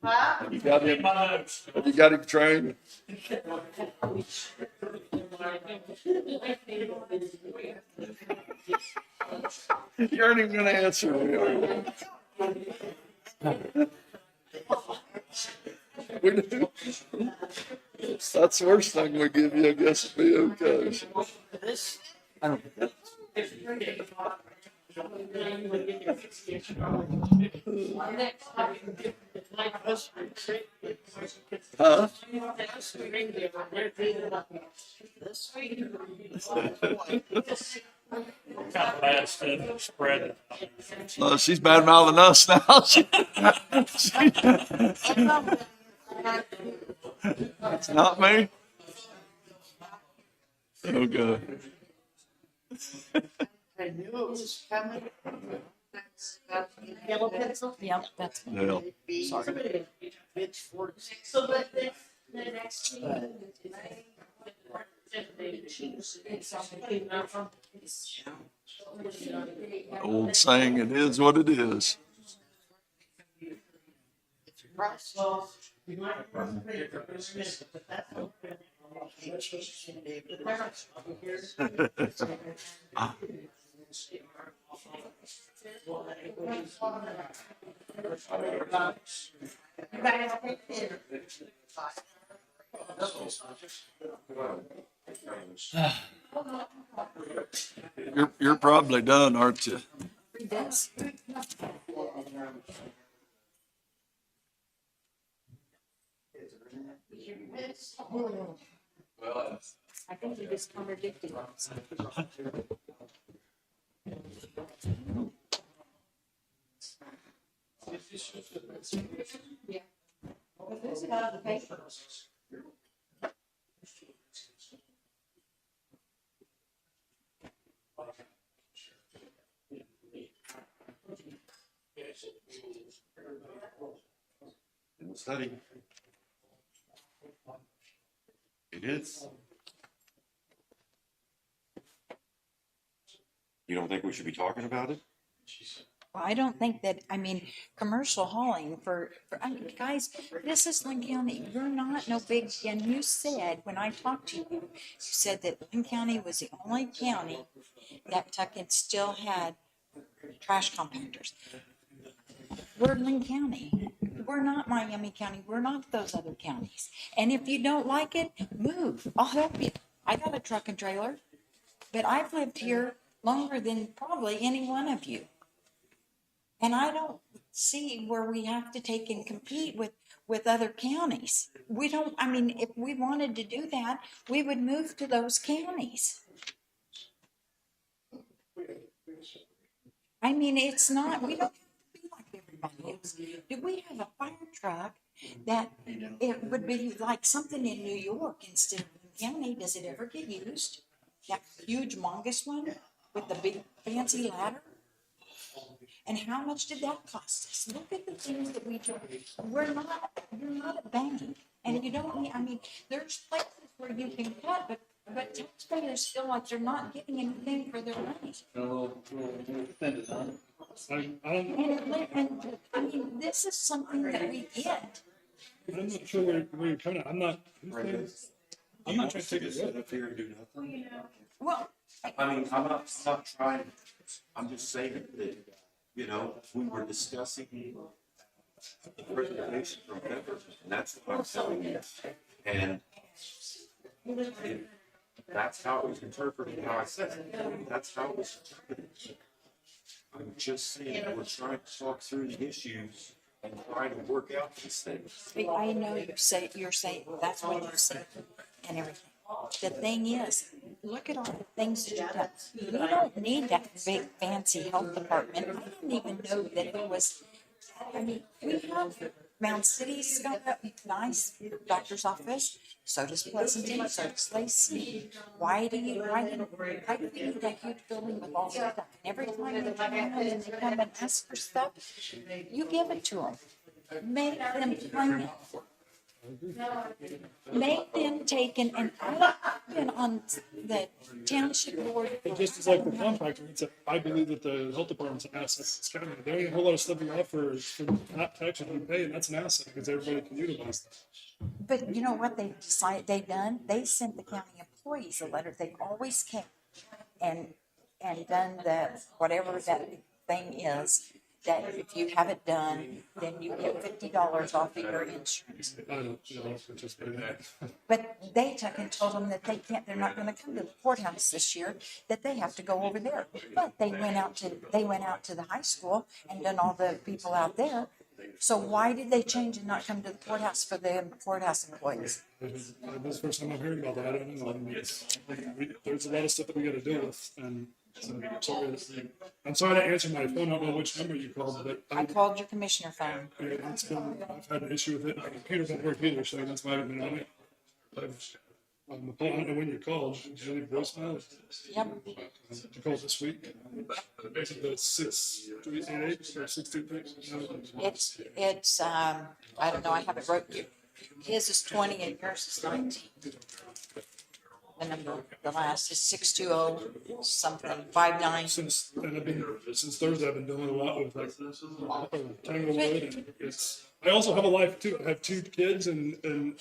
Have you got him trained? You aren't even gonna answer me. We do. That's the worst thing we give you, I guess, it'd be okay. Huh? No, she's bad mouthing us now. It's not me. Oh, God. I knew it was coming. Yellow pencil? Yep, that's. Yeah. Sorry. So, but the next Old saying, it is what it is. You're probably done, aren't you? Yes. I think you just contradicted us. Yeah. Well, this is out of the paper. In the study. It is. You don't think we should be talking about it? Well, I don't think that, I mean, commercial hauling I mean, guys, this is Linn County. You're not no big, and you said, when I talked to you, you said that Linn County was the only county that Tuckett still had trash compactors. We're Linn County. We're not Miami County. We're not those other counties. And if you don't like it, move. I'll help you. I got a truck and trailer, but I've lived here longer than probably any one of you. And I don't see where we have to take and compete with other counties. We don't, I mean, if we wanted to do that, we would move to those counties. I mean, it's not, we don't have to be like everybody else. Do we have a fire truck that it would be like something in New York instead of Linn County? Does it ever get used? That huge mongoose one with the big fancy ladder? And how much did that cost us? Look at the things that we do. You're not a bank. And you don't need, I mean, there's places where you can cut, but taxpayers feel like they're not getting anything for their money. And I mean, this is something that we get. I'm not sure where you're coming at. I'm not trying to take it away. Up here and do nothing. Well, I mean, I'm not trying, I'm just saying that, you know, we were discussing the presentation from Denver, and that's what I'm telling you. And that's how it was interpreted, how I said it. That's how it was interpreted. I'm just saying, we're trying to talk through the issues and trying to work out these things. I know you're saying, that's what you say and everything. The thing is, look at all the things that you've done. You don't need that big fancy health department. I didn't even know that it was, I mean, we have, Mound City's got a nice doctor's office. So does Pleasanton, so does Lacey. Why do we need that huge building with all that stuff? And every time they come in and they come and ask for stuff, you give it to them. Make them claim it. Make them take and I've been on the township board. But just as like the compactor, I believe that the health department's an asset to this county. There ain't a whole lot of stuff we offer for not taxes we pay, and that's an asset because everybody can utilize that. But you know what they've done? They sent the county employees a letter. They've always came and done the, whatever that thing is, that if you have it done, then you get $50 off of your insurance. I don't, participate in that. But they took and told them that they can't, they're not gonna come to the courthouse this year, that they have to go over there. But they went out to the high school and done all the people out there. So why did they change and not come to the courthouse for the courthouse employees? This is the first time I'm hearing about that. I don't know. I mean, there's a lot of stuff that we gotta deal with, and so I'm sorry to answer my phone. I don't know which number you called, but I called your commissioner phone. I've had an issue with it. My computer doesn't work either, so that's why I haven't been on it. On the phone, I don't know when you called. Did you leave voicemail? Yep. Did you call this week? Is it the 688 or 623? It's, I don't know, I have it wrote, his is 20 and yours is 19. The number, the last is 620 something, 59. Since Thursday, I've been doing a lot with like Tanglewood, and I also have a life too. I have 2 kids and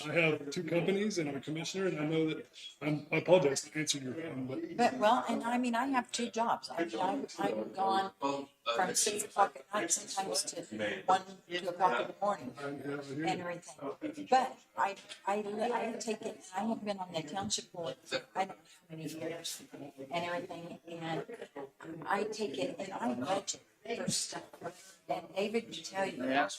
I have 2 companies and I'm a commissioner, and I know that I apologize for answering your phone, But, well, and I mean, I have 2 jobs. I've gone from 6 o'clock at night sometimes to 1, 2 o'clock in the morning and everything. But I take it, I have been on the township board for I don't know how many years and everything, and I take it and I budget for stuff. And David can tell you that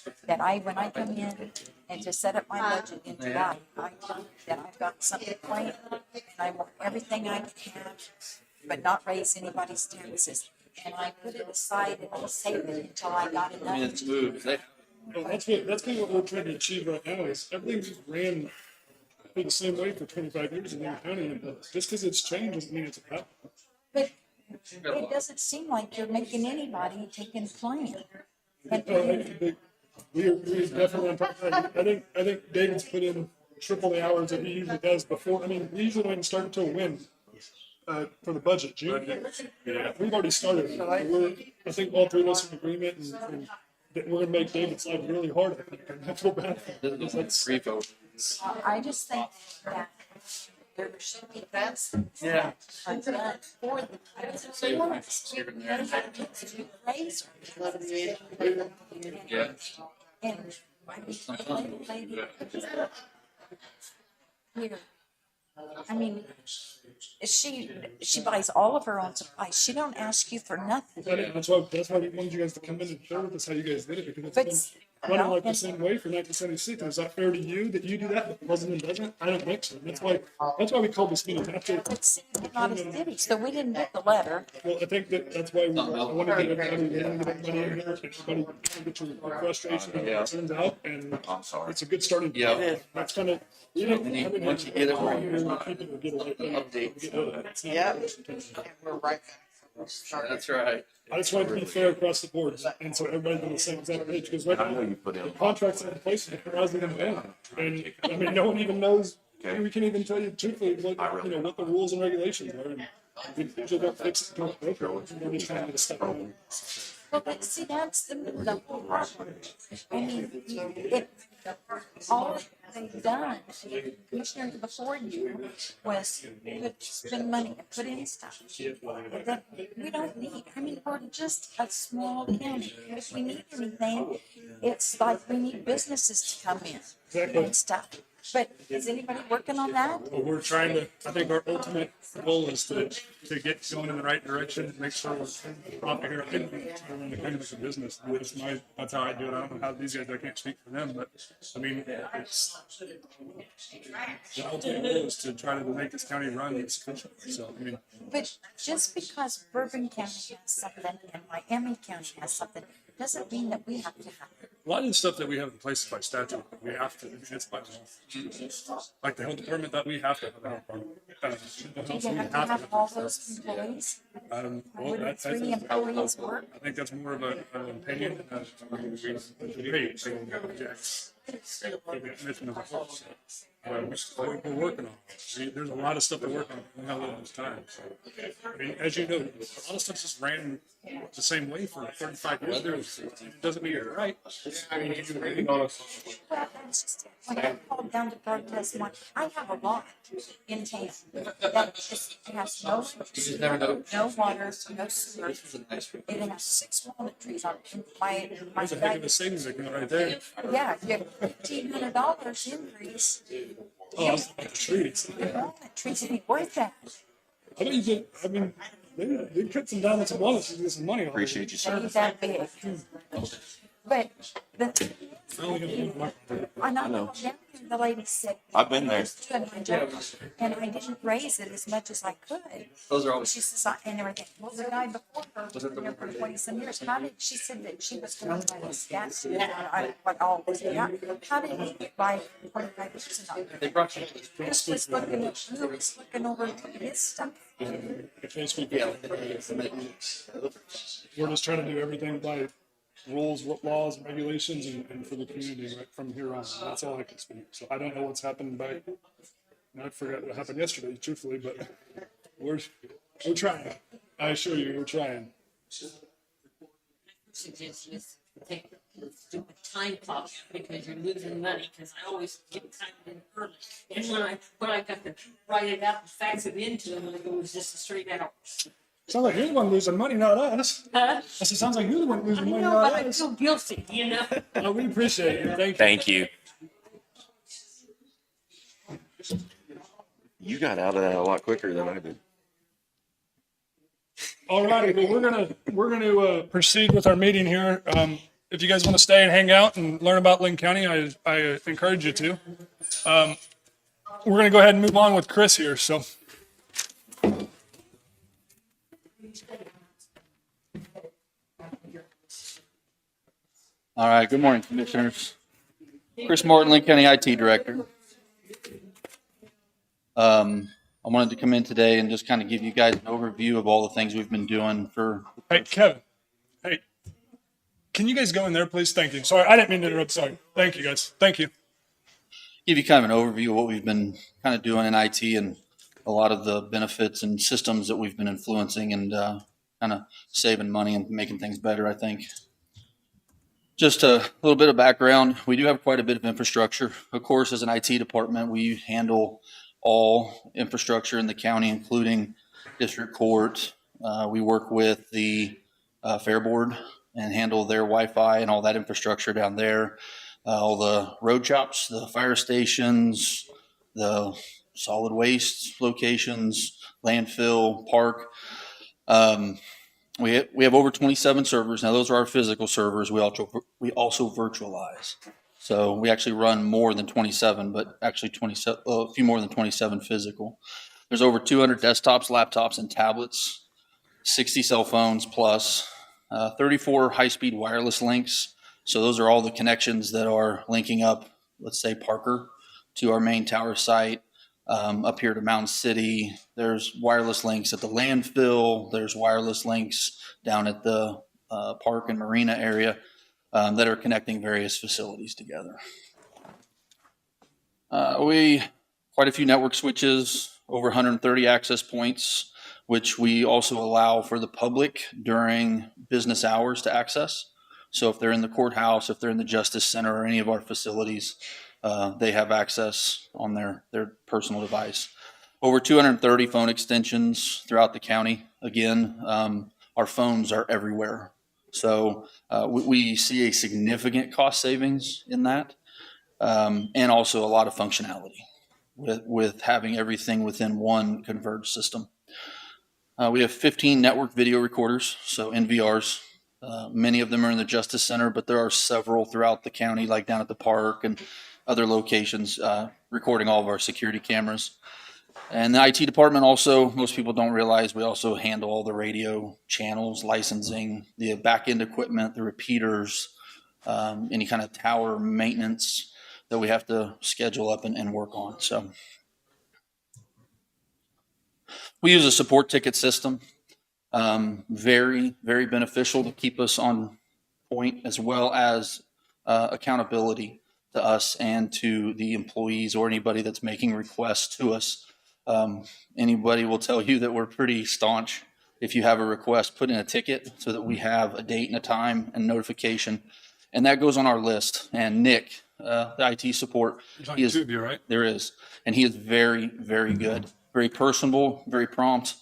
when I come in and to set up my budget in July, I tell you that I've got something planned and I want everything I can have, but not raise anybody's taxes. And I put it aside and I save it until I got enough. well, that's kind of what we're trying to achieve right now. Is everything's just ran the same way for 25 years in the county, and just because it's changed doesn't mean it's a problem. But it doesn't seem like you're making anybody take and plan. We're definitely on top of that. I think David's put in triple the hours that he usually does before. I mean, we usually don't even start until when? For the budget, June. We've already started. I think all 3 of us are in agreement, and that we're gonna make David's life really hard. I think, and I feel bad. I just think that there should be things that are done for the parents. To raise and I mean, lady, here. I mean, she buys all of her own supplies. She don't ask you for nothing. That's why we wanted you guys to come in and share with us how you guys did it, because it's been running like the same way for 1976. Is that fair to you that you do that, but the president doesn't? I don't think so. That's why we called this meeting. But see, we're not a city, so we didn't get the letter. Well, I think that's why I want to get everybody in here, everybody get your frustration and concerns out, and it's a good starting point. Yeah. That's kind of, Once you get it right, people will get away. updates. Yeah. We're right. That's right. I just wanted to be fair across the board, and so everybody's on the same exact page, because right now, the contracts are in place, and they're rising in end. And, I mean, no one even knows, we can't even tell you truthfully what the rules and regulations are. And we usually don't fix it until it's broken. We're just trying to get a step on. Well, but see, that's the whole problem. I mean, all they've done, commissioner before you, was spend money and put in stuff that we don't need. I mean, we're just a small county. If we need anything, it's like we need businesses to come in and stuff. But is anybody working on that? Well, we're trying to, I think our ultimate goal is to get going in the right direction and make sure we're proper here. I think we're in the kind of a business. That's how I do it. I don't know how these guys, I can't speak for them, but I mean, it's, the ultimate goal is to try to make this county run efficiently. So, I mean. But just because Bourbon County has something and Miami County has something, doesn't mean that we have to have it. A lot of the stuff that we have in place by statute, we have to, I mean, it's by law. Like the health department, that we have to have a health department. Do you have to have all those employees? Well, Wouldn't 3 employees work? I think that's more of an opinion. Great. We're working on it. I mean, there's a lot of stuff to work on. We have this time. So, I mean, as you know, a lot of stuff just ran the same way for 35 years. It doesn't mean you're right. I mean, you can Well, that's just it. When I called down to protest one, I have a lot in town that just has no, no water, no sewer. It has 6 walnut trees on it. My That's a heck of a savings account right there. yeah, you have $1,500 increase. Oh, I was talking about the trees. Walnut trees ain't worth that. I bet you did. I mean, they cut some down with some wallets to get some money. Appreciate you, sir. Ain't that big. But the, I only got one more. I'm not down here, the lady said. I've been there. I was doing my job, and I didn't raise it as much as I could. Those are all. She says, and everything. Well, the guy before her was been there for 20-some years. How did, she said that she was going by the gas, what all this, how did he get by 25 years and not? They brought you. Who was looking over his stuff? I can't speak for them. We're just trying to do everything by rules, laws, and regulations, and for the community right from here on. That's all I can speak. So I don't know what's happened back. I forgot what happened yesterday, truthfully, but we're trying. I assure you, we're trying. Suggestion is take the stupid time clock because you're losing money, because I always get time in early. And when I got to write it out and fax it into them, it was just a straight out. Sounds like you're the one losing money, not us. Huh? I said, sounds like you're the one losing I money, know, not but I us. feel guilty, you know? Oh, we appreciate it. Thank you. Thank you. You got out of that a lot quicker than I did. All righty, well, we're gonna proceed with our meeting here. If you guys want to stay and hang out and learn about Linn County, I encourage you to. We're gonna go ahead and move on with Chris here, so. All right, good morning, Commissioners. Chris Morton, Linn County IT Director. I wanted to come in today and just kind of give you guys an overview of all the things we've been doing for. Hey, Kevin. Hey, can you guys go in there, please? Thank you. Sorry, I didn't mean to interrupt. Sorry. Thank you, guys. Thank you. Give you kind of an overview of what we've been kind of doing in IT and a lot of the benefits and systems that we've been influencing and kind of saving money and making things better, I think. Just a little bit of background. We do have quite a bit of infrastructure. Of course, as an IT department, we handle all infrastructure in the county, including district court. We work with the Fair Board and handle their Wi-Fi and all that infrastructure down there. All the road shops, the fire stations, the solid waste locations, landfill, park. We have over 27 servers. Now, those are our physical servers. We also virtualize. So we actually run more than 27, but actually a few more than 27 physical. There's over 200 desktops, laptops, and tablets, 60 cell phones plus, 34 high-speed wireless links. So those are all the connections that are linking up, let's say, Parker to our main tower site. Up here to Mountain City, there's wireless links at the landfill. There's wireless links down at the park and marina area that are connecting various facilities together. Quite a few network switches, over 130 access points, which we also allow for the public during business hours to access. So if they're in the courthouse, if they're in the Justice Center or any of our facilities, they have access on their personal device. Over 230 phone extensions throughout the county. Again, our phones are everywhere. So we see a significant cost savings in that, and also a lot of functionality with having everything within one converged system. We have 15 network video recorders, so NVRs. Many of them are in the Justice Center, but there are several throughout the county, like down at the park and other locations, recording all of our security cameras. And the IT department also, most people don't realize, we also handle all the radio channels, licensing, the back-end equipment, the repeaters, any kind of tower maintenance that we have to schedule up and work on. So we use a support ticket system. Very, very beneficial to keep us on point, as well as accountability. to us and to the employees or anybody that's making requests to us. Anybody will tell you that we're pretty staunch. If you have a request, put in a ticket so that we have a date and a time and notification. And that goes on our list. And Nick, the IT support, There's only two of you, right? there is. And he is very, very good, very personable, very prompt.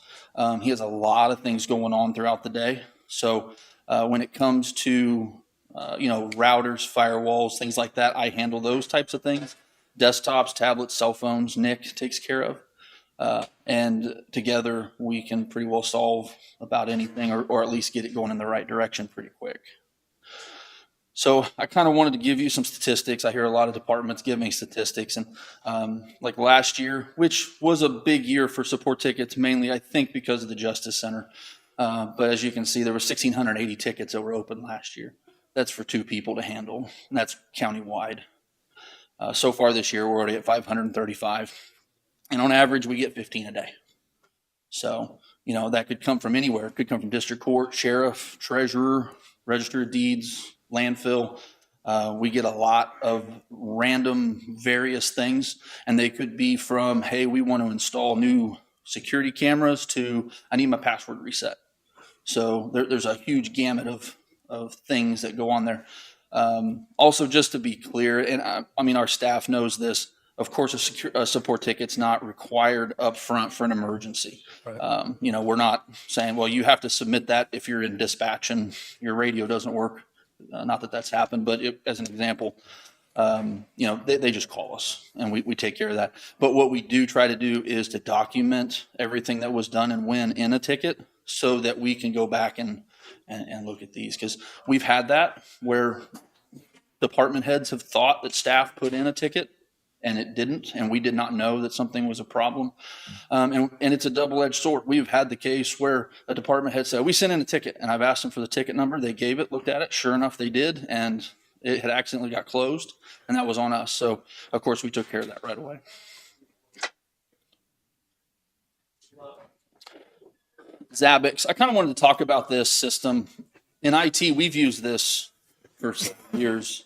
He has a lot of things going on throughout the day. So when it comes to, routers, firewalls, things like that, I handle those types of things. Desktops, tablets, cell phones, Nick takes care of. And together we can pretty well solve about anything or at least get it going in the right direction pretty quick. So I kind of wanted to give you some statistics. I hear a lot of departments give me statistics, and like last year, which was a big year for support tickets, mainly I think because of the Justice Center. But as you can see, there were 1,680 tickets that were open last year. That's for 2 people to handle, and that's countywide. So far this year, we're already at 535, and on average, we get 15 a day. So, that could come from anywhere. It could come from district court, sheriff, treasurer, register of deeds, landfill. We get a lot of random various things, and they could be from, hey, we want to install new security cameras to, I need my password reset. So there's a huge gamut of things that go on there. Also, just to be clear, and I mean, our staff knows this, of course, a support ticket's not required up front for an emergency. Right. We're not saying, well, you have to submit that if you're in dispatch and your radio doesn't work. Not that that's happened, but as an example, they just call us and we take care of that. But what we do try to do is to document everything that was done and when in a ticket so that we can go back and look at these. Because we've had that where department heads have thought that staff put in a ticket and it didn't, and we did not know that something was a problem. And it's a double-edged sword. We've had the case where a department head said, we sent in a ticket, and I've asked them for the ticket number. They gave it, looked at it. Sure enough, they did, and it had accidentally got closed, and that was on us. So, of course, we took care of that right away. Zabbix. I kind of wanted to talk about this system. In IT, we've used this for years.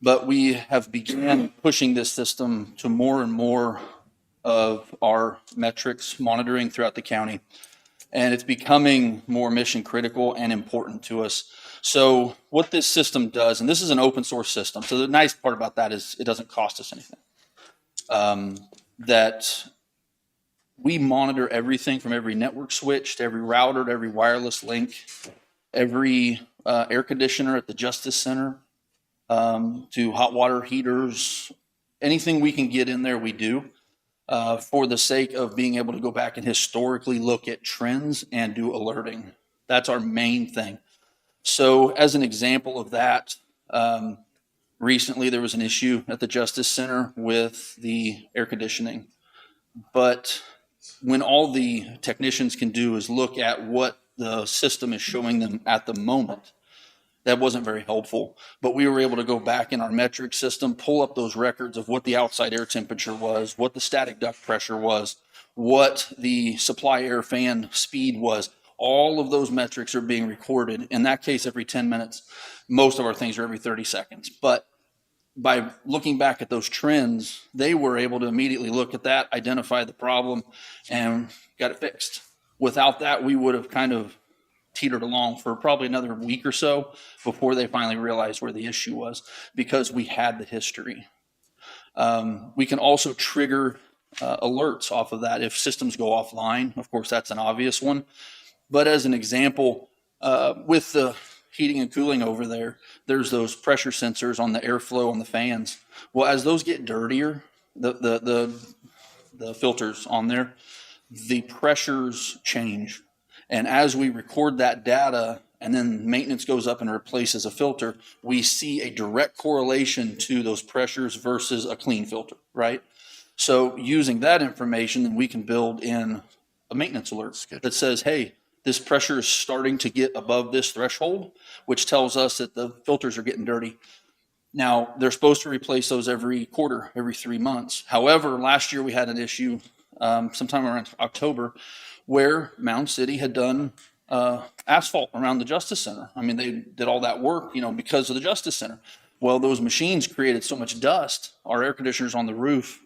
But we have began pushing this system to more and more of our metrics monitoring throughout the county. And it's becoming more mission critical and important to us. So what this system does, and this is an open source system. So the nice part about that is it doesn't cost us anything. That we monitor everything from every network switch to every router to every wireless link, every air conditioner at the Justice Center, to hot water heaters, anything we can get in there, we do, for the sake of being able to go back and historically look at trends and do alerting. That's our main thing. So as an example of that, recently there was an issue at the Justice Center with the air conditioning. But when all the technicians can do is look at what the system is showing them at the moment, that wasn't very helpful, but we were able to go back in our metric system, pull up those records of what the outside air temperature was, what the static duct pressure was, what the supply air fan speed was. All of those metrics are being recorded. In that case, every 10 minutes. Most of our things are every 30 seconds. But by looking back at those trends, they were able to immediately look at that, identify the problem, and got it fixed. Without that, we would have kind of teetered along for probably another week or so before they finally realized where the issue was, because we had the history. We can also trigger alerts off of that if systems go offline. Of course, that's an obvious one. But as an example, with the heating and cooling over there, there's those pressure sensors on the airflow on the fans. Well, as those get dirtier, the filters on there, the pressures change. And as we record that data and then maintenance goes up and replaces a filter, we see a direct correlation to those pressures versus a clean filter, right? So using that information, then we can build in a maintenance alert that says, hey, this pressure is starting to get above this threshold, which tells us that the filters are getting dirty. Now, they're supposed to replace those every quarter, every 3 months. However, last year we had an issue sometime around October where Mound City had done asphalt around the Justice Center. I mean, they did all that work, because of the Justice Center. Well, those machines created so much dust, our air conditioners on the roof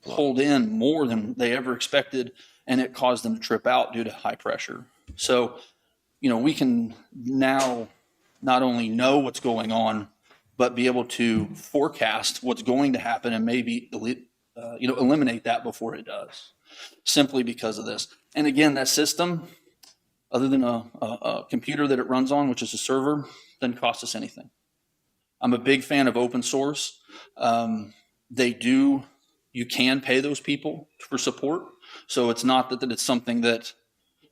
pulled in more than they ever expected, and it caused them to trip out due to high pressure. So, we can now not only know what's going on, but be able to forecast what's going to happen and maybe, eliminate that before it does, simply because of this. And again, that system, other than a computer that it runs on, which is a server, doesn't cost us anything. I'm a big fan of open source. You can pay those people for support. So it's not that it's something that,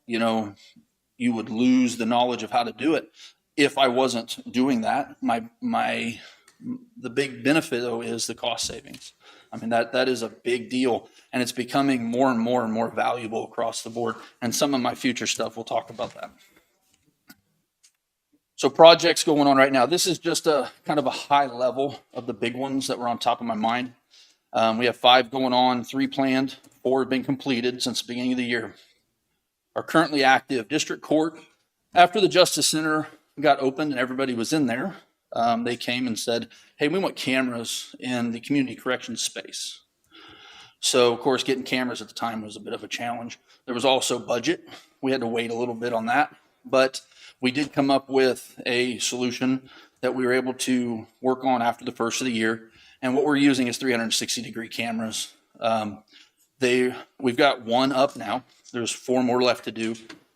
you would lose the knowledge of how to do it. If I wasn't doing that, the big benefit though is the cost savings. I mean, that is a big deal, and it's becoming more and more and more valuable across the board. And some of my future stuff, we'll talk about that. So projects going on right now. This is just a kind of a high level of the big ones that were on top of my mind. We have 5 going on, 3 planned, 4 have been completed since the beginning of the year. Are currently active. District Court, after the Justice Center got opened and everybody was in there, they came and said, hey, we want cameras in the community corrections space. So, of course, getting cameras at the time was a bit of a challenge. There was also budget. We had to wait a little bit on that, but we did come up with a solution that we were able to work on after the first of the year. And what we're using is 360-degree cameras. We've got 1 up now. There's 4 more left to do.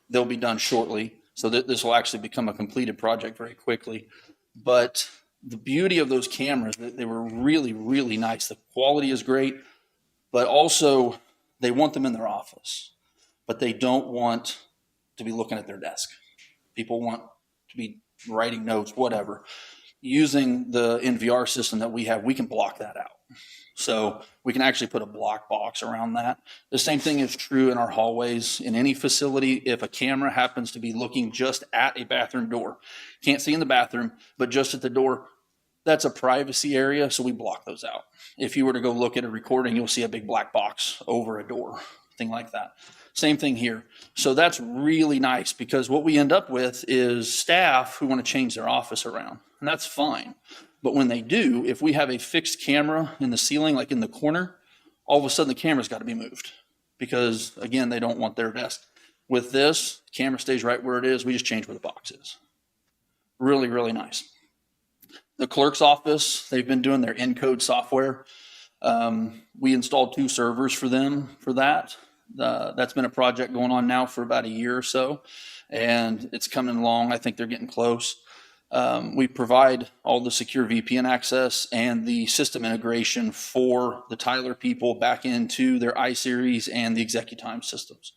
They'll be done shortly. So this will actually become a completed project very quickly. But the beauty of those cameras, they were really, really nice. The quality is great, but also they want them in their office, but they don't want to be looking at their desk. People want to be writing notes, whatever. Using the NVR system that we have, we can block that out. So we can actually put a block box around that. The same thing is true in our hallways. In any facility, if a camera happens to be looking just at a bathroom door, can't see in the bathroom, but just at the door, that's a privacy area, so we block those out. If you were to go look at a recording, you'll see a big black box over a door, thing like that. Same thing here. So that's really nice, because what we end up with is staff who want to change their office around, and that's fine. But when they do, if we have a fixed camera in the ceiling, like in the corner, all of a sudden the camera's got to be moved, because again, they don't want their desk. With this, camera stays right where it is. We just change where the box is. Really, really nice. The clerk's office, they've been doing their encode software. We installed 2 servers for them for that. That's been a project going on now for about a year or so, and it's coming along. I think they're getting close. We provide all the secure VPN access and the system integration for the Tyler people back into their iSeries and the ExecuTime systems.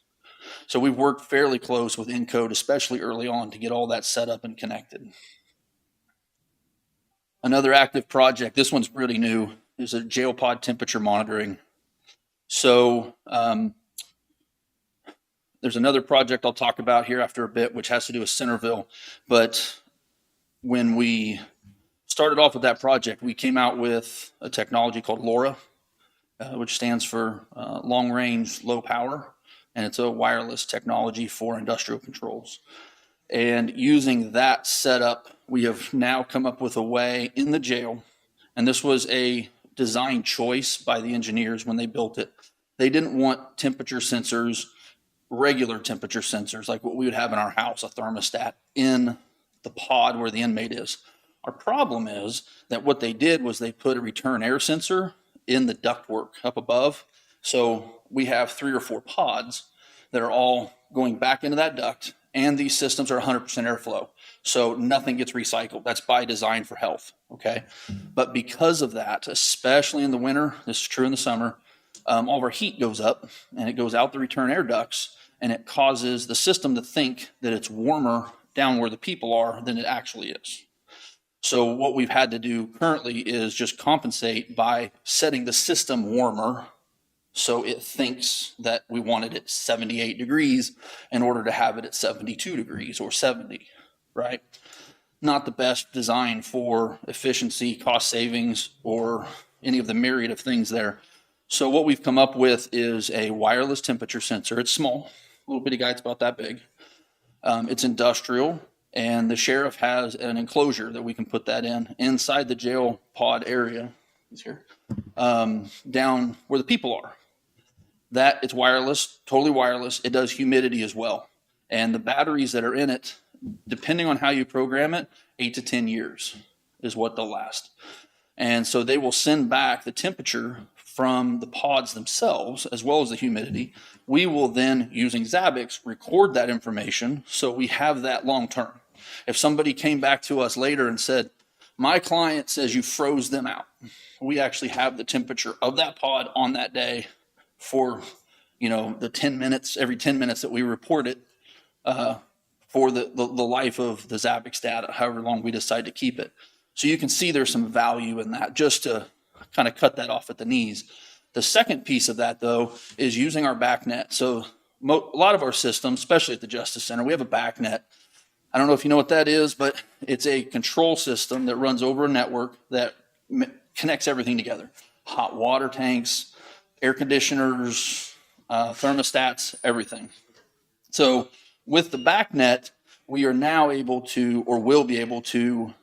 So we've worked fairly close with Encode, especially early on, to get all that set up and connected. Another active project, this one's pretty new, is a jail pod temperature monitoring. So there's another project I'll talk about here after a bit, which has to do with Centerville. But when we started off with that project, we came out with a technology called LoRa, which stands for long range, low power. And it's a wireless technology for industrial controls. And using that setup, we have now come up with a way in the jail, and this was a design choice by the engineers when they built it. They didn't want temperature sensors, regular temperature sensors, like what we would have in our house, a thermostat, in the pod where the inmate is. Our problem is that what they did was they put a return air sensor in the ductwork up above. So we have 3 or 4 pods that are all going back into that duct, and these systems are 100% airflow. So nothing gets recycled. That's by design for health, okay? But because of that, especially in the winter, this is true in the summer, all of our heat goes up, and it goes out the return air ducts, and it causes the system to think that it's warmer down where the people are than it actually is. So what we've had to do currently is just compensate by setting the system warmer so it thinks that we want it at 78 degrees in order to have it at 72 degrees or 70, right? Not the best design for efficiency, cost savings, or any of the myriad of things there. So what we've come up with is a wireless temperature sensor. It's small, a little bitty guy, it's about that big. It's industrial, And the sheriff has an enclosure that we can put that in inside the jail pod area. It's here, down where the people are. That it's wireless, totally wireless. It does humidity as well. And the batteries that are in it, depending on how you program it, 8 to 10 years is what they'll last. And so they will send back the temperature from the pods themselves, as well as the humidity. We will then, using Zabbix, record that information so we have that long term. If somebody came back to us later and said, my client says you froze them out, we actually have the temperature of that pod on that day for, the 10 minutes, every 10 minutes that we report it, for the life of the Zabbix data, however long we decide to keep it. So you can see there's some value in that, just to kind of cut that off at the knees. The second piece of that, though, is using our backnet. So a lot of our systems, especially at the Justice Center, we have a backnet. I don't know if you know what that is, but it's a control system that runs over a network that connects everything together. Hot water tanks, air conditioners, thermostats, everything. So with the backnet, we are now able to, or will be able to,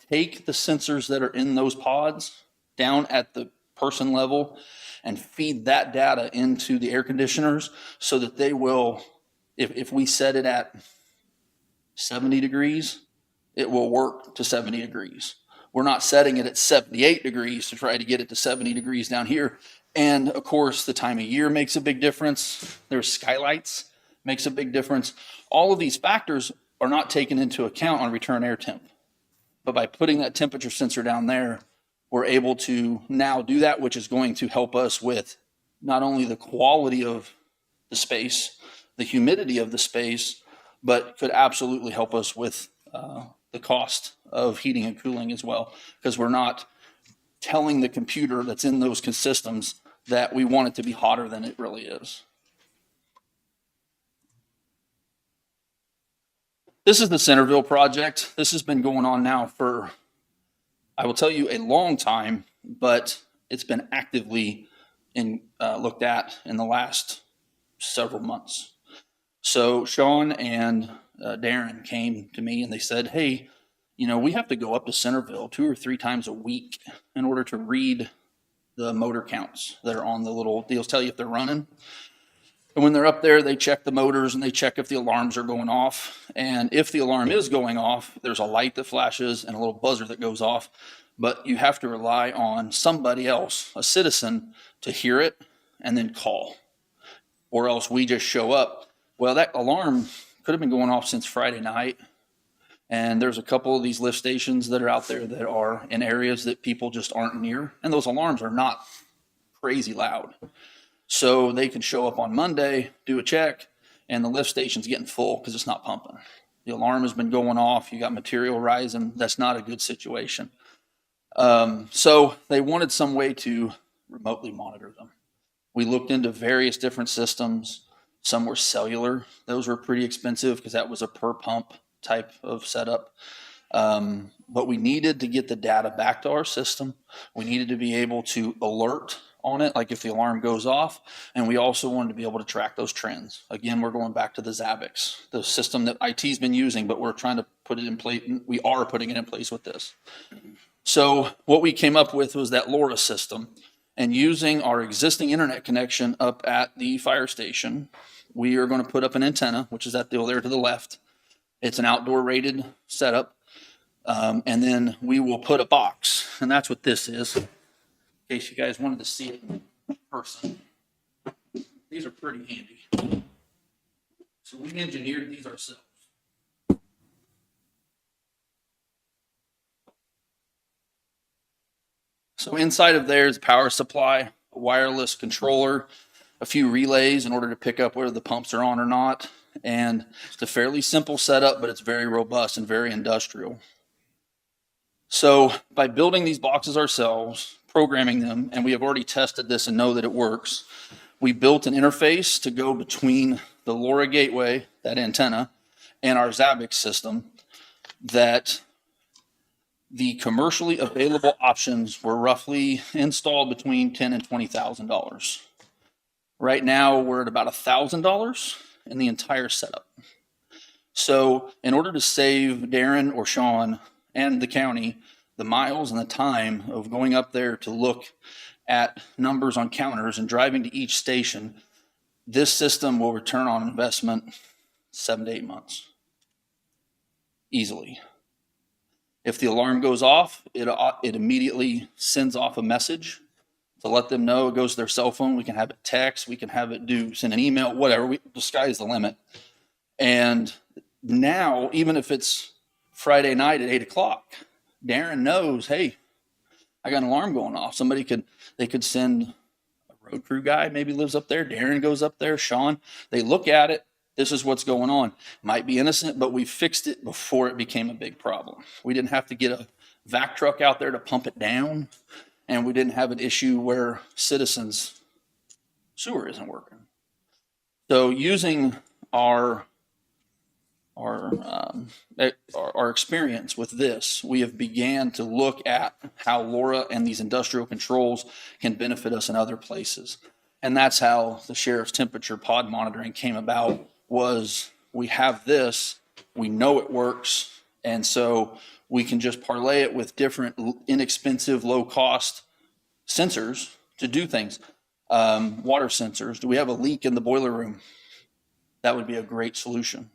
take the sensors that are in those pods down at the person level and feed that data into the air conditioners so that they will, if we set it at 70 degrees, it will work to 70 degrees. We're not setting it at 78 degrees to try to get it to 70 degrees down here. And of course, the time of year makes a big difference. There's skylights, makes a big difference. All of these factors are not taken into account on return air temp. But by putting that temperature sensor down there, we're able to now do that, which is going to help us with not only the quality of the space, the humidity of the space, but could absolutely help us with the cost of heating and cooling as well, because we're not telling the computer that's in those systems that we want it to be hotter than it really is. This is the Centerville project. This has been going on now for, I will tell you, a long time, but it's been actively looked at in the last several months. So Sean and Darren came to me and they said, hey, we have to go up to Centerville 2 or 3 times a week in order to read the motor counts that are on the little deals, tell you if they're running. And when they're up there, they check the motors and they check if the alarms are going off. And if the alarm is going off, there's a light that flashes and a little buzzer that goes off. But you have to rely on somebody else, a citizen, to hear it and then call. Or else we just show up. Well, that alarm could have been going off since Friday night. And there's a couple of these lift stations that are out there that are in areas that people just aren't near. And those alarms are not crazy loud. So they can show up on Monday, do a check, and the lift station's getting full because it's not pumping. The alarm has been going off. You got material rising. That's not a good situation. So they wanted some way to remotely monitor them. We looked into various different systems. Some were cellular. Those were pretty expensive because that was a per pump type of setup. But we needed to get the data back to our system. We needed to be able to alert on it, like if the alarm goes off, and we also wanted to be able to track those trends. Again, we're going back to the Zabbix, the system that IT's been using, but we're trying to put it in place. We are putting it in place with this. So what we came up with was that LoRa system, and using our existing internet connection up at the fire station, we are going to put up an antenna, which is that deal there to the left. It's an outdoor rated setup. And then we will put a box, and that's what this is. In case you guys wanted to see it in person. These are pretty handy. So we engineered these ourselves. So inside of there is a power supply, a wireless controller, a few relays in order to pick up whether the pumps are on or not. And it's a fairly simple setup, but it's very robust and very industrial. So by building these boxes ourselves, programming them, and we have already tested this and know that it works, we built an interface to go between the LoRa gateway, that antenna, and our Zabbix system that the commercially available options were roughly installed between $10,000 and $20,000. Right now, we're at about $1,000 in the entire setup. So in order to save Darren or Sean and the county the miles and the time of going up there to look at numbers on counters and driving to each station, this system will return on investment 7 to 8 months easily. If the alarm goes off, it immediately sends off a message to let them know. It goes to their cell phone. We can have it text. We can have it send an email, whatever. The sky's the limit. And now, even if it's Friday night at 8 o'clock, Darren knows, hey, I got an alarm going off. They could send a road crew guy, maybe lives up there. Darren goes up there, Sean. They look at it. This is what's going on. Might be innocent, but we fixed it before it became a big problem. We didn't have to get a vac truck out there to pump it down. And we didn't have an issue where citizens' sewer isn't working. So using our experience with this, we have began to look at how LoRa and these industrial controls can benefit us in other places. And that's how the sheriff's temperature pod monitoring came about. Was we have this, we know it works, and so we can just parlay it with different inexpensive, low-cost sensors to do things. Water sensors. Do we have a leak in the boiler room? That would be a great solution.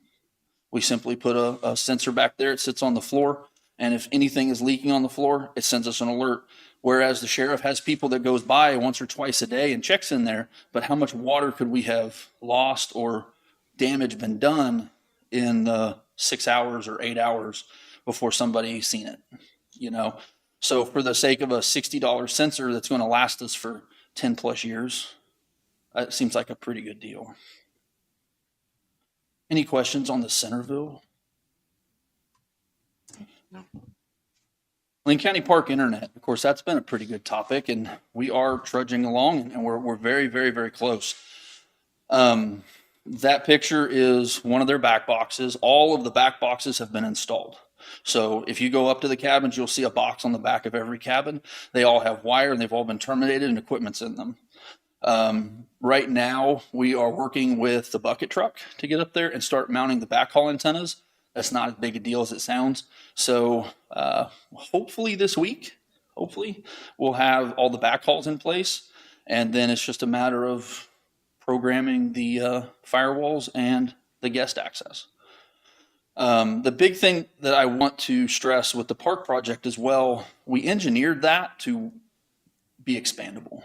We simply put a sensor back there. It sits on the floor, and if anything is leaking on the floor, it sends us an alert. Whereas the sheriff has people that goes by once or twice a day and checks in there, but how much water could we have lost or damage been done in the 6 hours or 8 hours before somebody seen it, you know? So for the sake of a $60 sensor that's going to last us for 10 plus years, that seems like a pretty good deal. Any questions on the Centerville? No. Linn County Park Internet, of course, that's been a pretty good topic, and we are trudging along, and we're very, very, very close. That picture is one of their back boxes. All of the back boxes have been installed. So if you go up to the cabins, you'll see a box on the back of every cabin. They all have wire, and they've all been terminated, and equipment's in them. Right now, we are working with the bucket truck to get up there and start mounting the backhaul antennas. That's not as big a deal as it sounds. So hopefully this week, we'll have all the backhauls in place, and then it's just a matter of programming the firewalls and the guest access. The big thing that I want to stress with the park project as well, we engineered that to be expandable.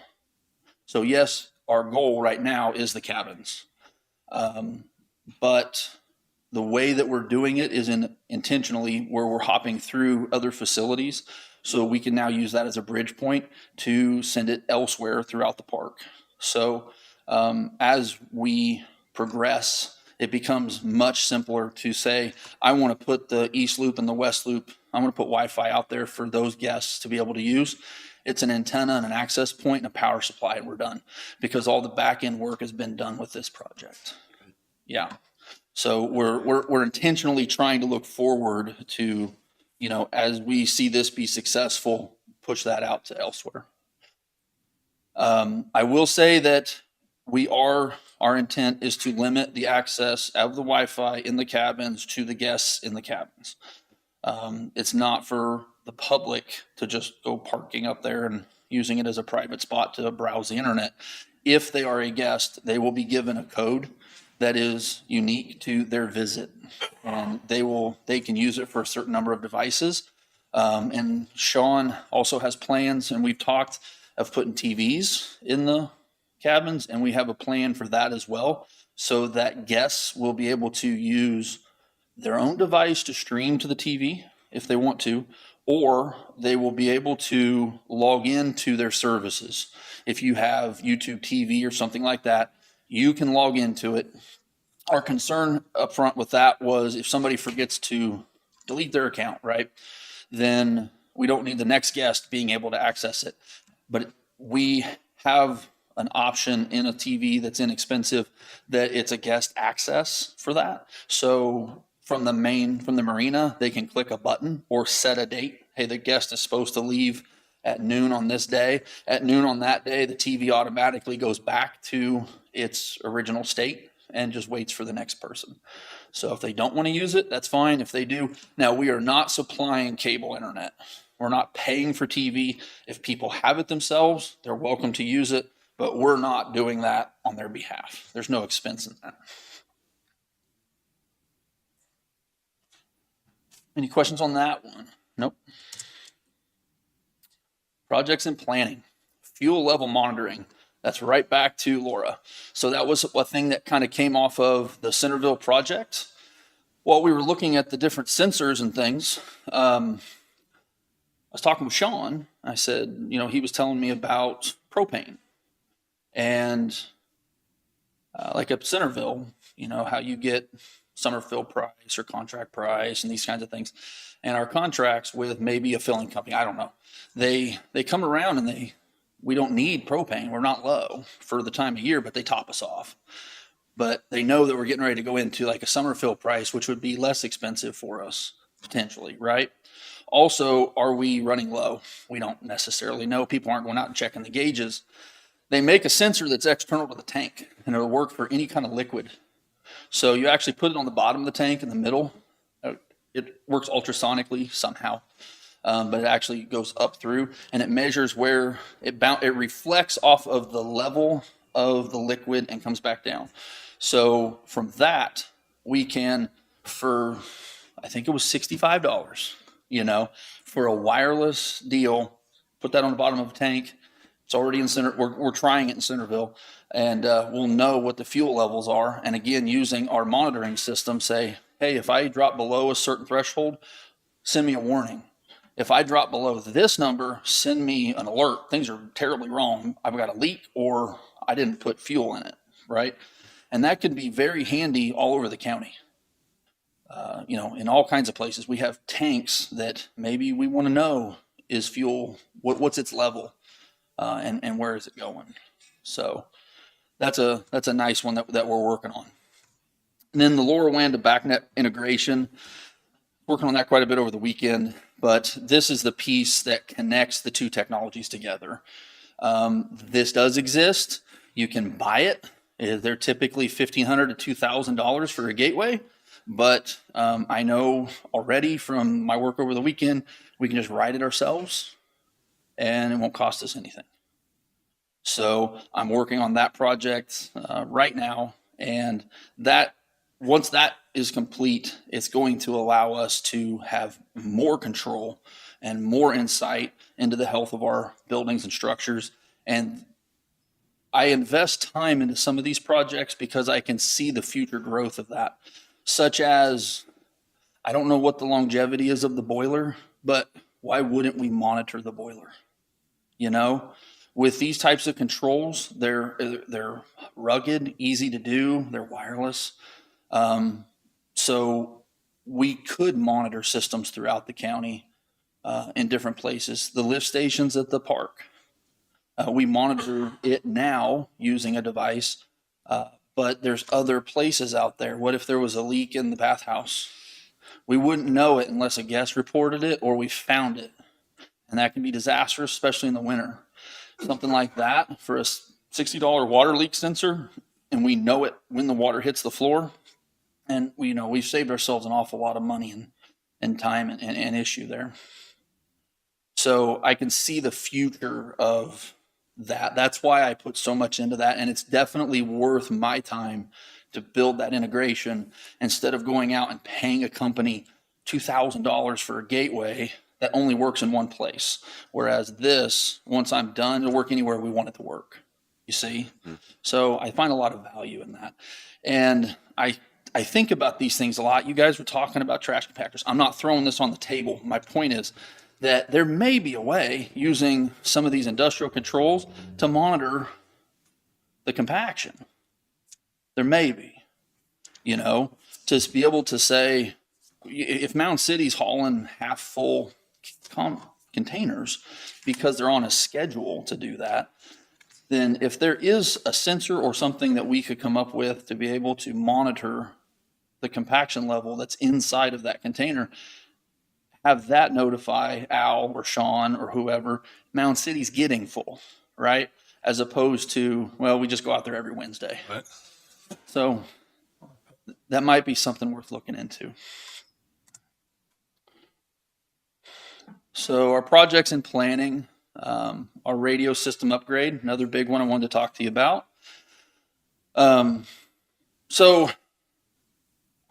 So yes, our goal right now is the cabins. But the way that we're doing it is intentionally where we're hopping through other facilities. So we can now use that as a bridge point to send it elsewhere throughout the park. So as we progress, it becomes much simpler to say, I want to put the East Loop and the West Loop, I want to put Wi-Fi out there for those guests to be able to use. It's an antenna and an access point and a power supply, and we're done. Because all the back end work has been done with this project. Yeah. So we're intentionally trying to look forward to, you know, as we see this be successful, push that out to elsewhere. I will say that our intent is to limit the access of the Wi-Fi in the cabins to the guests in the cabins. It's not for the public to just go parking up there and using it as a private spot to browse the internet. If they are a guest, they will be given a code that is unique to their visit, and they can use it for a certain number of devices. And Sean also has plans, and we've talked of putting TVs in the cabins, and we have a plan for that as well, so that guests will be able to use their own device to stream to the TV if they want to, or they will be able to log into their services. If you have YouTube TV or something like that, you can log into it. Our concern up front with that was if somebody forgets to delete their account, right, then we don't need the next guest being able to access it. But we have an option in a TV that's inexpensive that it's a guest access for that. So from the marina, they can click a button or set a date. Hey, the guest is supposed to leave at noon on this day. At noon on that day, the TV automatically goes back to its original state and just waits for the next person. So if they don't want to use it, that's fine. If they do, now we are not supplying cable internet. We're not paying for TV. If people have it themselves, they're welcome to use it, but we're not doing that on their behalf. There's no expense in that. Any questions on that one? Nope. Projects and planning, fuel level monitoring. That's right back to Laura. So that was a thing that kind of came off of the Centerville project. While we were looking at the different sensors and things, I was talking with Sean. I said, you know, he was telling me about propane. And like up Centerville, you know, how you get summer fill price or contract price and these kinds of things. And our contracts with maybe a filling company, I don't know, they come around and we don't need propane. We're not low for the time of year, but they top us off. But they know that we're getting ready to go into like a summer fill price, which would be less expensive for us potentially, right? Also, are we running low? We don't necessarily know. People aren't going out and checking the gauges. They make a sensor that's external to the tank, and it'll work for any kind of liquid. So you actually put it on the bottom of the tank in the middle. It works ultrasonically somehow, but it actually goes up through, and it measures where it reflects off of the level of the liquid and comes back down. So from that, we can, for I think it was $65, you know, for a wireless deal, put that on the bottom of a tank. It's already in center. We're trying it in Centerville, and we'll know what the fuel levels are. And again, using our monitoring system, say, hey, if I drop below a certain threshold, send me a warning. If I drop below this number, send me an alert. Things are terribly wrong. I've got a leak or I didn't put fuel in it, right? And that can be very handy all over the county. You know, in all kinds of places, we have tanks that maybe we want to know is fuel, what's its level, and where is it going? So that's a nice one that we're working on. And then the LoRaWAN to BACnet integration, working on that quite a bit over the weekend, but this is the piece that connects the two technologies together. This does exist. You can buy it. They're typically $1,500 to $2,000 for a gateway, but I know already from my work over the weekend, we can just write it ourselves and it won't cost us anything. So I'm working on that project right now, and that once that is complete, it's going to allow us to have more control and more insight into the health of our buildings and structures. And I invest time into some of these projects because I can see the future growth of that, such as, I don't know what the longevity is of the boiler, but why wouldn't we monitor the boiler? You know, with these types of controls, they're rugged, easy to do, they're wireless. So we could monitor systems throughout the county in different places. The lift stations at the park, we monitor it now using a device, but there's other places out there. What if there was a leak in the bathhouse? We wouldn't know it unless a guest reported it or we found it. And that can be disastrous, especially in the winter. Something like that for a $60 water leak sensor, and we know it when the water hits the floor. And we've saved ourselves an awful lot of money and time and issue there. So I can see the future of that. That's why I put so much into that. And it's definitely worth my time to build that integration instead of going out and paying a company $2,000 for a gateway that only works in one place. Whereas this, once I'm done, it'll work anywhere we want it to work. You see? So I find a lot of value in that. And I think about these things a lot. You guys were talking about trash compactors. I'm not throwing this on the table. My point is that there may be a way using some of these industrial controls to monitor the compaction. There may be, to be able to say, if Mound City's hauling half full containers because they're on a schedule to do that, then if there is a sensor or something that we could come up with to be able to monitor the compaction level that's inside of that container, have that notify Al or Sean or whoever, Mound City's getting full, right? As opposed to, well, we just go out there every Wednesday. So that might be something worth looking into. So our projects in planning, our radio system upgrade, another big one I wanted to talk to you about. So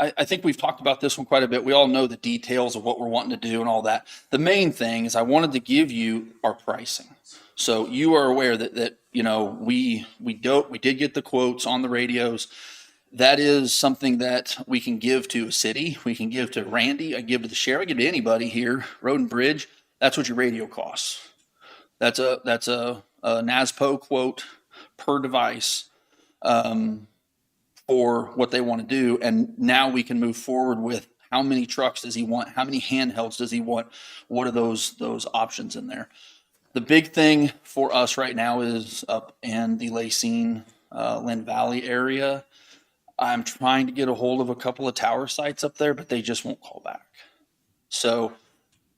I think we've talked about this one quite a bit. We all know the details of what we're wanting to do and all that. The main thing is I wanted to give you our pricing. So you are aware that you know, we did get the quotes on the radios. That is something that we can give to a city. We can give to Randy. I give to the sheriff. I give to anybody here, Road and Bridge. That's what your radio costs. That's a NASPO quote per device. For what they want to do. And now we can move forward with how many trucks does he want? How many handhelds does he want? What are those options in there? The big thing for us right now is up in the Lacine, Linn Valley area. I'm trying to get a hold of a couple of tower sites up there, but they just won't call back. So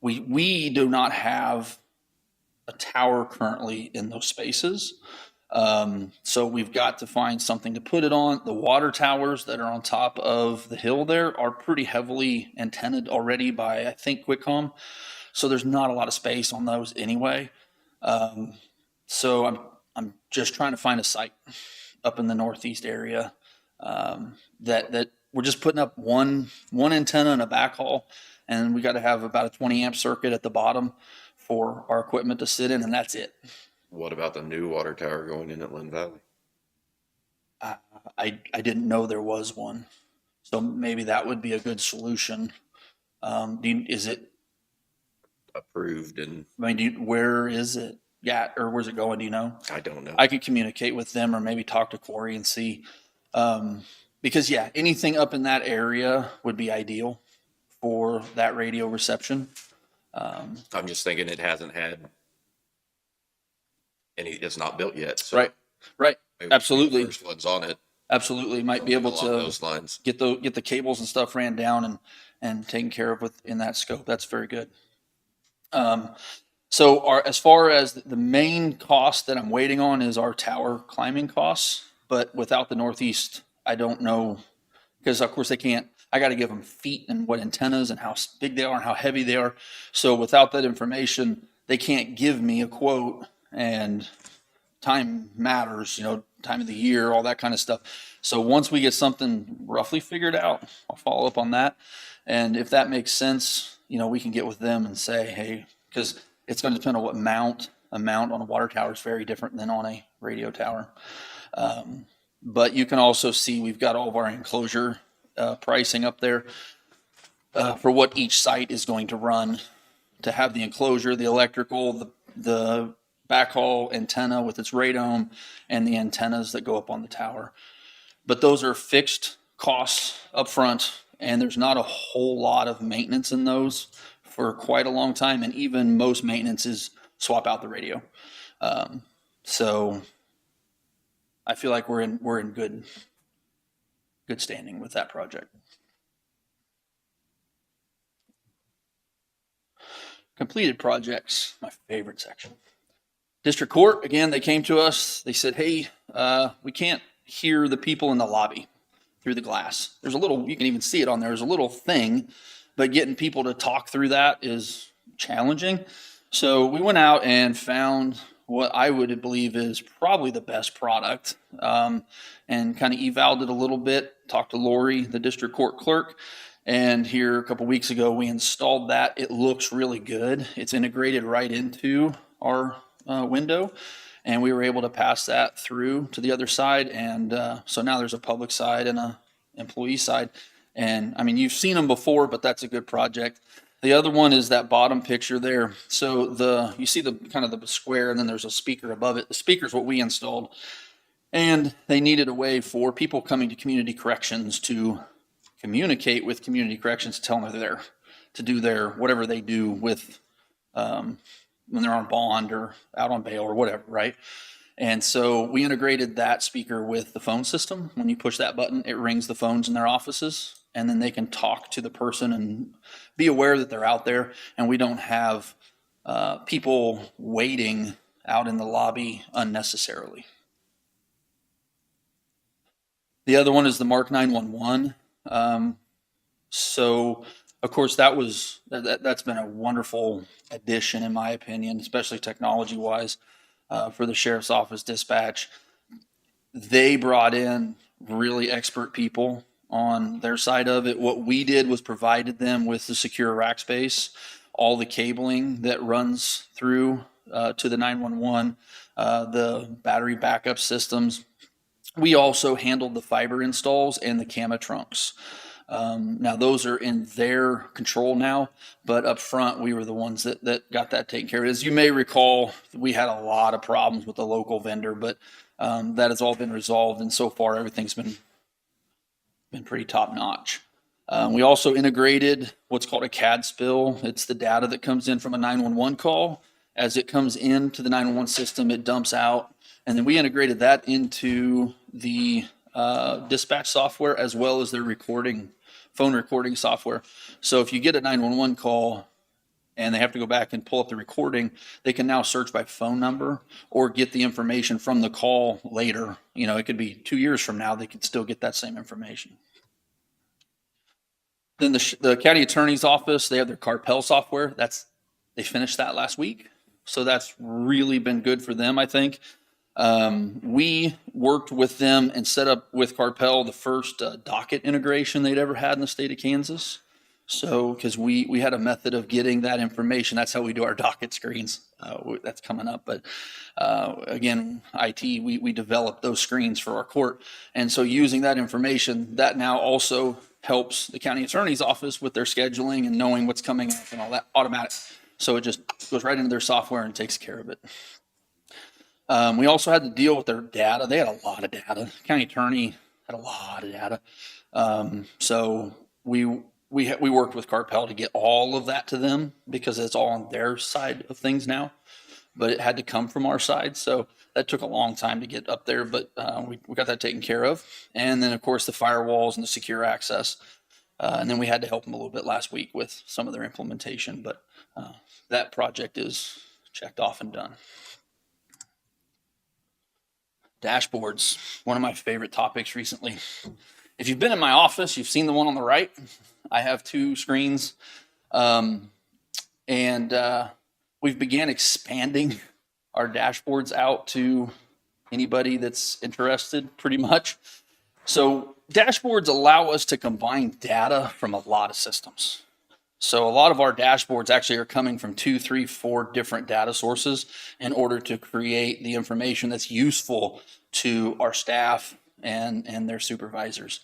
we do not have a tower currently in those spaces. So we've got to find something to put it on. The water towers that are on top of the hill there are pretty heavily antennaed already by, I think, Quickcom. So there's not a lot of space on those anyway. So I'm just trying to find a site up in the northeast area that we're just putting up one antenna and a backhaul, and we got to have about a 20 amp circuit at the bottom for our equipment to sit in, and that's it. What about the new water tower going in at Linn Valley? I didn't know there was one, so maybe that would be a good solution. Is it Approved and I mean, where is it? Yeah, or where's it going? Do you know? I don't know. I could communicate with them or maybe talk to Corey and see. Because yeah, anything up in that area would be ideal for that radio reception. I'm just thinking it hasn't had it's not built yet. So Right. maybe the Absolutely. first one's on it. Absolutely. Might be able Along to those lines. get the cables and stuff ran down and taken care of within that scope. That's very good. So as far as the main cost that I'm waiting on is our tower climbing costs, but without the Northeast, I don't know, because of course they can't, I got to give them feet and what antennas and how big they are and how heavy they are. So without that information, they can't give me a quote, and time matters, you know, time of the year, all that kind of stuff. So once we get something roughly figured out, I'll follow up on that. And if that makes sense, you know, we can get with them and say, hey, because it's going to depend on what mount. A mount on a water tower is very different than on a radio tower. But you can also see we've got all of our enclosure pricing up there for what each site is going to run to have the enclosure, the electrical, the backhaul antenna with its radome, and the antennas that go up on the tower. But those are fixed costs up front, and there's not a whole lot of maintenance in those for quite a long time, and even most maintenance is swap out the radio. So I feel like we're in good standing with that project. Completed projects, my favorite section. District Court, again, they came to us. They said, hey, we can't hear the people in the lobby through the glass. There's a little, you can even see it on there. There's a little thing, but getting people to talk through that is challenging. So we went out and found what I would believe is probably the best product, and kind of evaled it a little bit, talked to Lori, the district court clerk, and here a couple weeks ago we installed that. It looks really good. It's integrated right into our window, and we were able to pass that through to the other side. And so now there's a public side and a employee side. And I mean, you've seen them before, but that's a good project. The other one is that bottom picture there. So you see the kind of the square, and then there's a speaker above it. The speaker is what we installed, and they needed a way for people coming to community corrections to communicate with community corrections, to tell them they're there, to do their whatever they do with when they're on bond or out on bail or whatever, right? And so we integrated that speaker with the phone system. When you push that button, it rings the phones in their offices, and then they can talk to the person and be aware that they're out there, and we don't have people waiting out in the lobby unnecessarily. The other one is the Mark 911. So, of course, that's been a wonderful addition, in my opinion, especially technology wise, for the sheriff's office dispatch. They brought in really expert people on their side of it. What we did was provided them with the secure rack space, all the cabling that runs through to the 911, the battery backup systems. We also handled the fiber installs and the camera trunks. Now those are in their control now, but up front we were the ones that got that taken care of. As you may recall, we had a lot of problems with the local vendor, but that has all been resolved, and so far everything's been pretty top notch. We also integrated what's called a CAD spill. It's the data that comes in from a 911 call. As it comes into the 911 system, it dumps out, and then we integrated that into the dispatch software as well as their phone recording software. So if you get a 911 call and they have to go back and pull up the recording, they can now search by phone number or get the information from the call later. You know, it could be 2 years from now, they could still get that same information. Then the county attorney's office, they have their Carpel software. They finished that last week. So that's really been good for them, I think. We worked with them and set up with Carpel the first docket integration they'd ever had in the state of Kansas. So, because we had a method of getting that information. That's how we do our docket screens. That's coming up. But again, IT, we developed those screens for our court. And so using that information, that now also helps the county attorney's office with their scheduling and knowing what's coming up and all that automatic. So it just goes right into their software and takes care of it. We also had to deal with their data. They had a lot of data. County attorney had a lot of data. So we worked with Carpel to get all of that to them because it's all on their side of things now. But it had to come from our side. So that took a long time to get up there, but we got that taken care of. And then, of course, the firewalls and the secure access. And then we had to help them a little bit last week with some of their implementation. But that project is checked off and done. Dashboards, one of my favorite topics recently. If you've been in my office, you've seen the one on the right. I have 2 screens, and we've began expanding our dashboards out to anybody that's interested, pretty much. So dashboards allow us to combine data from a lot of systems. So a lot of our dashboards actually are coming from 2, 3, 4 different data sources in order to create the information that's useful to our staff and their supervisors.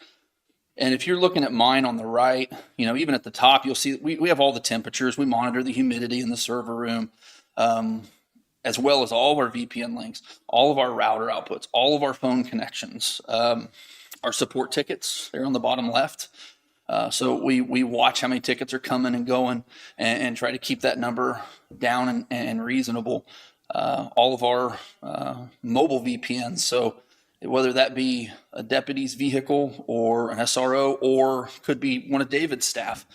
And if you're looking at mine on the right, you know, even at the top, you'll see we have all the temperatures. We monitor the humidity in the server room, as well as all of our VPN links, all of our router outputs, all of our phone connections, our support tickets, they're on the bottom left. So we watch how many tickets are coming and going and try to keep that number down and reasonable. All of our mobile VPNs, so whether that be a deputy's vehicle or an SRO or could be one of David's staff,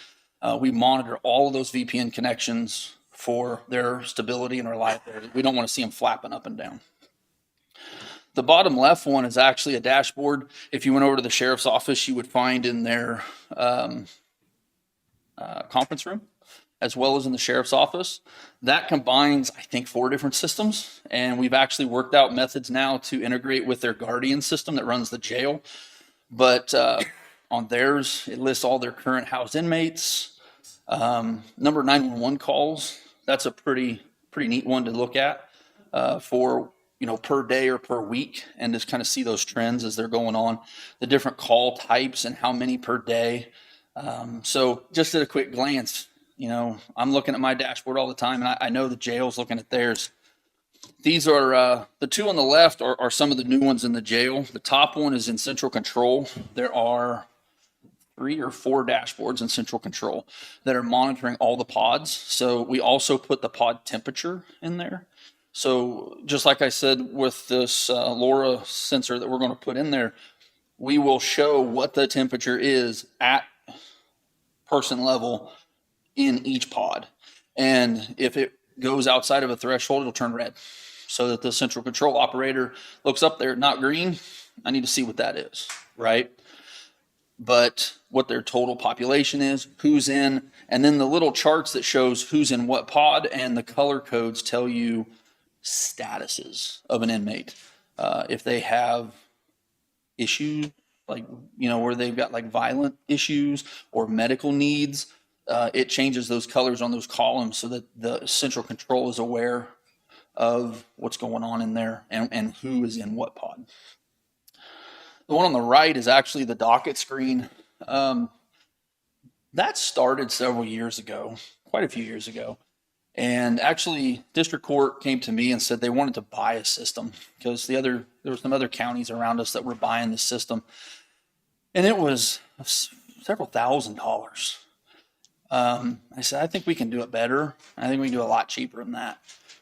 we monitor all of those VPN connections for their stability and reliability. We don't want to see them flapping up and down. The bottom left one is actually a dashboard. If you went over to the sheriff's office, you would find in their conference room, as well as in the sheriff's office. That combines, I think, 4 different systems. And we've actually worked out methods now to integrate with their Guardian system that runs the jail. But on theirs, it lists all their current housed inmates, number of 911 calls. That's a pretty neat one to look at for, you know, per day or per week, and just kind of see those trends as they're going on, the different call types and how many per day. So just at a quick glance, you know, I'm looking at my dashboard all the time, and I know the jail's looking at theirs. These are the 2 on the left are some of the new ones in the jail. The top one is in central control. There are 3 or 4 dashboards in central control that are monitoring all the pods. So we also put the pod temperature in there. So just like I said with this LoRa sensor that we're going to put in there, we will show what the temperature is at person level in each pod. And if it goes outside of a threshold, it'll turn red. So that the central control operator looks up there, not green, I need to see what that is, right? but what their total population is, who's in, and then the little charts that shows who's in what pod, and the color codes tell you statuses of an inmate. If they have issues, like, where they've got like violent issues or medical needs, it changes those colors on those columns so that the central control is aware of what's going on in there and who is in what pod. The one on the right is actually the docket screen. That started several years ago, quite a few years ago. And actually, district court came to me and said they wanted to buy a system because there were some other counties around us that were buying the system. And it was several $1,000s. I said, I think we can do it better. I think we can do it a lot cheaper than that.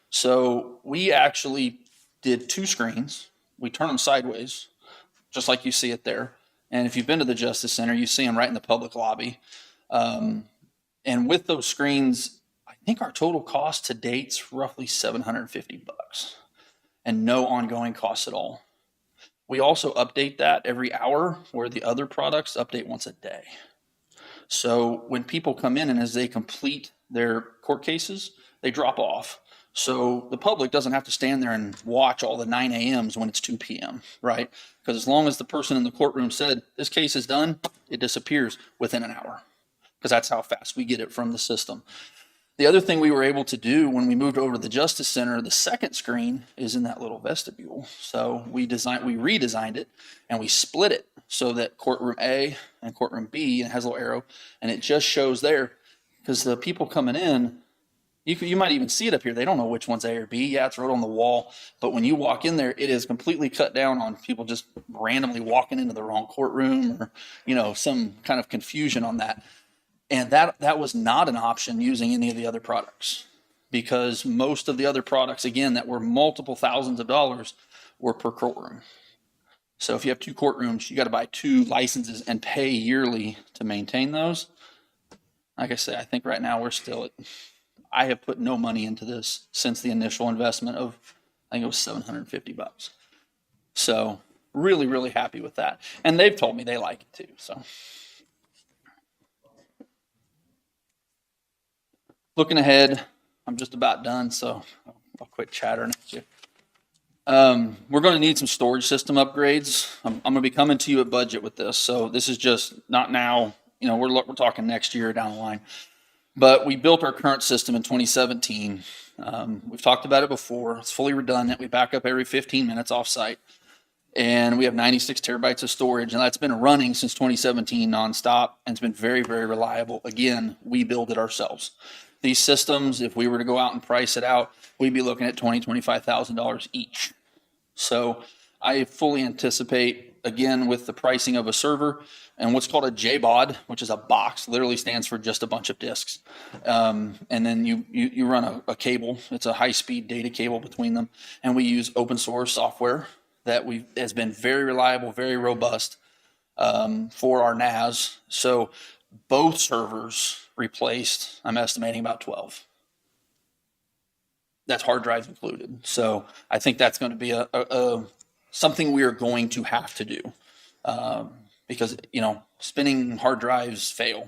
So we actually did 2 screens. We turn them sideways, just like you see it there. And if you've been to the Justice Center, you see them right in the public lobby. And with those screens, I think our total cost to date's roughly $750 and no ongoing costs at all. We also update that every hour, where the other products update once a day. So when people come in and as they complete their court cases, they drop off. So the public doesn't have to stand there and watch all the 9 a.m.s when it's 2 p.m., right? Because as long as the person in the courtroom said, this case is done, it disappears within an hour, because that's how fast we get it from the system. The other thing we were able to do when we moved over to the Justice Center, the second screen is in that little vestibule. So we redesigned it and we split it so that courtroom A and courtroom B, and it has a little arrow, and it just shows there, because the people coming in, you might even see it up here. They don't know which one's A or B. Yeah, it's wrote on the wall. But when you walk in there, it is completely cut down on people just randomly walking into the wrong courtroom or, some kind of confusion on that. And that was not an option using any of the other products, because most of the other products, again, that were multiple thousands of dollars, were per courtroom. So if you have 2 courtrooms, you got to buy 2 licenses and pay yearly to maintain those. Like I say, I think right now we're still I have put no money into this since the initial investment of, I think it was $750. So really, really happy with that. And they've told me they like it too, so. Looking ahead, I'm just about done, so I'll quit chattering at you. We're going to need some storage system upgrades. I'm going to be coming to you at budget with this, so this is just not now. We're talking next year down the line. But we built our current system in 2017. We've talked about it before. It's fully redundant. We back up every 15 minutes off-site. And we have 96 terabytes of storage, and that's been running since 2017 nonstop, and it's been very, very reliable. Again, we build it ourselves. These systems, if we were to go out and price it out, we'd be looking at $20,000, $25,000 each. So I fully anticipate, again, with the pricing of a server and what's called a JBOD, which is a box, literally stands for just a bunch of disks. And then you run a cable. It's a high-speed data cable between them. And we use open source software that has been very reliable, very robust for our NAS. So both servers replaced, I'm estimating about 12. That's hard drives included. So I think that's going to be a something we are going to have to do because, spinning hard drives fail.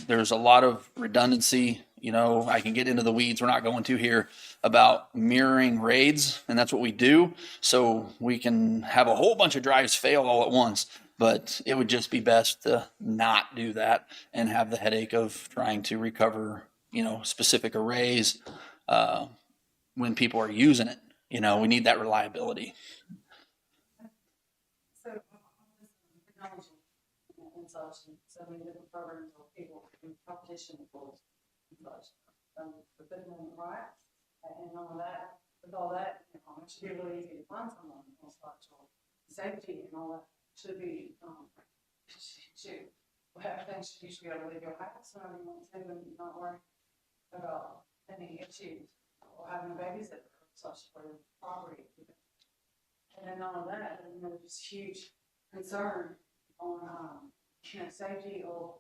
There's a lot of redundancy. I can get into the weeds. We're not going to here about mirroring RAIDs, and that's what we do. So we can have a whole bunch of drives fail all at once, but it would just be best to not do that and have the headache of trying to recover, specific arrays when people are using it. We need that reliability. So, technology and such, so many different programs or people in competition tools and such. But putting them right and all of that, with all that, it should be really easy to find someone on such or safety and all that should be, things you should be able to leave your house and everyone and not worry about any issues or having a babysitter or such for your property. And then all of that, just huge concern on, safety or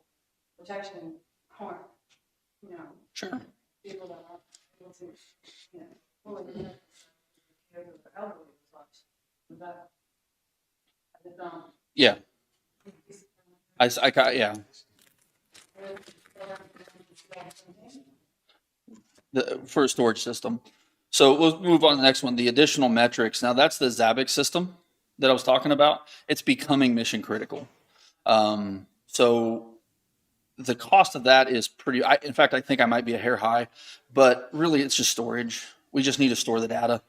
protection for, Sure. people that are able to, fully protect the elderly and such. But, Yeah. Yeah. For a storage system. So we'll move on to the next one, the additional metrics. Now that's the Zabbix system that I was talking about. It's becoming mission critical. So the cost of that is pretty, in fact, I think I might be a hair high, but really it's just storage. We just need to store the data.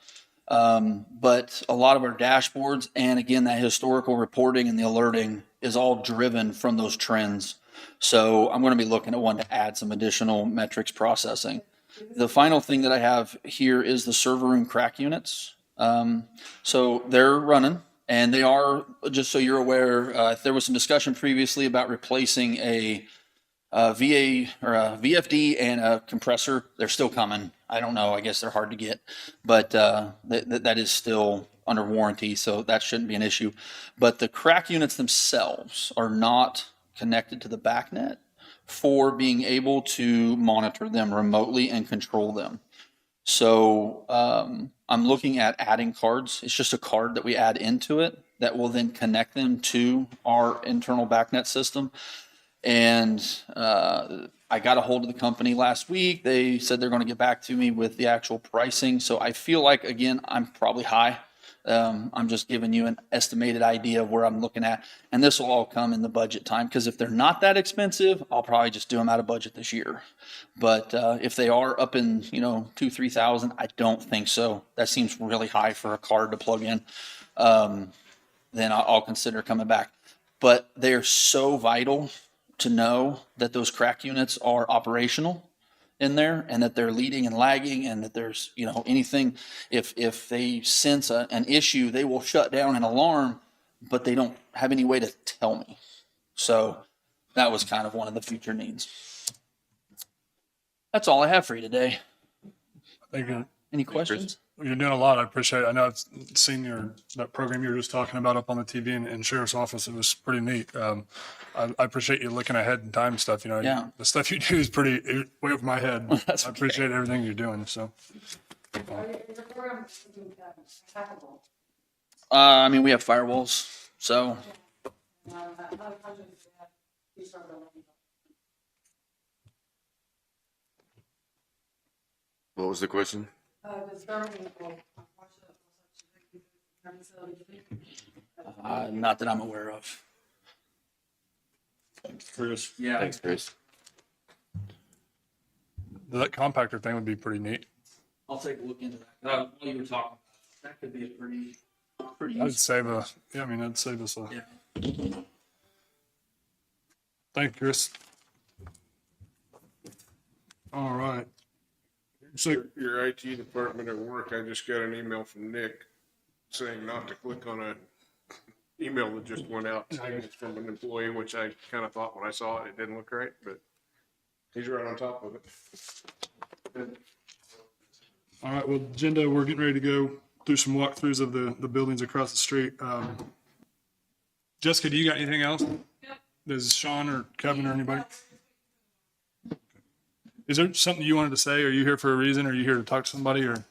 But a lot of our dashboards and again, that historical reporting and the alerting is all driven from those trends. So I'm going to be looking at one to add some additional metrics processing. The final thing that I have here is the server room crack units. So they're running and they are, just so you're aware, there was some discussion previously about replacing a VA or a VFD and a compressor. They're still coming. I don't know. I guess they're hard to get, but that is still under warranty, so that shouldn't be an issue. But the crack units themselves are not connected to the BACnet for being able to monitor them remotely and control them. So I'm looking at adding cards. It's just a card that we add into it that will then connect them to our internal BACnet system. And I got a hold of the company last week. They said they're going to get back to me with the actual pricing. So I feel like, again, I'm probably high. I'm just giving you an estimated idea of where I'm looking at. And this will all come in the budget time, because if they're not that expensive, I'll probably just do them out of budget this year. But if they are up in, 2,000-3,000, I don't think so. That seems really high for a card to plug in. Then I'll consider coming back. But they're so vital to know that those crack units are operational in there and that they're leading and lagging, and that there's, anything, if they sense an issue, they will shut down an alarm, but they don't have any way to tell me. So that was kind of one of the future needs. That's all I have for you today. Thank you. Any questions? You're doing a lot. I appreciate it. I know I've seen that program you were just talking about up on the TV in Sheriff's Office. It was pretty neat. I appreciate you looking ahead in time stuff. Yeah. The stuff you do is pretty way over my head. That's I appreciate everything you're doing. So. We have firewalls, so. What was the question? Not that I'm aware of. Thanks, Chris. Yeah. Thanks, Chris. That compactor thing would be pretty neat. I'll take a look into that. While you were talking, that could be a pretty That'd save us. Yeah, that'd save us a. Yeah. Thank you, Chris. All right. So Your IT department at work, I just got an email from Nick saying not to click on a email that just went out. It's from an employee, which I kind of thought when I saw it, it didn't look right, but he's right on top of it. all right, well, agenda, we're getting ready to go through some walkthroughs of the buildings across the street. Jessica, do you got anything else? Does Sean or Kevin or anybody? Is there something you wanted to say? Are you here for a reason? Are you here to talk to somebody or?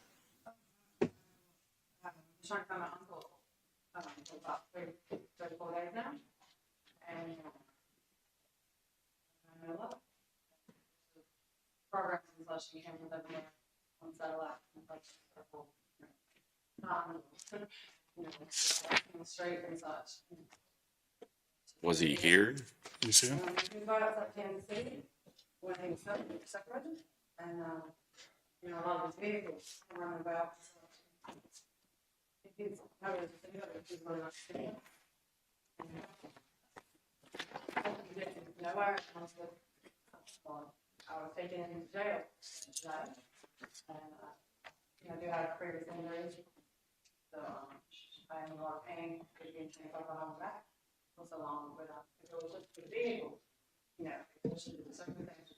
About 3-4 days now. And I love it. Programs and such, you can with everyone on satellite and such. Straight and such. Was he here? You see him? We got out of Kansas City when he was separated, and a lot of his vehicles running about. He's really not seeing. Nowhere, I was taken into jail today, and I do have a previous injuries, so I am in a lot of pain, being changed over on my back for so long, but if it was just the vehicle, it should be certain things.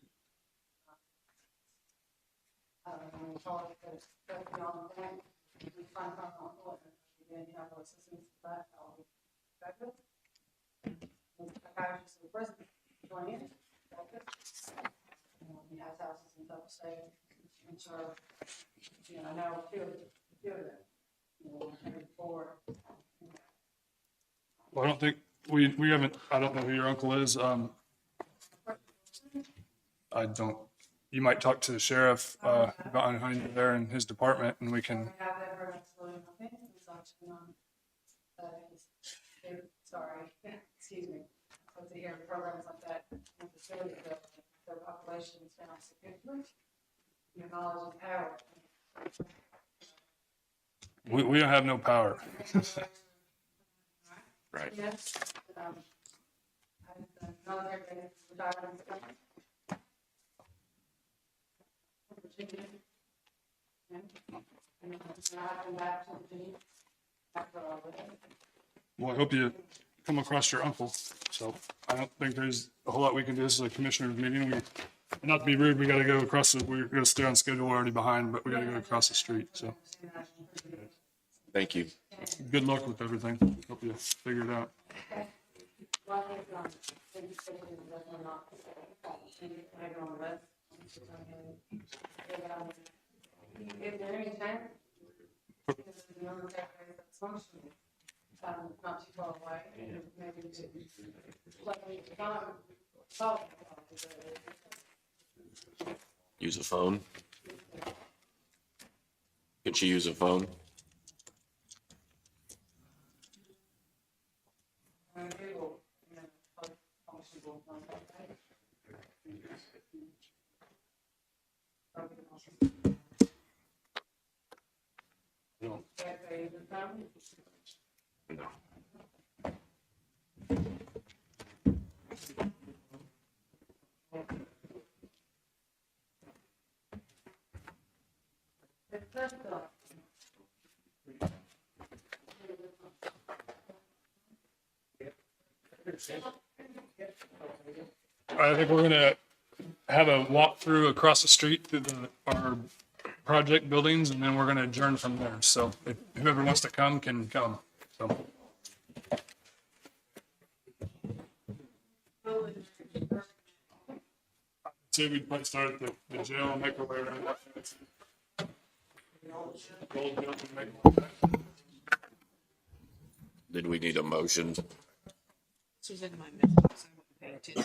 I'm told that it's beyond the point, we find from uncle, and then you have assistance for that, I'll be effective. Psychiatrist in the prison, going in, he has houses in double state, and so, I know a few of them, 4. Well, I don't think we haven't, I don't know who your uncle is. I don't, you might talk to the sheriff, behind you there in his department and we can, We have ever absolutely nothing, it's actually on, sorry, excuse me. So to hear programs like that, with the city, their population is down significantly. Your knowledge is power. we don't have no power. Right. Yes, I've military base, retired and stuff. Virginia. And then I come back to Virginia after all of it. Well, I hope you come across your uncle. So I don't think there's a whole lot we can do. This is a commissioner's meeting. Not to be rude, we gotta go across we're gonna stay on schedule, we're already behind, but we gotta go across the street, so. Thank you. Good luck with everything. Hope you figure it out. If there any chance, not too far away, maybe to, Use a phone. Can she use a phone? No. No. I think we're gonna have a walk through across the street to our project buildings, and then we're gonna adjourn from there. So if whoever wants to come can come, so. Say we'd probably start at the jail and make our way around that fence. Gold building, make our way back. Did we need a motion? This was in my message. I went to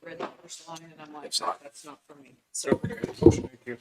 read the first line and I'm like, that's not for me. So. Thank you.